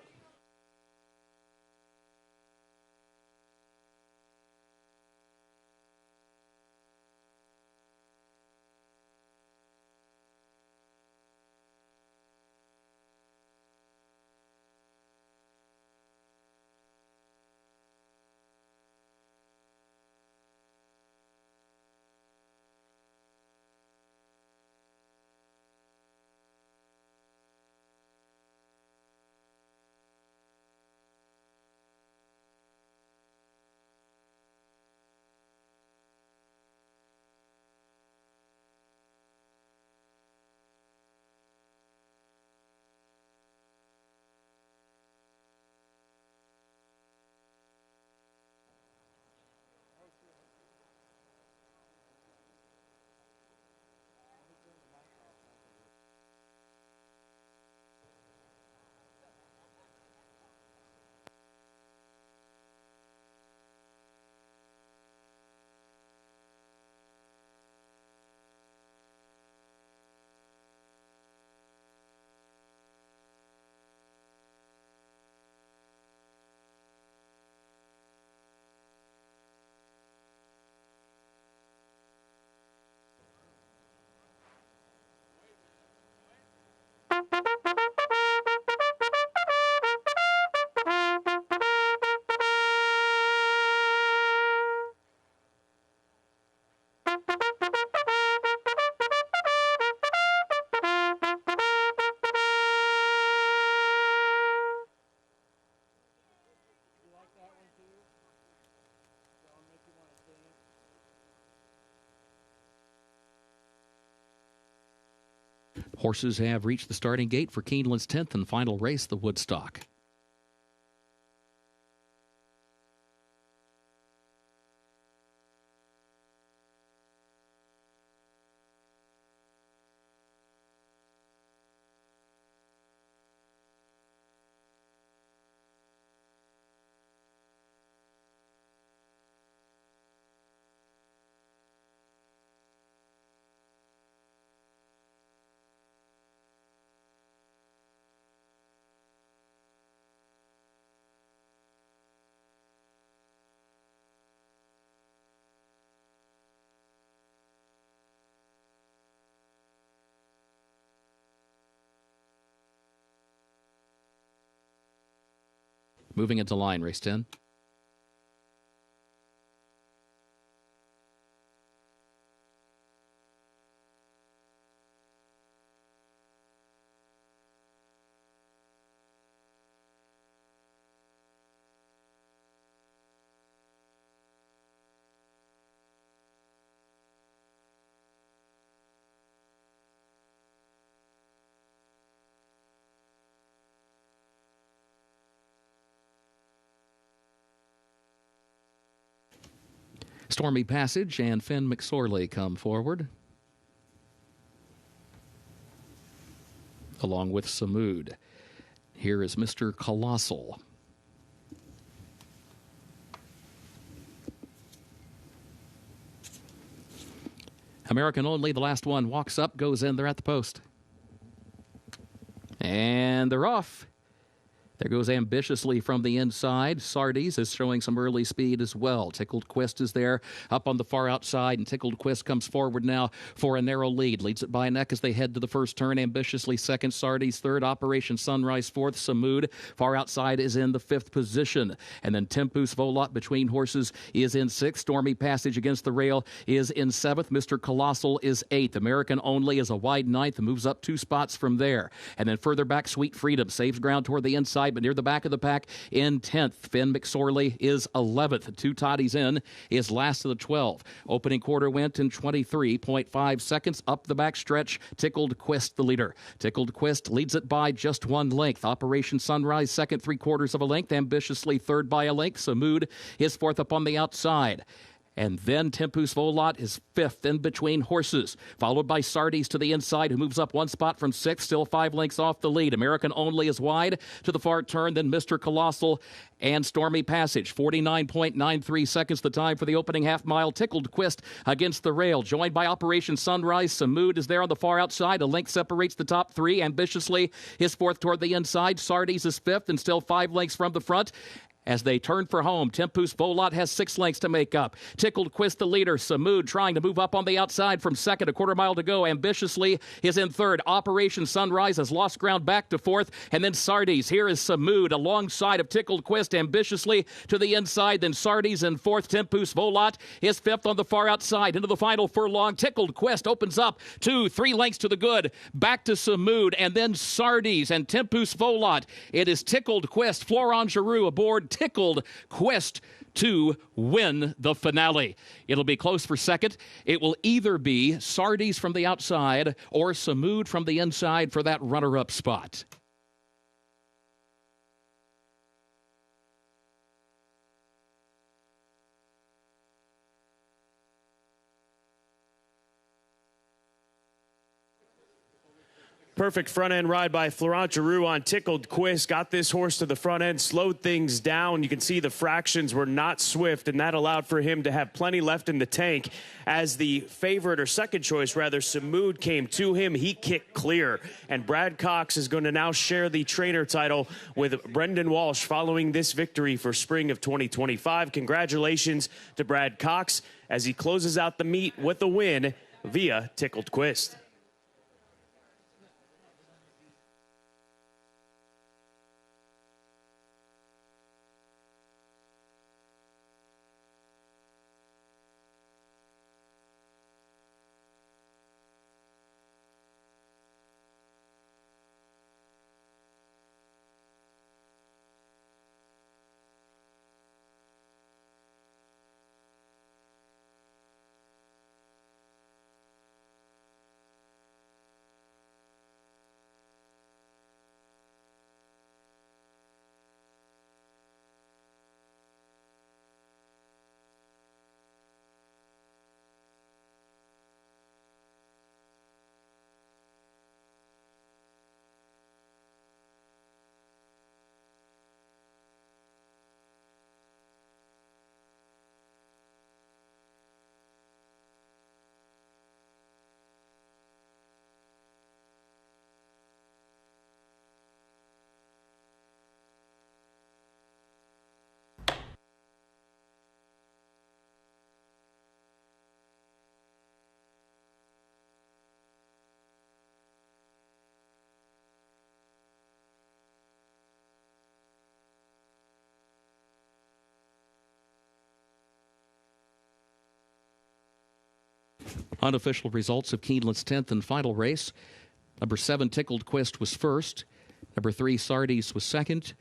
Horses have reached the starting gate for Keeneland's 10th and final race, the Woodstock. Moving into line, race 10. Stormy Passage and Finn McSorley come forward, along with Samud. Here is Mr. Colossal. American Only, the last one, walks up, goes in. They're at the post. And they're off. There goes Ambitiously from the inside. Sardes is showing some early speed as well. Tickled Quest is there up on the far outside, and Tickled Quest comes forward now for a narrow lead. Leads it by a neck as they head to the first turn. Ambitiously second, Sardes third, Operation Sunrise fourth, Samud far outside is in the fifth position. And then Tempus Volat between horses is in sixth. Stormy Passage against the rail is in seventh. Mr. Colossal is eighth. American Only is a wide ninth and moves up 2 spots from there. And then further back, Sweet Freedom saves ground toward the inside, but near the back of the pack in 10th. Finn McSorley is 11th. 2 toddies in is last of the 12. Opening quarter went in 23.5 seconds. Up the back stretch, Tickled Quest the leader. Tickled Quest leads it by just 1 length. Operation Sunrise second, 3/4 of a length. Ambitiously third by a length. Samud is fourth up on the outside. And then Tempus Volat is fifth in between horses, followed by Sardes to the inside, who moves up 1 spot from sixth, still 5 lengths off the lead. American Only is wide to the far turn, then Mr. Colossal and Stormy Passage. 49.93 seconds the time for the opening half mile. Tickled Quest against the rail, joined by Operation Sunrise. Samud is there on the far outside. A length separates the top 3. Ambitiously is fourth toward the inside. Sardes is fifth and still 5 lengths from the front. As they turn for home, Tempus Volat has 6 lengths to make up. Tickled Quest the leader. Samud trying to move up on the outside from second, 1/4 mile to go. Ambitiously is in third. Operation Sunrise has lost ground back to fourth. And then Sardes. Here is Samud alongside of Tickled Quest. Ambitiously to the inside. Then Sardes in fourth. Tempus Volat is fifth on the far outside. Into the final furlong. Tickled Quest opens up 2-3 lengths to the good. Back to Samud. And then Sardes and Tempus Volat. It is Tickled Quest. Florent Giroux aboard Tickled Quest to win the finale. It'll be close for second. It will either be Sardes from the outside or Samud from the inside for that runner-up spot. Perfect front-end ride by Florent Giroux on Tickled Quest. Got this horse to the front end, slowed things down. You can see the fractions were not swift, and that allowed for him to have plenty left in the tank. As the favorite, or second choice rather, Samud came to him. He kicked clear. And Brad Cox is going to now share the trainer title with Brendan Walsh following this victory for spring of 2025. Congratulations to Brad Cox as he closes out the meet with a win via Tickled Quest. Unofficial results of Keeneland's 10th and final race. Number 7, Tickled Quest, was first. Number 3, Sardis, was second.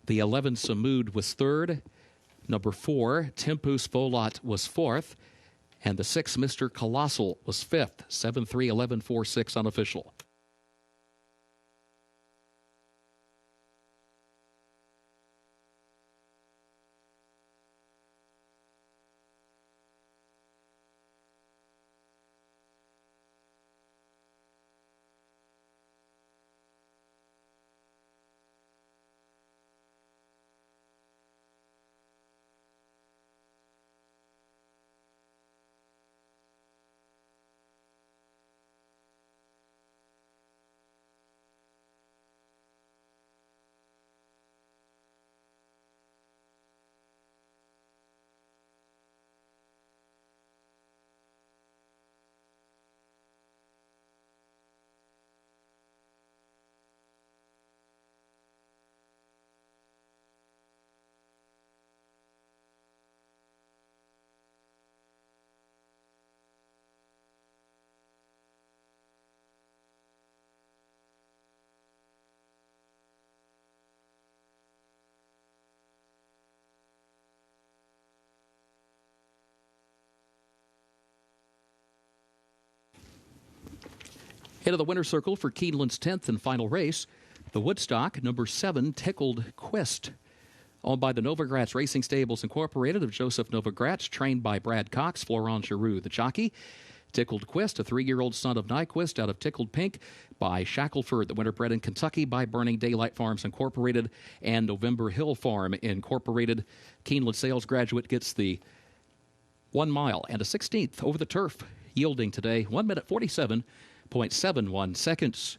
The 11, Samud, was third. Number 4, Tempus Volat, was fourth. And the 6, Mr. Colossal, was fifth. 7-3, 11-4, 6 unofficial. Into the winner's circle for Keeneland's 10th and final race, the Woodstock, number 7, Tickled Quest. Owned by the Novogratz Racing Stables Incorporated of Joseph Novogratz, trained by Brad Cox, Florent Giroux, the jockey. Tickled Quest, a 3-year-old son of Nyquist out of Tickled Pink by Shackelford, the winner bred in Kentucky by Burning Daylight Farms Incorporated and November Hill Farm Incorporated. Keeneland sales graduate gets the 1 mile and a 16th over the turf, yielding today 1 minute 47.71 seconds.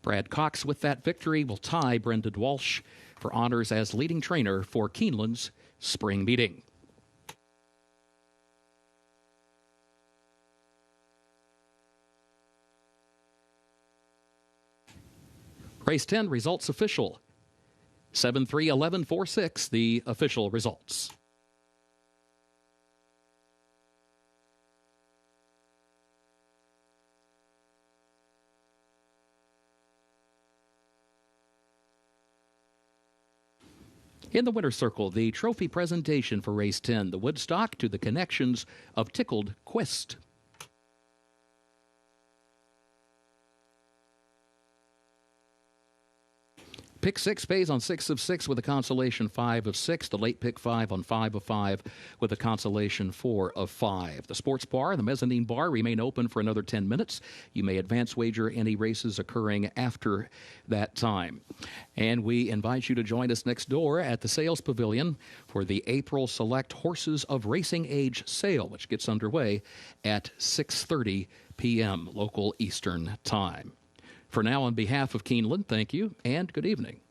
Brad Cox with that victory will tie Brendan Walsh for honors as leading trainer for Keeneland's spring meeting. Race 10 results official. 7-3, 11-4, 6, the official results. In the winner's circle, the trophy presentation for Race 10, the Woodstock to the connections of Tickled Quest. Pick 6 pays on 6 of 6 with a consolation 5 of 6. The late pick 5 on 5 of 5 with a consolation 4 of 5. The sports bar and the mezzanine bar remain open for another 10 minutes. You may advance wager any races occurring after that time. And we invite you to join us next door at the Sales Pavilion for the April Select Horses of Racing Age sale, which gets underway at 6:30 p.m. local Eastern Time. For now, on behalf of Keeneland, thank you and good evening.